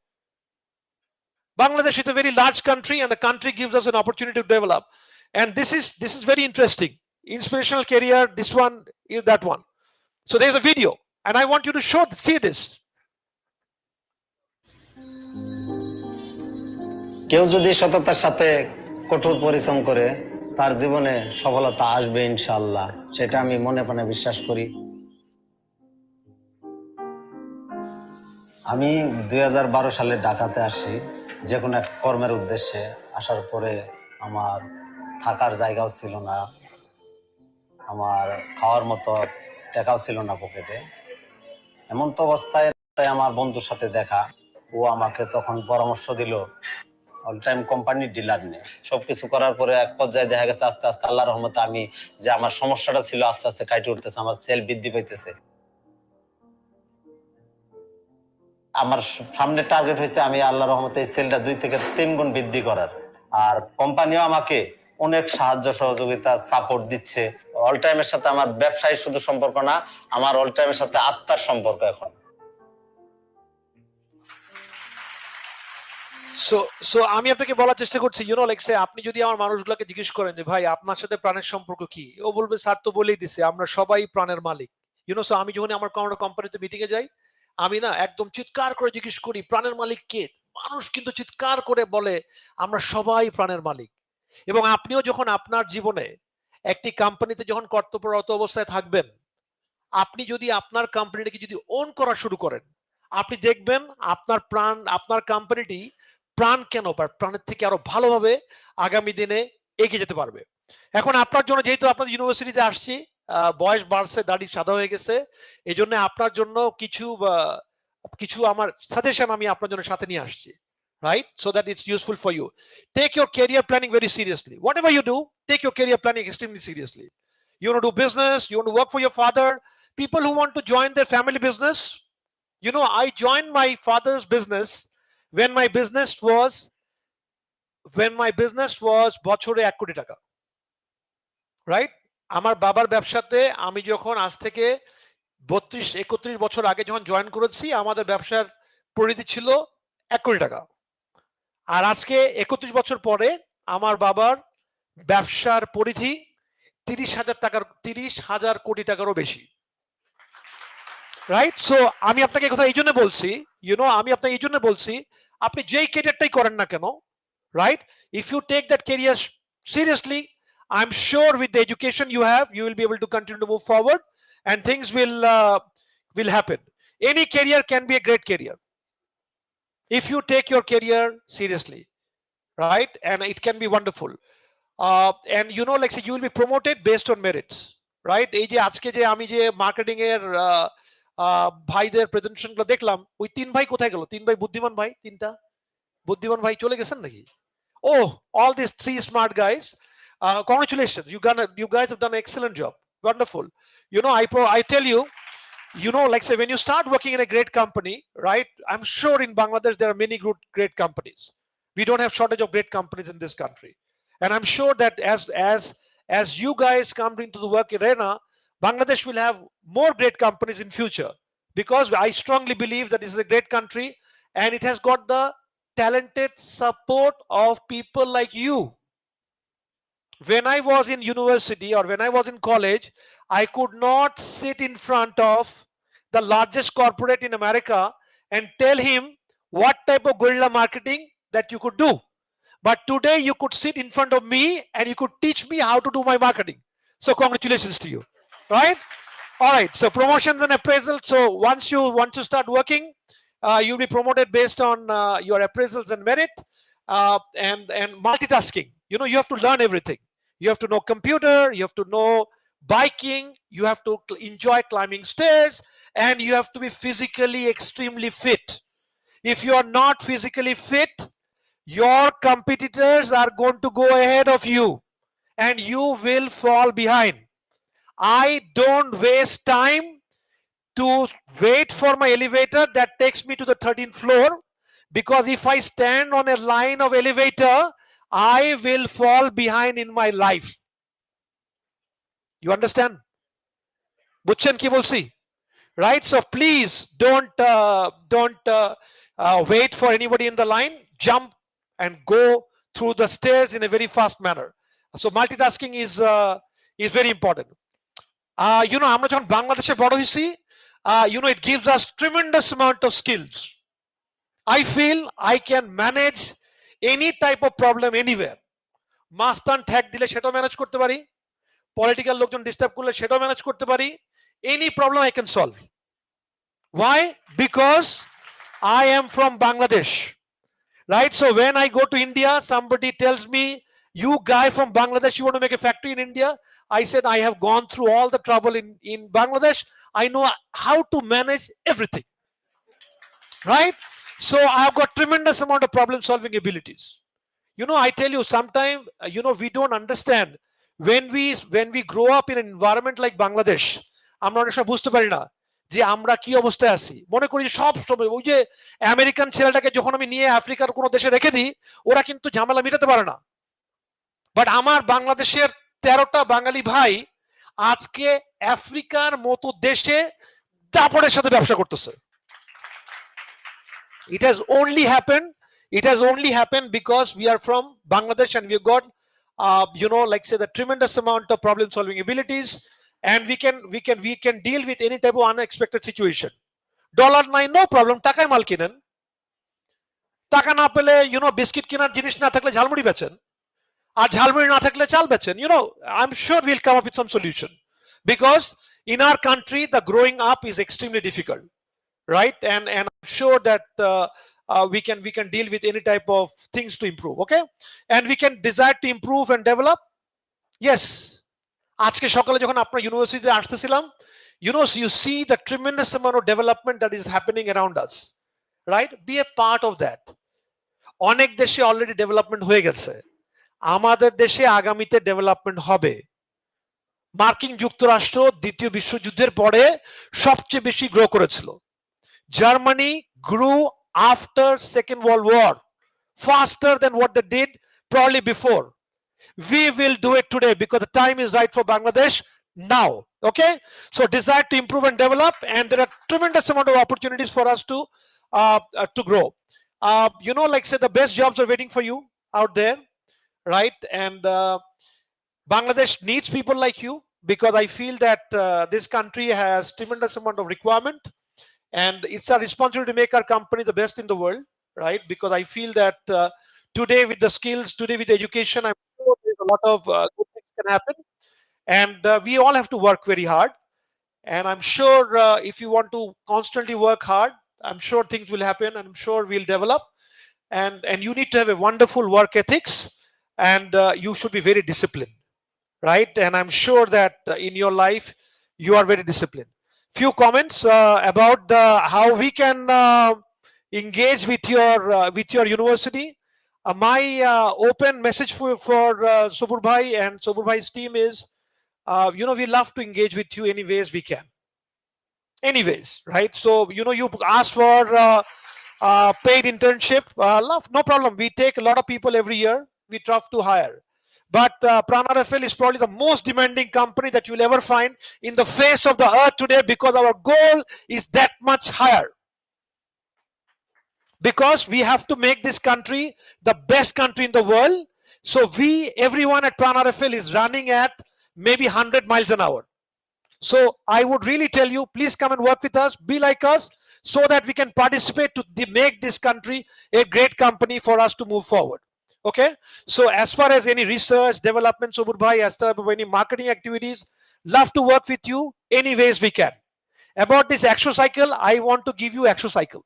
Bangladesh is a very large country, and the country gives us an opportunity to develop. And this is very interesting. Inspirational career. This one is that one. So there's a video, and I want you to see this. কেউ যদি সততার সাথে কঠোর পরিশ্রম করে তার জীবনে সফলতা আসবে ইনশাআল্লাহ, সেটা আমি মনে প্রাণে বিশ্বাস করি। আমি 2012 সালে ঢাকাতে আসি যে কোনো এক কর্মের উদ্দেশ্যে। আসার পরে আমার থাকার জায়গাও ছিল না, আমার খাওয়ার মতো টাকাও ছিল না পকেটে। এমন তো অবস্থায় আমার বন্ধুর সাথে দেখা, ও আমাকে তখন পরামর্শ দিল অল টাইম কোম্পানির ডিলার নিয়ে। সবকিছু করার পরে এক পর্যায়ে দেখা গেছে আস্তে আস্তে আল্লাহর রহমতে আমি যে আমার সমস্যাটা ছিল আস্তে আস্তে কাটিয়ে উঠতেছে, আমার সেল বৃদ্ধি পাইতেছে। আমার সামনে টার্গেট হয়েছে আমি আল্লাহর রহমতে এই সেলটা 2 থেকে 3 গুণ বৃদ্ধি করার। আর কোম্পানিও আমাকে অনেক সাহায্য সহযোগিতা সাপোর্ট দিচ্ছে। অল টাইমের সাথে আমার ব্যবসায়ী শুধু সম্পর্ক না, আমার অল টাইমের সাথে আত্মার সম্পর্ক এখন। সো আমি আপনাকে বলার চেষ্টা করছি, লাইক সে আপনি যদি আমার মানুষগুলোকে জিজ্ঞেস করেন যে ভাই আপনার সাথে প্রাণের সম্পর্ক কি, ও বলবে স্যার তো বলেই দিছে আমরা সবাই প্রাণের মালিক। সো আমি যখন আমার কোনো কোম্পানিতে মিটিং এ যাই, আমি না একদম চিৎকার করে জিজ্ঞেস করি প্রাণের মালিক কে। মানুষ কিন্তু চিৎকার করে বলে আমরা সবাই প্রাণের মালিক। এবং আপনিও যখন আপনার জীবনে একটি কোম্পানিতে যখন কর্তব্যরত অবস্থায় থাকবেন, আপনি যদি আপনার কোম্পানিটাকে যদি ওন করা শুরু করেন, আপনি দেখবেন আপনার কোম্পানিটি প্রাণ কেন প্রাণের থেকে আরো ভালোভাবে আগামী দিনে এগিয়ে যেতে পারবে। এখন আপনার জন্য যেহেতু আপনাদের ইউনিভার্সিটিতে আসছি, বয়স বাড়ছে, দাড়ি সাদা হয়ে গেছে, এই জন্য আপনার জন্য কিছু আমার সাজেশন আমি আপনার জন্য সাথে নিয়ে আসছি, right? So that it's useful for you. Take your career planning very seriously. Whatever you do, take your career planning extremely seriously. You want to do business, you want to work for your father, people who want to join their family business. I joined my father's business when my business was বছরে 1 কোটি টাকা, রাইট? আমার বাবার ব্যবসাতে আমি যখন আজ থেকে 32-31 বছর আগে যখন জয়েন করেছি, আমাদের ব্যবসার পরিধি ছিল 1 কোটি টাকা। আর আজকে 31 বছর পরে আমার বাবার ব্যবসার পরিধি 30,000 কোটি টাকারও বেশি, রাইট? সো আমি আপনাকে কথা এই জন্য বলছি, আপনি যেই ক্যারিয়ারটাই করেন না কেন, right? If you take that career seriously, I'm sure with the education you have, you will be able to continue to move forward and things will happen. Any career can be a great career if you take your career seriously, right? And it can be wonderful. And like say you will be promoted based on merits, right? এই যে আজকে যে আমি যে মার্কেটিং এর ভাইদের প্রেজেন্টেশন গুলো দেখলাম, ওই 3 ভাই কোথায় গেল? 3 ভাই বুদ্ধিমান ভাই, 3টা বুদ্ধিমান ভাই চলে গেছেন নাকি? Oh, all these 3 smart guys. Congratulations, you guys have done an excellent job. Wonderful. I tell you, like say when you start working in a great company, right? I'm sure in Bangladesh there are many great companies. We don't have shortage of great companies in this country, and I'm sure that as you guys come into the work arena, Bangladesh will have more great companies in future, because I strongly believe that this is a great country and it has got the talented support of people like you. When I was in university or when I was in college, I could not sit in front of the largest corporate in America and tell him what type of guerrilla marketing that you could do. But today you could sit in front of me and you could teach me how to do my marketing. So congratulations to you, right? All right, so promotions and appraisal. So once you want to start working, you'll be promoted based on your appraisals and merit, and multitasking. You have to learn everything. You have to know computer, you have to know biking, you have to enjoy climbing stairs, and you have to be physically extremely fit. If you are not physically fit, your competitors are going to go ahead of you and you will fall behind. I don't waste time to wait for my elevator that takes me to the 13th floor, because if I stand on a line of elevator, I will fall behind in my life. You understand? Buchen ki bolsi, right? So please don't wait for anybody in the line. Jump and go through the stairs in a very fast manner. So multitasking is very important. আমরা যখন বাংলাদেশে বড় হইছি, it gives us tremendous amount of skills. I feel I can manage any type of problem anywhere. মাস্তান ঠ্যাক দিলে সেটাও ম্যানেজ করতে পারি, পলিটিক্যাল লোকজন ডিস্টার্ব করলে সেটাও ম্যানেজ করতে পারি, any problem I can solve. Why? Because I am from Bangladesh, right? So when I go to India, somebody tells me, you guy from Bangladesh, you want to make a factory in India? I said, I have gone through all the trouble in Bangladesh. I know how to manage everything, right? So I've got tremendous amount of problem solving abilities. I tell you, sometimes, we don't understand when we grow up in an environment like Bangladesh, আমরা অনেক সময় বুঝতে পারি না যে আমরা কি অবস্থায় আছি। মনে করি যে সব সময় ওই যে আমেরিকান ছেলেটাকে যখন আমি নিয়ে আফ্রিকার কোনো দেশে রেখে দিই, ওরা কিন্তু ঝামেলা মেটাতে পারে না। বাট আমার বাংলাদেশের 13টা বাঙালি ভাই আজকে আফ্রিকার মতো দেশে দাপড়ের সাথে ব্যবসা করতেছে। It has only happened because we are from Bangladesh and we've got like say the tremendous amount of problem solving abilities, and we can deal with any type of unexpected situation. Dollar nine, no problem, টাকায় মাল কিনেন। টাকা না পেলে বিস্কিট কেনার জিনিস না থাকলে ঝালমুড়ি বেচেন, আর ঝালমুড়ি না থাকলে চাল বেচেন। I'm sure we'll come up with some solution, because in our country the growing up is extremely difficult, right? And I'm sure that we can deal with any type of things to improve, okay? And we can desire to improve and develop. Yes, আজকে সকালে যখন আপনার ইউনিভার্সিটিতে আসতেছিলাম, you see the tremendous amount of development that is happening around us, right? Be a part of that. অনেক দেশে অলরেডি ডেভেলপমেন্ট হয়ে গেছে, আমাদের দেশে আগামীতে ডেভেলপমেন্ট হবে। মার্কিন যুক্তরাষ্ট্র দ্বিতীয় বিশ্বযুদ্ধের পরে সবচেয়ে বেশি গ্রো করেছিল। Germany grew after Second World War faster than what they did probably before. We will do it today because the time is right for Bangladesh now, okay? So desire to improve and develop, and there are tremendous amount of opportunities for us to grow. Like say the best jobs are waiting for you out there, right? And Bangladesh needs people like you, because I feel that this country has tremendous amount of requirement, and it's our responsibility to make our company the best in the world, right? Because I feel that today with the skills, today with the education, I'm sure there's a lot of good things can happen, and we all have to work very hard. And I'm sure if you want to constantly work hard, I'm sure things will happen, and I'm sure we'll develop. And you need to have a wonderful work ethics, and you should be very disciplined, right? And I'm sure that in your life you are very disciplined. Few comments about how we can engage with your university. My open message for Subur Bhai and Subur Bhai's team is, we love to engage with you any ways we can, anyways, right? So you ask for paid internship, love, no problem. We take a lot of people every year, we try to hire. But PRAN-RFL is probably the most demanding company that you'll ever find in the face of the earth today, because our goal is that much higher. Because we have to make this country the best country in the world. So everyone at PRAN-RFL is running at maybe 100 miles an hour. So I would really tell you, please come and work with us, be like us, so that we can participate to make this country a great company for us to move forward. Okay, so as far as any research, development, Subur Bhai, as far as any marketing activities, love to work with you any ways we can. About this exocycle, I want to give you exocycle.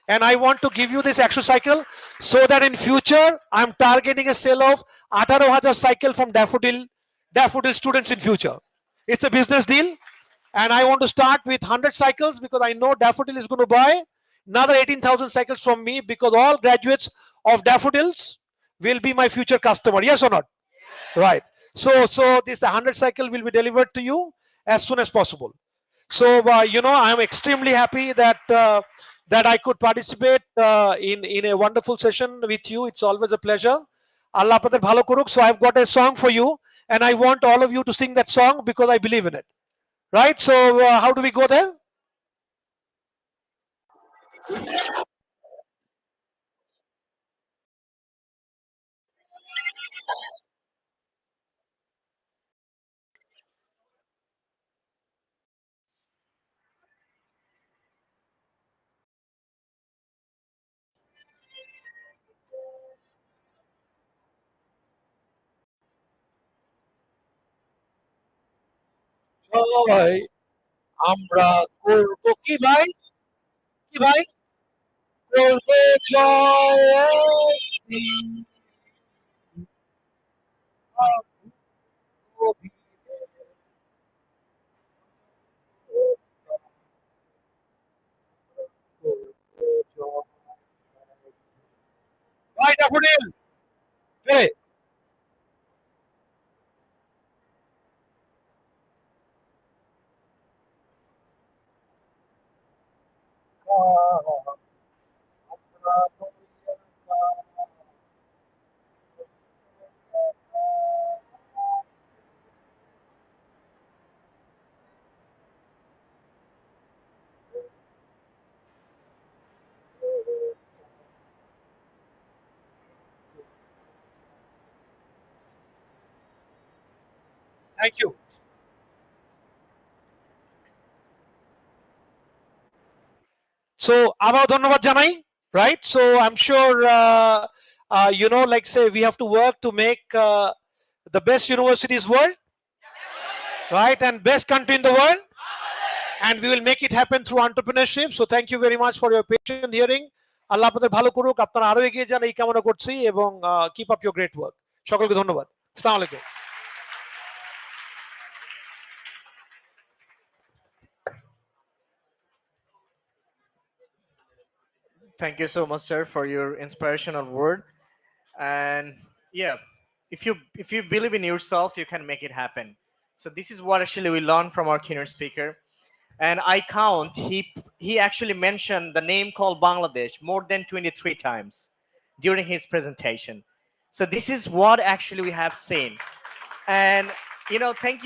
And I want to give you this exocycle so that in future, I'm targeting a sale of 18,000 cycle from Daffodil students in future. It's a business deal. And I want to start with 100 cycles, because I know Daffodil is going to buy another 18,000 cycles from me, because all graduates of Daffodils will be my future customer. Yes or not? Yes. Right. So this 100 cycle will be delivered to you as soon as possible. So I'm extremely happy that I could participate in a wonderful session with you. It's always a pleasure. Allah আপনাদের ভালো করুক. So I've got a song for you, and I want all of you to sing that song because I believe in it. Right? So how do we go there? সবাই আমরা করবো কি ভাই? কি ভাই? বলবো জয় একদিন Right, Daffodil. Hey. Thank you. So আবার ধন্যবাদ জানাই, right? So I'm sure you know, like say we have to work to make the best universities world, right, and best country in the world, and we will make it happen through entrepreneurship. So thank you very much for your patient hearing. আল্লাহ আপনাদের ভালো করুক, আপনারা আরো এগিয়ে যান এই কামনা করছি, এবং keep up your great work. সকলকে ধন্যবাদ। আসসালামু আলাইকুম। Thank you so much, sir, for your inspirational word. And yeah, if you believe in yourself, you can make it happen. So this is what actually we learned from our keynote speaker. And I count he actually mentioned the name called Bangladesh more than 23 times during his presentation. So this is what actually we have seen. And you know, thank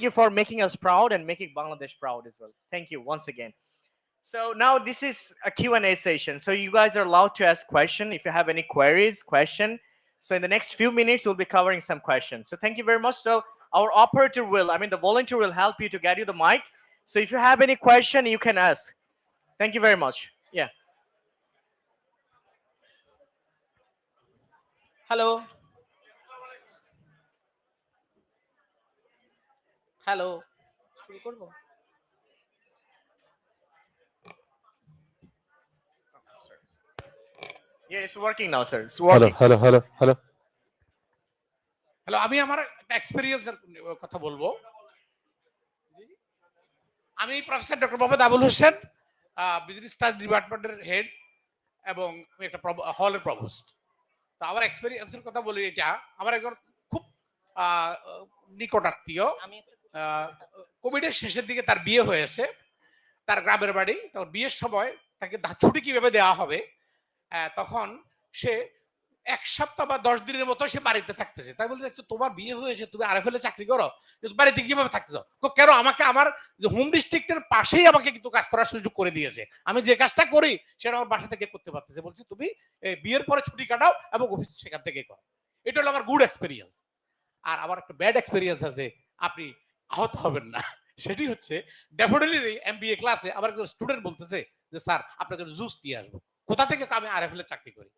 you for making us proud and making Bangladesh proud as well. Thank you once again. So now this is a Q&A session. So you guys are allowed to ask questions if you have any queries, question. So in the next few minutes, we'll be covering some questions. So thank you very much. So our operator the volunteer will help you to get you the mic. So if you have any question, you can ask. Thank you very much. Yeah. Hello. Hello. শুরু করব? Yeah, it's working now, sir. It's hello working. Hello hello hello. Hello, আমি আমার একটা এক্সপেরিয়েন্সের কথা বলবো। আমি professor doctor Mohammad Abul Hossain, business studies ডিপার্টমেন্টের হেড, এবং আমি একটা হলের প্রভোস্ট। তো আমার এক্সপেরিয়েন্সের কথা বলি, এটা আমার একজন খুব নিকট আত্মীয়, কোভিডের শেষের দিকে তার বিয়ে হয়েছে, তার গ্রামের বাড়ি। তখন বিয়ের সময় তাকে ছুটি কিভাবে দেওয়া হবে, তখন সে 1 সপ্তাহ বা 10 দিনের মতো সে বাড়িতে থাকতেছে। তাই বলতে, তোমার বিয়ে হয়েছে, তুমি আরএফএল এ চাকরি করো, বাড়িতে কিভাবে থাকতেছ? কেন? আমাকে আমার যে হোম ডিস্ট্রিক্টের পাশেই আমাকে কিন্তু কাজ করার সুযোগ করে দিয়েছে। আমি যে কাজটা করি সেটা আমার বাসা থেকে করতে পারতেছে। বলছে তুমি বিয়ের পরে ছুটি কাটাও এবং অফিস সেখান থেকেই করো। এটা হলো আমার গুড এক্সপেরিয়েন্স। আর আমার একটা ব্যাড এক্সপেরিয়েন্স আছে, আপনি আহত হবেন না। সেটি হচ্ছে ড্যাফোডিলের এমবিএ ক্লাসে আমার একজন স্টুডেন্ট বলতেছে যে স্যার আপনার জন্য জুস নিয়ে আসবো। কোথা থেকে? আমি আরএফএল এ চাকরি করি।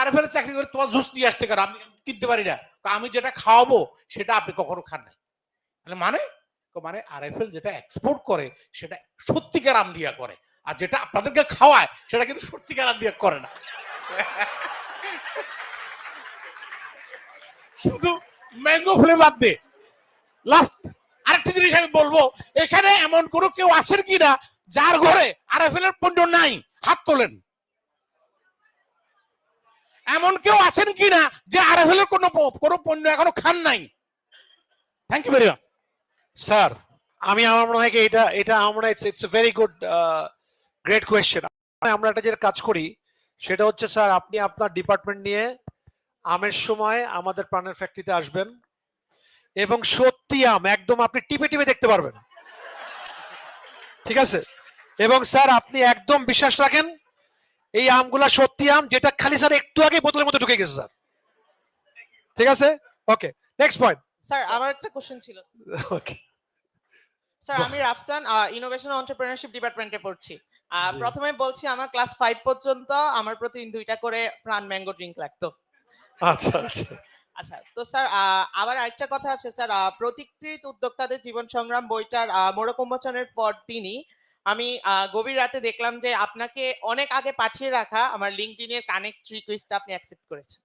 আরএফএল এ চাকরি করে তোমার জুস নিয়ে আসতে কারণ আমি কিনতে পারি না। আমি যেটা খাওয়াবো সেটা আপনি কখনো খান নাই। মানে আরএফএল যেটা এক্সপোর্ট করে সেটা সত্যিকার আম দিয়া করে, আর যেটা আপনাদেরকে খাওয়ায় সেটা কিন্তু সত্যিকার আম দিয়া করে না। শুধু ম্যাঙ্গো ফ্লেভার দে। লাস্ট আরেকটা জিনিস আমি বলবো, এখানে এমন কোনো কেউ আছেন কিনা যার ঘরে আরএফএল এর পণ্য নাই? হাত তোলেন। এমন কেউ আছেন কিনা যে আরএফএল এর কোনো পণ্য এখনো খান নাই? Thank you very much sir. আমার মনে হয় এটা আমরা it's a very good great question. আমরা একটা যেটা কাজ করি সেটা হচ্ছে, স্যার আপনি আপনার ডিপার্টমেন্ট নিয়ে আমের সময় আমাদের প্রাণের ফ্যাক্টরিতে আসবেন, এবং সত্যি আম একদম আপনি টিপে টিপে দেখতে পারবেন, ঠিক আছে? এবং স্যার আপনি একদম বিশ্বাস রাখেন এই আমগুলা সত্যি আম, যেটা খালি স্যার একটু আগে বোতলের মধ্যে ঢুকে গেছে স্যার, ঠিক আছে? ওকে, নেক্সট পয়েন্ট। স্যার আমার একটা কোশ্চেন ছিল। ওকে স্যার আমি রাফসান, ইনোভেশন এন্টারপ্রেনারশিপ ডিপার্টমেন্টে পড়ছি। প্রথমে বলছি আমার ক্লাস 5 পর্যন্ত আমার প্রতিদিন 2টা করে প্রাণ ম্যাঙ্গো ড্রিঙ্ক লাগতো। আচ্ছা আচ্ছা আচ্ছা, তো স্যার আবার আরেকটা কথা আছে স্যার, প্রতিকৃত উদ্যোক্তাদের জীবন সংগ্রাম বইটার মোড়ক উন্মোচনের পর তিনি আমি গভীর রাতে দেখলাম যে আপনাকে অনেক আগে পাঠিয়ে রাখা আমার লিঙ্কডইন এর কানেক্ট রিকোয়েস্টটা আপনি অ্যাকসেপ্ট করেছেন।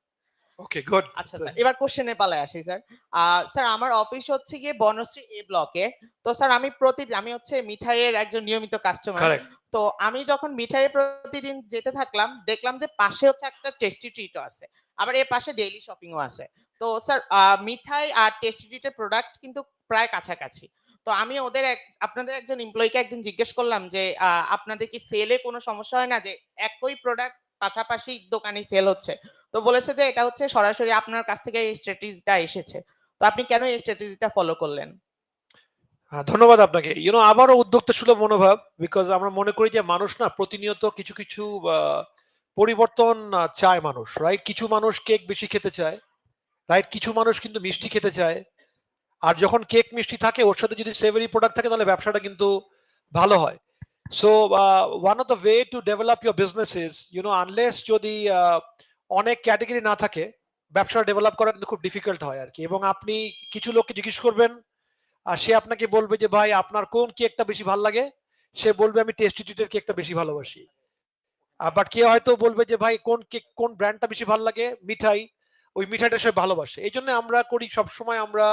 Okay, good. আচ্ছা স্যার, এবার কোশ্চেনে পালায় আসি স্যার। স্যার আমার অফিস হচ্ছে গিয়ে বনশ্রী এ ব্লকে। তো স্যার আমি হচ্ছে মিঠাইয়ের একজন নিয়মিত কাস্টমার। Correct. তো আমি যখন মিঠাইয়ে প্রতিদিন যেতে থাকলাম, দেখলাম যে পাশে হচ্ছে একটা টেস্টি ট্রিটও আছে। আবার এর পাশে ডেইলি শপিংও আছে। তো স্যার মিঠাই আর টেস্টি ট্রিটের প্রোডাক্ট কিন্তু প্রায় কাছাকাছি। তো আমি আপনাদের একজন এমপ্লয়িকে একদিন জিজ্ঞেস করলাম যে আপনাদের কি সেলে কোনো সমস্যা হয় না যে একই প্রোডাক্ট পাশাপাশি দোকানে সেল হচ্ছে? তো বলেছে যে এটা হচ্ছে সরাসরি আপনার কাছ থেকে এই স্ট্র্যাটেজিটা এসেছে। তো আপনি কেন এই স্ট্র্যাটেজিটা ফলো করলেন? ধন্যবাদ আপনাকে। আবারও উদ্যোক্তা সুলভ মনোভাব, বিকজ আমরা মনে করি যে মানুষ না প্রতিনিয়ত কিছু কিছু পরিবর্তন চায় মানুষ, রাইট? কিছু মানুষ কেক বেশি খেতে চায়, রাইট? কিছু মানুষ কিন্তু মিষ্টি খেতে চায়। আর যখন কেক মিষ্টি থাকে ওর সাথে যদি সেভারি প্রোডাক্ট থাকে তাহলে ব্যবসাটা কিন্তু ভালো হয়। So one of the way to develop your business is unless যদি অনেক ক্যাটাগরি না থাকে, ব্যবসা ডেভেলপ করা কিন্তু খুব ডিফিকাল্ট হয় আর কি। এবং আপনি কিছু লোককে জিজ্ঞেস করবেন আর সে আপনাকে বলবে যে ভাই আপনার কোন কেকটা বেশি ভালো লাগে, সে বলবে আমি টেস্টি ট্রিটের কেকটা বেশি ভালোবাসি। বাট কে হয়তো বলবে যে ভাই কোন কেক কোন ব্র্যান্ডটা বেশি ভালো লাগে, মিঠাই, ওই মিঠাইটা সে ভালোবাসে। এই জন্য আমরা করি সবসময় আমরা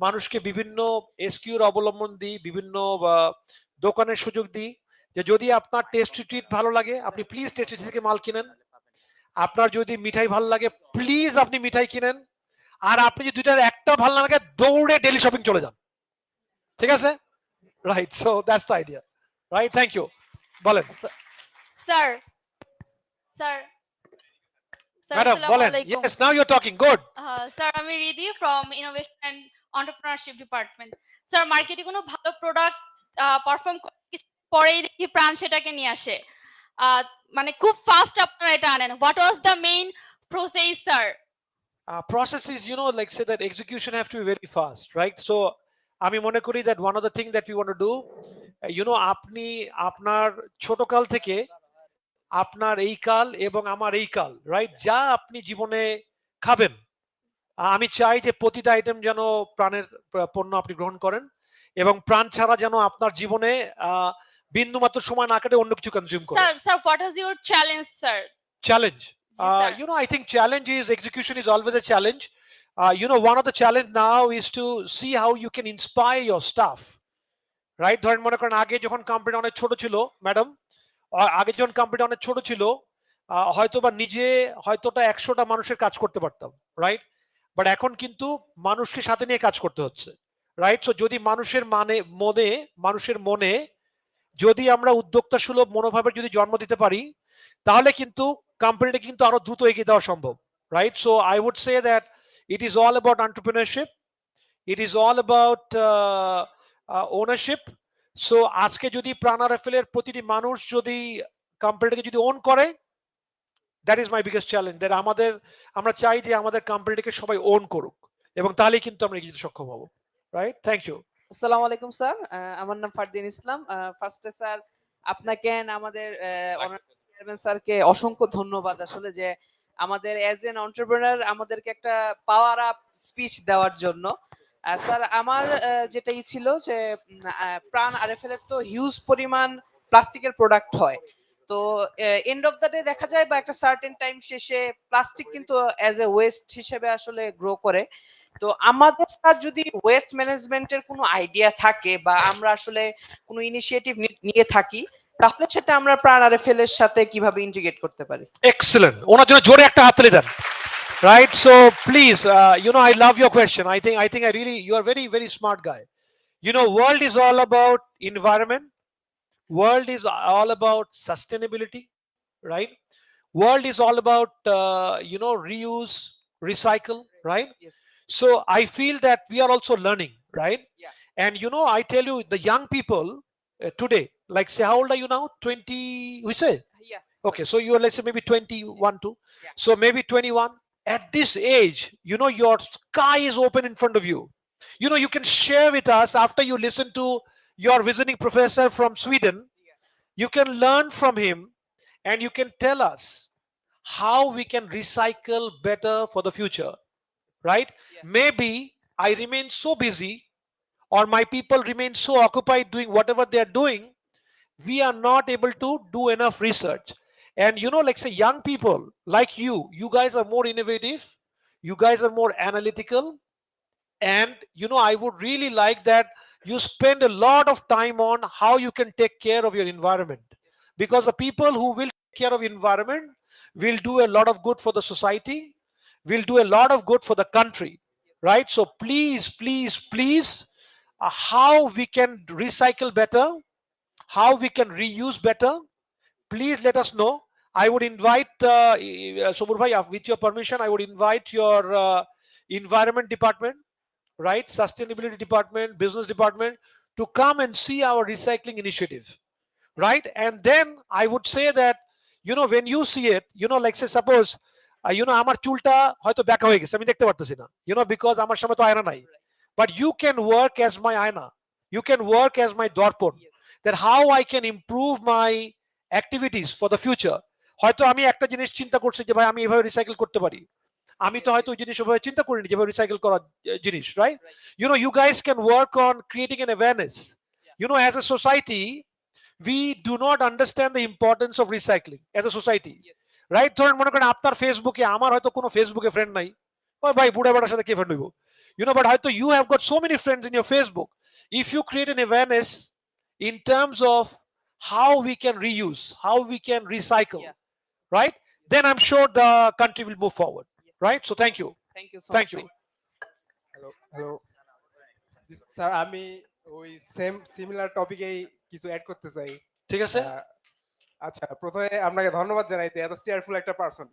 মানুষকে বিভিন্ন এসকিউর অবলম্বন দিই, বিভিন্ন দোকানের সুযোগ দিই যে যদি আপনার টেস্টি ট্রিট ভালো লাগে আপনি প্লিজ টেস্টি থেকে মাল কিনেন, আপনার যদি মিঠাই ভালো লাগে প্লিজ আপনি মিঠাই কিনেন, আর আপনি যদি দুইটার একটা ভালো না লাগে দৌড়ে ডেলি শপিং চলে যান, ঠিক আছে? Right, so that's the idea, right? Thank you. বলেন স্যার স্যার ম্যাডাম, বলেন। Yes, now you are talking, good. Sir আমি Ridi from innovation and entrepreneurship department. Sir মার্কেটে কোনো ভালো প্রোডাক্ট পারফর্ম পরেই দেখি প্রাণ সেটাকে নিয়ে আসে, মানে খুব ফাস্ট আপনারা এটা আনেন। What was the main process sir? Process is, like say that execution have to be very fast, right? So আমি মনে করি that one of the thing that we want to do, আপনি আপনার ছোট কাল থেকে আপনার এই কাল এবং আমার এই কাল, রাইট, যা আপনি জীবনে খাবেন, আমি চাই যে প্রতিটা আইটেম যেন প্রাণের পণ্য আপনি গ্রহণ করেন এবং প্রাণ ছাড়া যেন আপনার জীবনে বিন্দু মাত্র সময় না কাটে অন্য কিছু কনজিউম করেন। Sir what is your challenge sir? Challenge. I think challenge is execution is always a challenge. One of the challenge now is to see how you can inspire your staff, right? ধরেন মনে করেন আগে যখন কোম্পানি অনেক ছোট ছিল, ম্যাডাম, আগে যখন কোম্পানি অনেক ছোট ছিল হয়তো বা নিজে হয়তোটা 100টা মানুষের কাজ করতে পারতাম, রাইট? বাট এখন কিন্তু মানুষকে সাথে নিয়ে কাজ করতে হচ্ছে, রাইট? সো যদি মানুষের মনে যদি আমরা উদ্যোক্তা সুলভ মনোভাবের যদি জন্ম দিতে পারি তাহলে কিন্তু কোম্পানিটা কিন্তু আরো দ্রুত এগিয়ে দেওয়া সম্ভব, right? So I would say that it is all about entrepreneurship, it is all about ownership. So আজকে যদি প্রাণ-RFL এর প্রতিটি মানুষ যদি কোম্পানিটাকে যদি ওন করে, that is my biggest challenge, that আমরা চাই যে আমাদের কোম্পানিটাকে সবাই ওন করুক এবং তাহলেই কিন্তু আমরা এগিয়ে যেতে সক্ষম হব, রাইট? Thank you. আসসালামু আলাইকুম স্যার, আমার নাম ফারদিন ইসলাম। ফার্স্টে স্যার আপনাকে আমাদের চেয়ারম্যান স্যারকে অসংখ্য ধন্যবাদ আসলে যে আমাদের অ্যাজ এন এন্টারপ্রেনার আমাদেরকে একটা পাওয়ার আপ স্পিচ দেওয়ার জন্য। স্যার আমার যেটাই ছিল যে প্রাণ-RFL এর তো হিউজ পরিমাণ প্লাস্টিকের প্রোডাক্ট হয়, তো এন্ড অফ দ্য ডে দেখা যায় বা একটা সার্টেন টাইম শেষে প্লাস্টিক কিন্তু অ্যাজ এ ওয়েস্ট হিসেবে আসলে গ্রো করে। তো আমাদের স্যার যদি ওয়েস্ট ম্যানেজমেন্টের কোনো আইডিয়া থাকে বা আমরা আসলে কোনো ইনিশিয়েটিভ নিয়ে থাকি তাহলে সেটা আমরা প্রাণ-RFL এর সাথে কিভাবে ইন্টিগ্রেট করতে পারি? এক্সেলেন্ট, ওনার জন্য জোরে একটা হাততালি দেন, right? So please, I love your question. I think you are very very smart guy. World is all about environment, world is all about sustainability, right? World is all about reuse, recycle, right? Yes. So I feel that we are also learning, right? Yeah. And I tell you, the young people today, like say, how old are you now? 20, we say? Yeah. Okay, so you are, let's say, maybe 21 too. Yeah. So maybe 21. At this age, your sky is open in front of you. You can share with us after you listen to your visiting professor from Sweden. You can learn from him and you can tell us how we can recycle better for the future, right? Yeah. Maybe I remain so busy or my people remain so occupied doing whatever they are doing, we are not able to do enough research. And like say young people like you guys are more innovative, you guys are more analytical, and I would really like that you spend a lot of time on how you can take care of your environment, because the people who will take care of environment will do a lot of good for the society, will do a lot of good for the country, right? So please, please, please, how we can recycle better, how we can reuse better, please let us know. I would invite Sobur bhai, with your permission, I would invite your environment department, right, sustainability department, business department, to come and see our recycling initiative, right? And then I would say that when you see it, like say suppose আমার চুলটা হয়তো ব্যাকা হয়ে গেছে, আমি দেখতে পারতেছি না, because আমার সামনে তো আয়না নাই, but you can work as my আয়না, you can work as my Darpan, that how I can improve my activities for the future. হয়তো আমি একটা জিনিস চিন্তা করছি যে ভাই আমি এভাবে রিসাইকেল করতে পারি, আমি তো হয়তো ওই জিনিস ওভাবে চিন্তা করিনি যেভাবে রিসাইকেল করার জিনিস, right? You guys can work on creating an awareness. As a society, we do not understand the importance of recycling as a society, right? ধরেন মনে করেন আপনার ফেসবুকে, আমার হয়তো কোনো ফেসবুকে ফ্রেন্ড নাই, ওই ভাই বুড়া বেটার সাথে কে ফ্রেন্ড হইব, but হয়তো you have got so many friends in your Facebook. If you create an awareness in terms of how we can reuse, how we can recycle, right, then I'm sure the country will move forward, right? So thank you. Thank you so Thank much. you. Hello sir, আমি ওই সিমিলার টপিকেই কিছু অ্যাড করতে চাই। ঠিক আছে। আচ্ছা, প্রথমে আপনাকে ধন্যবাদ জানাইতে, এত চেয়ারফুল একটা পারসন,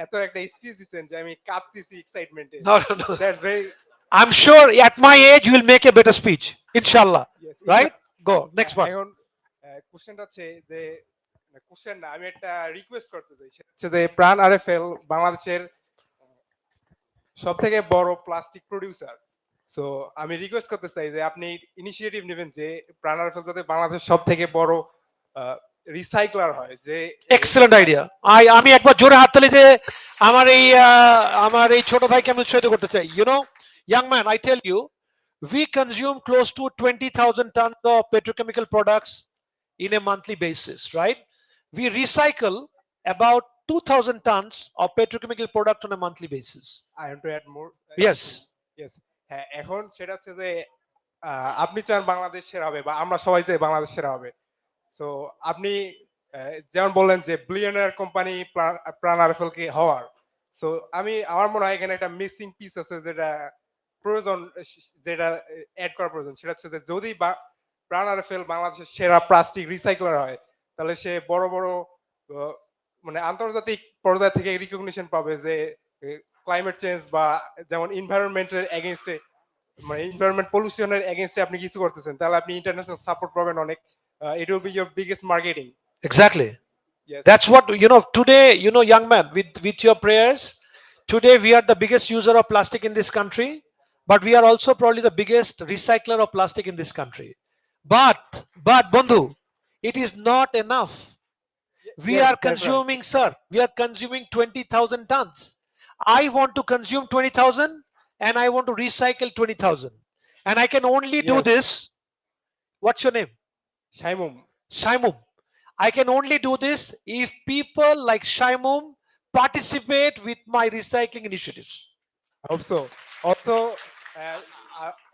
এত একটা স্পিচ দিচ্ছেন যে আমি কাঁপতেছি এক্সাইটমেন্টে। No, no. That's very, I'm sure at my age you will make a better speech, inshallah. Right? Go next one. এখন কোশ্চেনটা হচ্ছে যে, কোশ্চেন না, আমি একটা রিকোয়েস্ট করতে চাই, সেটা হচ্ছে যে প্রাণ-RFL বাংলাদেশের সবথেকে বড় প্লাস্টিক প্রোডিউসার। সো আমি রিকোয়েস্ট করতে চাই যে আপনি ইনিশিয়েটিভ নেবেন যে প্রাণ-RFL যাতে বাংলাদেশের সবথেকে বড় রিসাইক্লার হয়। যে এক্সেলেন্ট আইডিয়া। আমি একবার জোরে হাততালি দিয়ে আমার এই ছোট ভাইকে আমি উৎসাহিত করতে চাই। young man, I tell you, we consume close to 20,000 tons of petrochemical products in a monthly basis, right? We recycle about 2,000 tons of petrochemical product on a monthly basis. I want to add more. Yes. Yes. হ্যাঁ, এখন সেটা হচ্ছে যে আপনি চান বাংলাদেশ সেরা হবে, বা আমরা সবাই চাই বাংলাদেশ সেরা হবে। সো আপনি যেমন বললেন যে বিলিয়নার কোম্পানি প্রাণ-RFL কে হওয়ার, সো আমার মনে হয় এখানে একটা মিসিং পিস আছে যেটা প্রয়োজন, যেটা অ্যাড করা প্রয়োজন। সেটা হচ্ছে যে যদি প্রাণ-RFL বাংলাদেশের সেরা প্লাস্টিক রিসাইক্লার হয়, তাহলে সে বড় বড় মানে আন্তর্জাতিক পর্যায় থেকে রিকগনিশন পাবে যে ক্লাইমেট চেঞ্জ বা যেমন এনভায়রনমেন্টের এগেইনস্টে, মানে এনভায়রনমেন্ট পলিউশনের এগেইনস্টে আপনি কিছু করতেছেন, তাহলে আপনি ইন্টারন্যাশনাল সাপোর্ট পাবেন অনেক। It will be your biggest marketing. Exactly. Yes. That's what, today, young man, with your prayers, today we are the biggest user of plastic in this country, but we are also probably the biggest recycler of plastic in this country. But Bandhu, it is not enough. We Yes, are that's consuming, sir, we are consuming 20,000 tons. I want to consume 20,000 and I want to recycle 20,000. And I can only do Yes. this. What's your name? Shaimum. I can only do this if people like Shaimum participate with my recycling initiatives. I hope so. Also,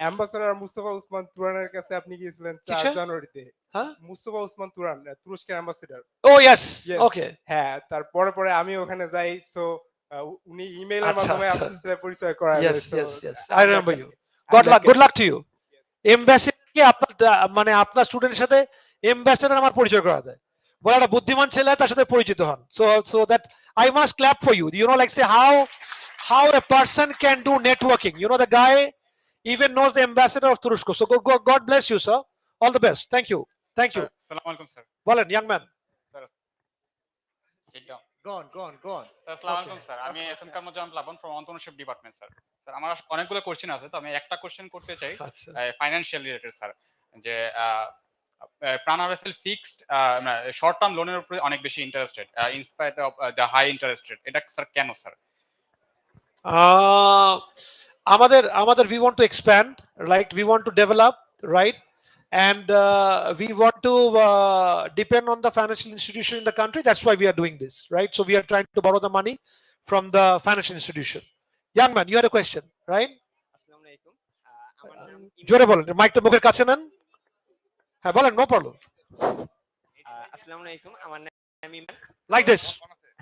ambassador Mustafa Osman তুরানের কাছে আপনি গিয়েছিলেন 4 জানুয়ারিতে। হ্যাঁ, মুস্তাফা উসমান তুরান, তুরস্কের অ্যাম্বাসেডর। Oh yes. Okay. হ্যাঁ, তারপরে পরে আমি ওখানে যাই। সো উনি ইমেইলের মাধ্যমে আপনার সাথে পরিচয় করায়। Yes. I remember you. Good luck to you. Ambassador কি মানে আপনার স্টুডেন্টের সাথে অ্যাম্বাসেডর আমার পরিচয় করা দেয়, বলে একটা বুদ্ধিমান ছেলে, তার সাথে পরিচিত হন। So that I must clap for you. Like say how a person can do networking. The guy even knows the ambassador of Turusko. So God bless you, sir. All the best. Thank you. Assalamu alaikum, sir. বলেন, young man. Sir, sit down. Go on. Sir, assalamu alaikum, sir. আমি এসএম কামরুজ্জামান প্লাবন from Entrepreneurship department, sir. Sir, আমার অনেকগুলো কোশ্চেন আছে, তো আমি একটা কোশ্চেন করতে চাই ফাইনান্সিয়াল রিলেটেড, স্যার। যে প্রাণ-RFL ফিক্সড শর্ট টার্ম লোনের উপরে অনেক বেশি interested in spite of the high interest rate, এটা স্যার কেন, স্যার? আমাদের we want to expand, right? We want to develop, right? and we want to depend on the financial institution in the country. That's why we are doing this, right? So we are trying to borrow the money from the financial institution. Young man, you had a question, right? আসসালামু আলাইকুম আমার নাম জোরে বলেন, মাইকটা মুখের কাছে নেন। হ্যাঁ বলেন, নো প্রবলেম। আসসালামু আলাইকুম আমার নাম ইমান। Like this.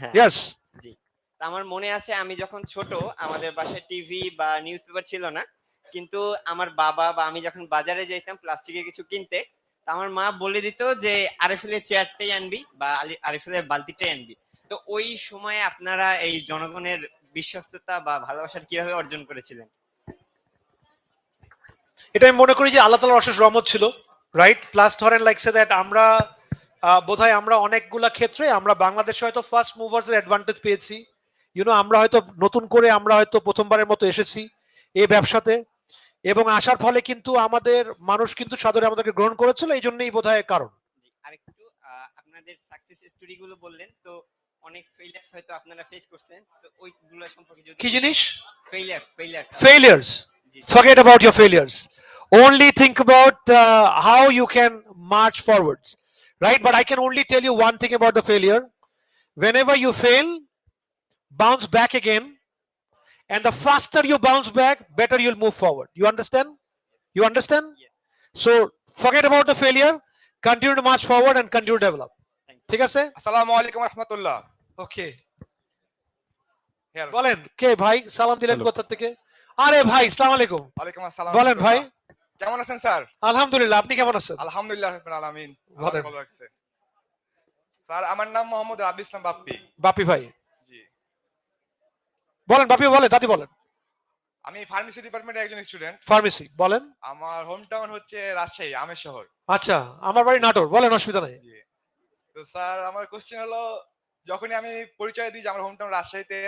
হ্যাঁ, Yes. জি। তা আমার মনে আছে আমি যখন ছোট আমাদের বাসায় টিভি বা নিউজ পেপার ছিল না, কিন্তু আমার বাবা বা আমি যখন বাজারে যাইতাম প্লাস্টিকের কিছু কিনতে, তা আমার মা বলে দিত যে আরএফএল এর চেয়ারটাই আনবি বা আরএফএল এর বালতিটাই আনবি। তো ওই সময়ে আপনারা এই জনগণের বিশ্বস্ততা বা ভালোবাসাটা কিভাবে অর্জন করেছিলেন? এটা আমি মনে করি যে আল্লাহ তাআলার অশেষ রহমত ছিল, রাইট? প্লাস ধরেন লাইক সে দ্যাট আমরা বোধহয় আমরা অনেকগুলা ক্ষেত্রে আমরা বাংলাদেশে হয়তো ফার্স্ট মুভার্স এর অ্যাডভান্টেজ পেয়েছি। আমরা হয়তো নতুন করে আমরা হয়তো প্রথমবারের মতো এসেছি এই ব্যবসাতে, এবং আসার ফলে কিন্তু আমাদের মানুষ কিন্তু সাদরে আমাদেরকে গ্রহণ করেছিল, এই জন্যই বোধহয় কারণ। আরেকটু আপনাদের সাকসেস স্টোরি গুলো বললেন, তো অনেক ফেইলিয়ারস হয়তো আপনারা ফেস করছেন, তো ওইগুলো সম্পর্কে যদি কি জিনিস? ফেইলিয়ারস Forget about your failures. Only think about how you can march forwards, right? But I can only tell you one thing about the failure. Whenever you fail, bounce back again, and the faster you bounce back, better you'll move forward. You understand? You understand? Yes. So forget about the failure, continue to march forward and continue to develop. ঠিক আছে? আসসালামু আলাইকুম রাহমাতুল্লাহ। ওকে, বলেন কে ভাই সালাম দিলেন কোথা থেকে? আরে ভাই আসসালামু আলাইকুম। ওয়ালাইকুম আসসালাম। বলেন ভাই। কেমন আছেন স্যার? আলহামদুলিল্লাহ, আপনি কেমন আছেন? আলহামদুলিল্লাহ রাব্বিল আলামিন। বলেন। ভালো লাগছে। স্যার আমার নাম মোহাম্মদ রাবি ইসলাম বাপ্পি। বাপি ভাই, জি। বলেন বাপি, বলেন দাদি, বলেন। আমি ফার্মেসি ডিপার্টমেন্টের একজন স্টুডেন্ট। ফার্মেসি, বলেন। আমার হোম টাউন হচ্ছে রাজশাহী আমের শহর। আচ্ছা, আমার বাড়ি নাটোর, বলেন, অসুবিধা নাই। জি। তো স্যার আমার কোশ্চেন হলো, যখনই আমি পরিচয় দিই যে আমার হোম টাউন রাজশাহীতে,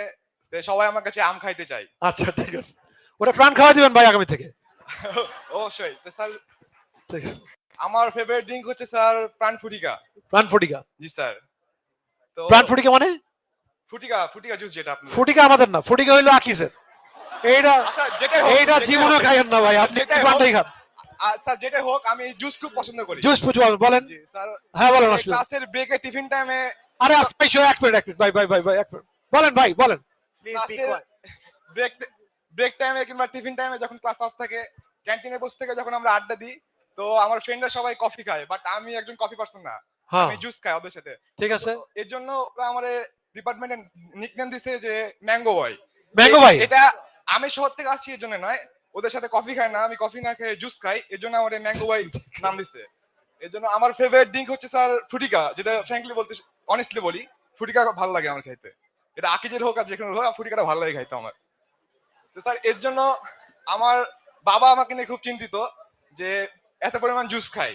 সবাই আমার কাছে আম খাইতে চাই। আচ্ছা ঠিক আছে, ওটা প্রাণ খাওয়া দিবেন ভাই আগামী থেকে। অবশ্যই। তো স্যার আমার ফেভারিট ড্রিঙ্ক হচ্ছে স্যার প্রাণ ফুটিকা। প্রাণ ফুটিকা? জি স্যার। তো প্রাণ ফুটিকা মানে? ফুটিকা জুস যেটা আপনি। ফুটিকা আমাদের না, ফুটিকা হইলো আকিসের। এইটা আচ্ছা যেটাই হোক, এইটা জীবনে খাইয়েন না ভাই, আপনি প্রাণটাই খান। স্যার যেটাই হোক, আমি জুস খুব পছন্দ করি। জুস বলেন। জি স্যার। হ্যাঁ বলেন, অসুবিধা। ক্লাসের ব্রেকে টিফিন টাইমে। আরে আস্তে এক মিনিট ভাই ভাই ভাই ভাই এক মিনিট, বলেন ভাই বলেন। ব্রেক টাইমে কিংবা টিফিন টাইমে যখন ক্লাস অফ থাকে, ক্যান্টিনে বসে থেকে যখন আমরা আড্ডা দিই, তো আমার ফ্রেন্ডরা সবাই কফি খায়, বাট আমি একজন কফি পারসন না, আমি জুস খাই ওদের সাথে। ঠিক আছে। এর জন্য ওরা আমারে ডিপার্টমেন্টে নিকনেম দিছে যে ম্যাঙ্গো বয়। ম্যাঙ্গো ভাই, এটা আমি শহর থেকে আসছি এর জন্য নয়, ওদের সাথে কফি খাই না, আমি কফি না খেয়ে জুস খাই, এর জন্য আমার ম্যাঙ্গো বয় নাম দিছে। এর জন্য আমার ফেভারিট ড্রিঙ্ক হচ্ছে স্যার ফুটিকা, যেটা ফ্র্যাঙ্কলি বলতে অনেস্টলি বলি, ফুটিকা ভালো লাগে আমার খাইতে। এটা আকিজের হোক আর যেখানে হোক, ফুটিকাটা ভালো লাগে খাইতে আমার। তো স্যার এর জন্য আমার বাবা আমাকে নিয়ে খুব চিন্তিত যে এত পরিমাণ জুস খাই।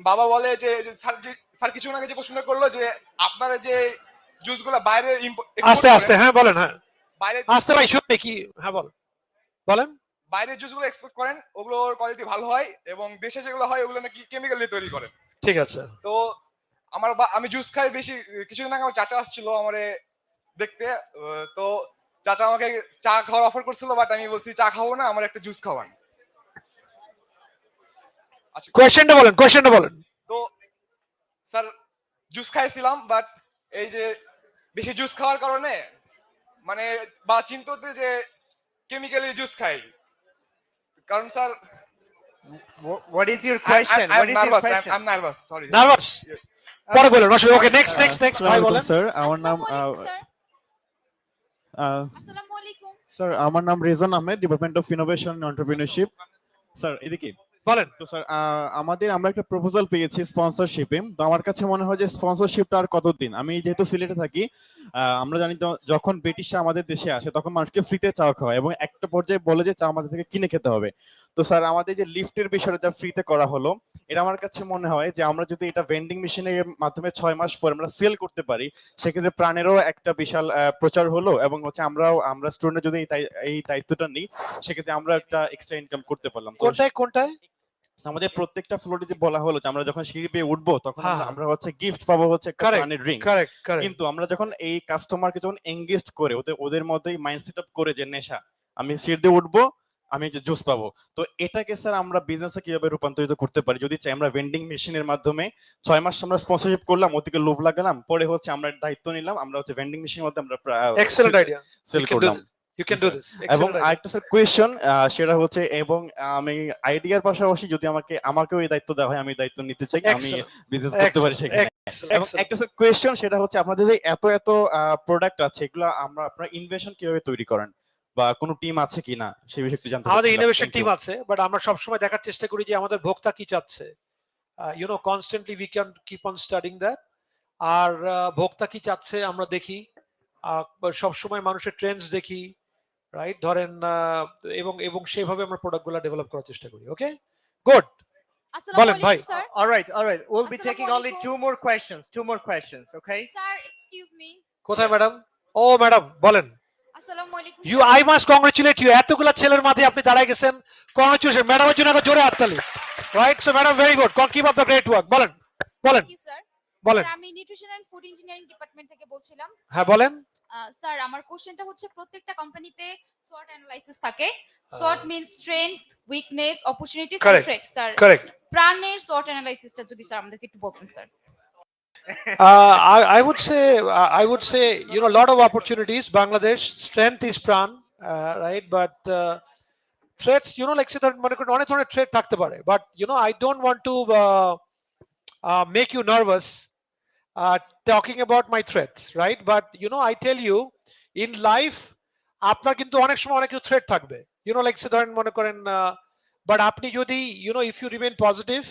বাবা বলে যে স্যার কিছুক্ষণ আগে যে প্রশ্ন করলো যে আপনারা যে জুসগুলো বাইরে আস্তে আস্তে, হ্যাঁ বলেন, হ্যাঁ বাইরে আস্তে ভাই, শুনে কি, হ্যাঁ বলেন। বাইরের জুসগুলো এক্সপোর্ট করেন, ওগুলোর কোয়ালিটি ভালো হয়, এবং দেশে যেগুলো হয় ওগুলো নাকি কেমিক্যাল দিয়ে তৈরি করেন। ঠিক আছে। তো আমি জুস খাই বেশি। কিছুদিন আগে আমার চাচা আসছিল আমারে দেখতে, তো চাচা আমাকে চা খাওয়ার অফার করছিল, বাট আমি বলছি চা খাবো না, আমার একটা জুস খাওয়ান। আচ্ছা, কোয়েশ্চেনটা বলেন। তো স্যার জুস খাইছিলাম, বাট এই যে বেশি জুস খাওয়ার কারণে মানে বা চিন্তাতে যে কেমিক্যালি জুস খাই, কারণ sir What is your question? What is your question? I'm nervous. Sorry. Nervous? পরে বলেন, অসুবিধা। ওকে, নেক্সট ভাই বলেন। স্যার আমার নাম আসসালামু আলাইকুম স্যার আমার নাম Rezon Ahmed, department of innovation entrepreneurship. Sir এদিকে বলেন। তো স্যার আমরা একটা প্রপোজাল পেয়েছি স্পন্সরশিপে। তো আমার কাছে মনে হয় যে স্পন্সরশিপটা আর কতদিন, আমি যেহেতু সিলেটে থাকি, আমরা জানি তো যখন ব্রিটিশরা আমাদের দেশে আসে তখন মানুষকে ফ্রিতে চা খাওয়ায়, এবং একটা পর্যায়ে বলে যে চা আমাদের থেকে কিনে খেতে হবে। তো স্যার আমাদের যে লিফটের বিষয়টা যা ফ্রিতে করা হলো, এটা আমার কাছে মনে হয় যে আমরা যদি এটা ভেন্ডিং মেশিনের মাধ্যমে 6 মাস পরে আমরা সেল করতে পারি, সেক্ষেত্রে প্রাণেরও একটা বিশাল প্রচার হলো, এবং হচ্ছে আমরা স্টুডেন্ট যদি এই দায়িত্বটা নিই, সেক্ষেত্রে আমরা একটা এক্সট্রা ইনকাম করতে পারলাম। কোনটায় আমাদের প্রত্যেকটা ফ্লোরে যে বলা হলো যে আমরা যখন সিঁড়ি পেয়ে উঠবো তখন আমরা হচ্ছে গিফট পাবো, হচ্ছে একটা প্রাণের ড্রিঙ্ক। কিন্তু আমরা যখন এই কাস্টমারকে যখন এঙ্গেজ করে ওদের মধ্যেই মাইন্ড সেট আপ করে যে নেশা, আমি সিঁড়ি দিয়ে উঠবো, আমি যে জুস পাবো। তো এটাকে স্যার আমরা বিজনেসে কিভাবে রূপান্তরিত করতে পারি? যদি চাই আমরা ভেন্ডিং মেশিনের মাধ্যমে 6 মাস আমরা স্পন্সরশিপ করলাম, ওদিকে লোভ লাগালাম, পরে হচ্ছে আমরা দায়িত্ব নিলাম, আমরা হচ্ছে ভেন্ডিং মেশিনের মধ্যে আমরা Excellent idea. সেল You can do করলাম। this. You can do this. এবং Excellent idea. আরেকটা স্যার কোয়েশ্চন, সেটা হচ্ছে এবং আমি আইডিয়ার পাশাপাশি যদি আমাকেও এই দায়িত্ব দেওয়া হয়, আমি দায়িত্ব নিতে চাই, আমি Excellent. বিজনেস করতে পারি সেখানে। Excellent. এবং একটা স্যার কোয়েশ্চন, সেটা হচ্ছে আপনাদের যে এত প্রোডাক্ট আছে, এগুলো আপনারা ইনভেশন কিভাবে তৈরি করেন বা কোনো টিম আছে কিনা সেই বিষয়ে একটু জানতে আমাদের চাচ্ছিলাম। Innovation Thank team you. আছে, বাট আমরা সবসময় দেখার চেষ্টা করি যে আমাদের ভোক্তা কি চাচ্ছে। Constantly we can keep on studying that. আর ভোক্তা কি চাচ্ছে আমরা দেখি, সবসময় মানুষের ট্রেন্ডস দেখি, রাইট? ধরেন এবং সেভাবে আমরা প্রোডাক্টগুলো ডেভেলপ করার চেষ্টা করি। ওকে, গুড। বলেন ভাই। All right. We'll be taking only Assalamualaikum. two more questions, okay? Sir, excuse me. কোথায় ম্যাডাম? ও ম্যাডাম বলেন। Assalamualaikum. You I must congratulate you, এতগুলা ছেলের মাঝে আপনি দাঁড়ায় গেছেন। কংগ্রেচুলেশন ম্যাডামের জন্য একটা জোরে হাততালি। Right, so madam very good, keep up the great work. বলেন Thank you, sir. বলেন। Sir, আমি nutrition and food engineering department থেকে বলছিলাম। হ্যাঁ বলেন। স্যার, আমার কোশ্চেনটা হচ্ছে প্রত্যেকটা কোম্পানিতে SWOT অ্যানালাইসিস থাকে। SWOT means strength, weakness, opportunities and Correct. Threats. Sir, Correct. প্রাণের SWOT অ্যানালাইসিসটা যদি স্যার আমাদেরকে একটু বলতেন sir. I would say, a lot of opportunities. Bangladesh strength is PRAN, right? But threats, like say that মনে করেন অনেক ধরনের threat থাকতে পারে, but I don't want to make you nervous talking about my threats, right? But I tell you, in life আপনার কিন্তু অনেক সময় অনেক কিছু threat থাকবে, like say ধরেন মনে করেন but আপনি যদি if you remain positive,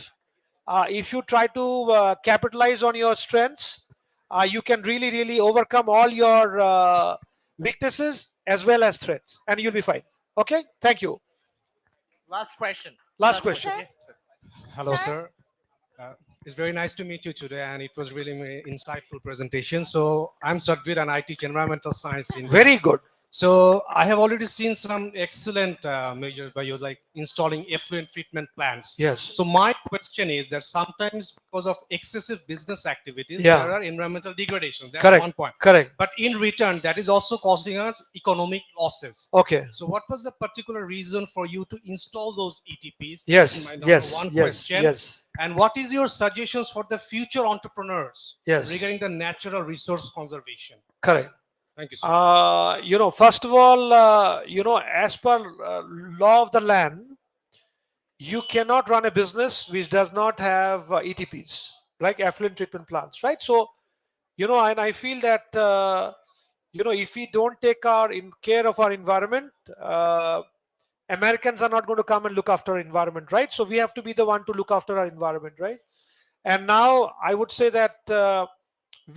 if you try to capitalize on your strengths, you can really overcome all your weaknesses as well as threats, and you'll be fine. Okay, thank you. Last question. Last question. Yeah, sir. Hello, sir. It's very nice to meet you today, and it was really an insightful presentation. So I'm Chowdhury, and I teach environmental science in Very good. So I have already seen some excellent measures by you, like installing effluent treatment plants. Yes. So my question is that sometimes because of excessive business activities, Yeah. there are environmental degradations. That's Correct. one point. Correct. But in return, that is also causing us economic losses. Okay. So what was the particular reason for you to install those ETPs? Yes, That's my number yes, one yes, question. yes. And what is your suggestions for the future entrepreneurs Yes. regarding the natural resource conservation? Correct. Thank you, sir. First of all, as per law of the land, you cannot run a business which does not have ETPs, like effluent treatment plants, right? So, and I feel that, if we don't take care of our environment, Americans are not going to come and look after our environment, right? So we have to be the one to look after our environment, right? And now I would say that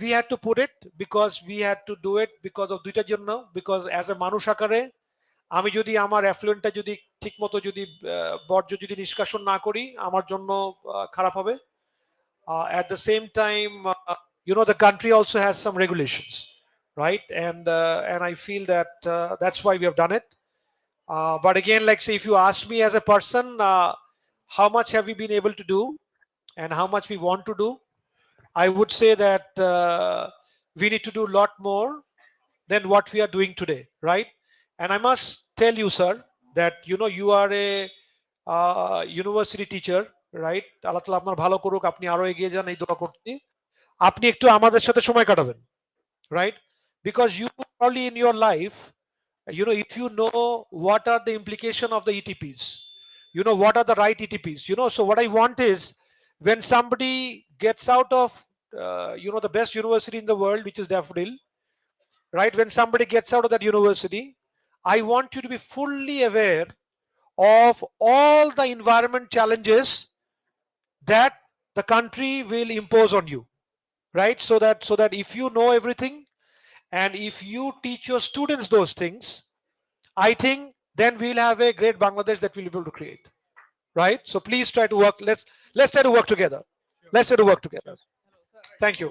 we had to put it because we had to do it because of দুইটার জন্য, because as a মানুষ আকারে আমি যদি আমার অ্যাফ্লুয়েন্টটা যদি ঠিকমতো যদি বর্জ্য যদি নিষ্কাশন না করি আমার জন্য খারাপ হবে। At the same time, the country also has some regulations, right? And I feel that that's why we have done it. But again, like say, if you ask me as a person, how much have we been able to do and how much we want to do, I would say that we need to do a lot more than what we are doing today, right? And I must tell you, sir, that you are a university teacher, right? আল্লাহ তাআলা আপনার ভালো করুক, আপনি আরো এগিয়ে যান এই দোয়া করছি। আপনি একটু আমাদের সাথে সময় কাটাবেন, right? Because you probably in your life, if you know what are the implication of the ETPs, what are the right ETPs, so what I want is when somebody gets out of the best university in the world, which is Daffodil, right? When somebody gets out of that university, I want you to be fully aware of all the environment challenges that the country will impose on you, right? So that if you know everything and if you teach your students those things, I think then we'll have a great Bangladesh that we'll be able to create, right? So please try to work. Let's try to work together. Let's try to work together. Thank you.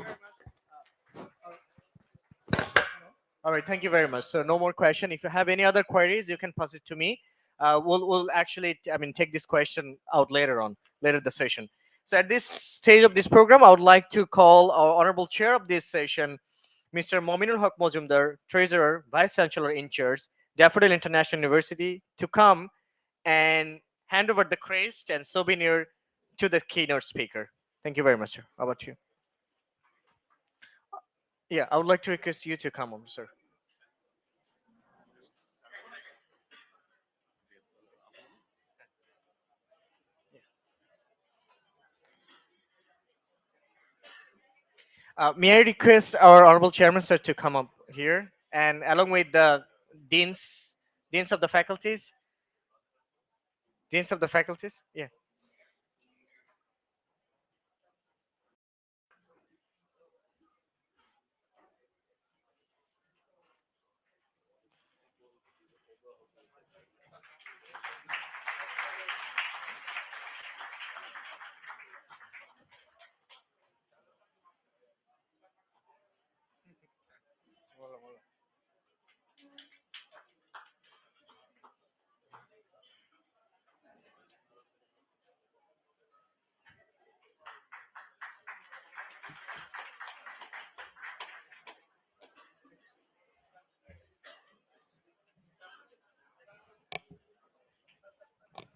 All right, thank you very much. So no more question. If you have any other queries, you can pass it to me. We'll actually, take this question out later the session. So at this stage of this program, I would like to call our honorable chair of this session, Mr. Mominul Haq Mojumdar, Treasurer, Vice Chancellor in charge, Daffodil International University, to come and hand over the crest and souvenir to the keynote speaker. Thank you very much, sir. How about you? Yeah, I would like to request you to come on, sir. May I request our honorable chairman, sir, to come up here, and along with the deans of the faculties, yeah.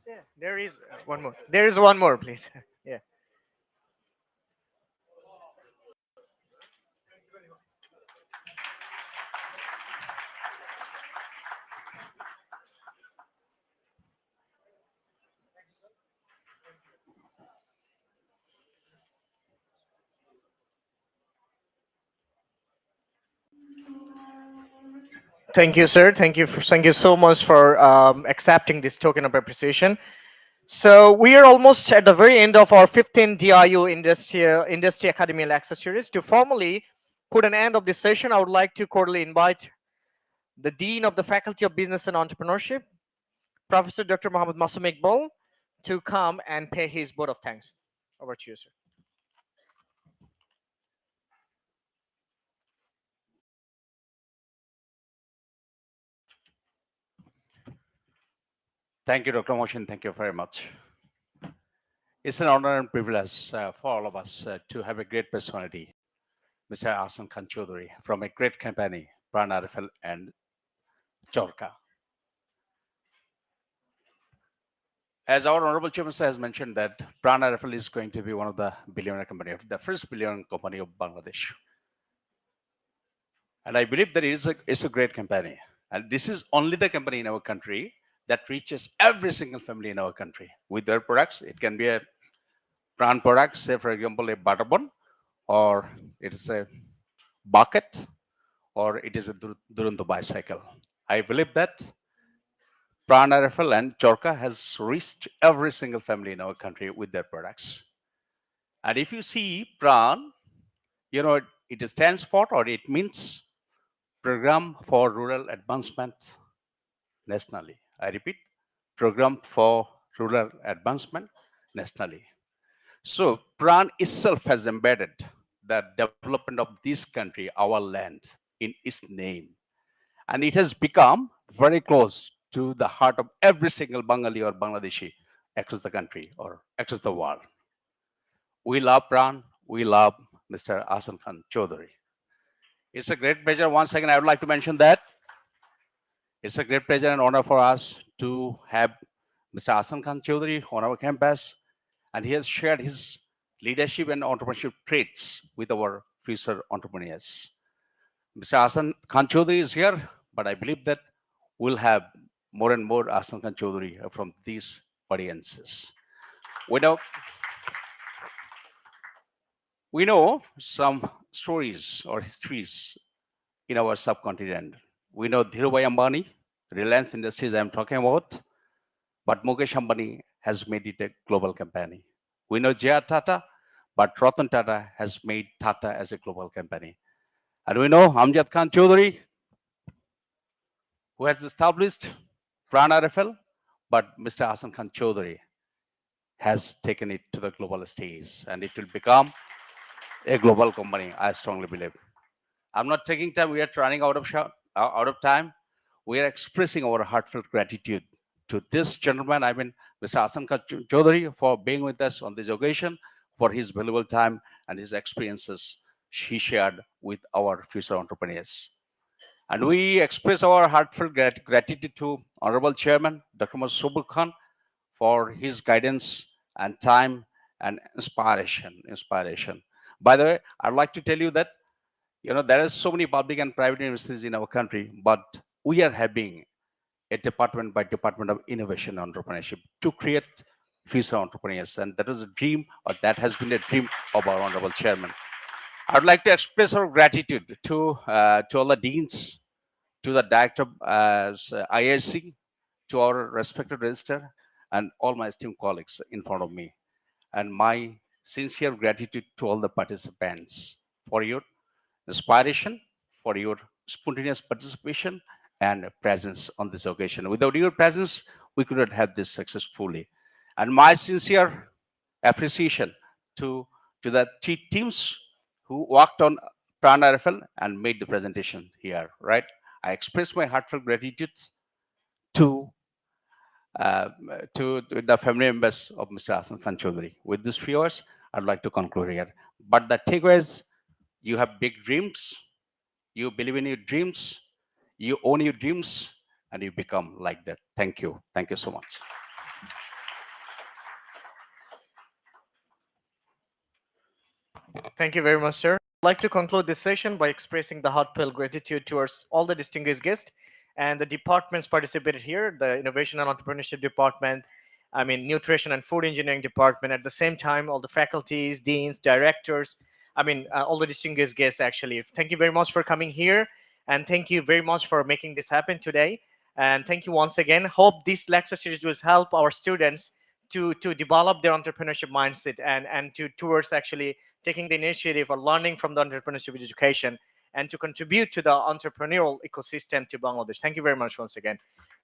Yeah, there is one more. There is one more, please. Yeah. Thank you, sir. Thank you so much for accepting this token of appreciation. So we are almost at the very end of our 15th DIU Industry Academy Lecture Series. To formally put an end of this session, I would like to cordially invite the Dean of the Faculty of Business and Entrepreneurship, Professor Dr. Mohammed Masum Iqbal, to come and pay his vote of thanks. Over to you, sir. Thank you, Dr. Moshin. Thank you very much. It's an honor and privilege for all of us to have a great personality, Mr. Ahsan Khan Chowdhury, from a great company, PRAN-RFL and Chorka. As our Honorable Chairman has mentioned that PRAN-RFL is going to be one of the billionaire company, the first billionaire company of Bangladesh. And I believe that it's a great company. And this is only the company in our country that reaches every single family in our country with their products. It can be a PRAN product, say for example, a butter bun, or it's a bucket, or it is a Durunto bicycle. I believe that PRAN-RFL and Chorka has reached every single family in our country with their products. And if you see PRAN, you know, it stands for, or it means Program for Rural Advancement Nationally. I repeat, Program for Rural Advancement Nationally. So PRAN itself has embedded the development of this country, our land, in its name. And it has become very close to the heart of every single Bengali or Bangladeshi across the country or across the world. We love PRAN. We love Mr. Ahsan Khan Chowdhury. It's a great pleasure. Once again, I would like to mention that it's a great pleasure and honor for us to have Mr. Ahsan Khan Chowdhury on our campus, and he has shared his leadership and entrepreneurship traits with our future entrepreneurs. Mr. Ahsan Khan Chowdhury is here, but I believe that we'll have more and more Ahsan Khan Chowdhury from these audiences. We know some stories or histories in our subcontinent. We know Dhirubhai Ambani, Reliance Industries I'm talking about, but Mukesh Ambani has made it a global company. We know J.R. Tata, but Ratan Tata has made Tata as a global company. And we know Amjad Khan Chowdhury, who has established PRAN-RFL, but Mr. Ahsan Khan Chowdhury has taken it to the global stage, and it will become a global company, I strongly believe. I'm not taking time. We are running out of time. We are expressing our heartfelt gratitude to this gentleman, I mean, Mr. Ahsan Khan Chowdhury, for being with us on this occasion, for his valuable time and his experiences he shared with our future entrepreneurs. And we express our heartfelt gratitude to Honorable Chairman, Dr. Masubur Khan, for his guidance and time and inspiration. By the way, I'd like to tell you that, there are so many public and private universities in our country, but we are having a department by department of innovation and entrepreneurship to create future entrepreneurs. And that is a dream, or that has been a dream of our Honorable Chairman. I'd like to express our gratitude to all the deans, to the director of IIC, to our respected registrar, and all my esteemed colleagues in front of me. And my sincere gratitude to all the participants for your inspiration, for your spontaneous participation and presence on this occasion. Without your presence, we could not have this successfully. And my sincere appreciation to the 3 teams who worked on PRAN-RFL and made the presentation here, right? I express my heartfelt gratitude to the family members of Mr. Ahsan Khan Chowdhury. With these few words, I'd like to conclude here. But the takeaways, you have big dreams, you believe in your dreams, you own your dreams, and you become like that. Thank you. Thank you so much. Thank you very much, sir. I'd like to conclude this session by expressing the heartfelt gratitude towards all the distinguished guests and the departments participated here, the Innovation and Entrepreneurship Department, Nutrition and Food Engineering Department, at the same time, all the faculties, deans, directors, all the distinguished guests, actually. Thank you very much for coming here, and thank you very much for making this happen today. And thank you once again. Hope this lecture series will help our students to develop their entrepreneurship mindset and towards actually taking the initiative or learning from the entrepreneurship education and to contribute to the entrepreneurial ecosystem to Bangladesh. Thank you very much once again.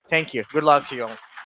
Thank you. Good luck to you all.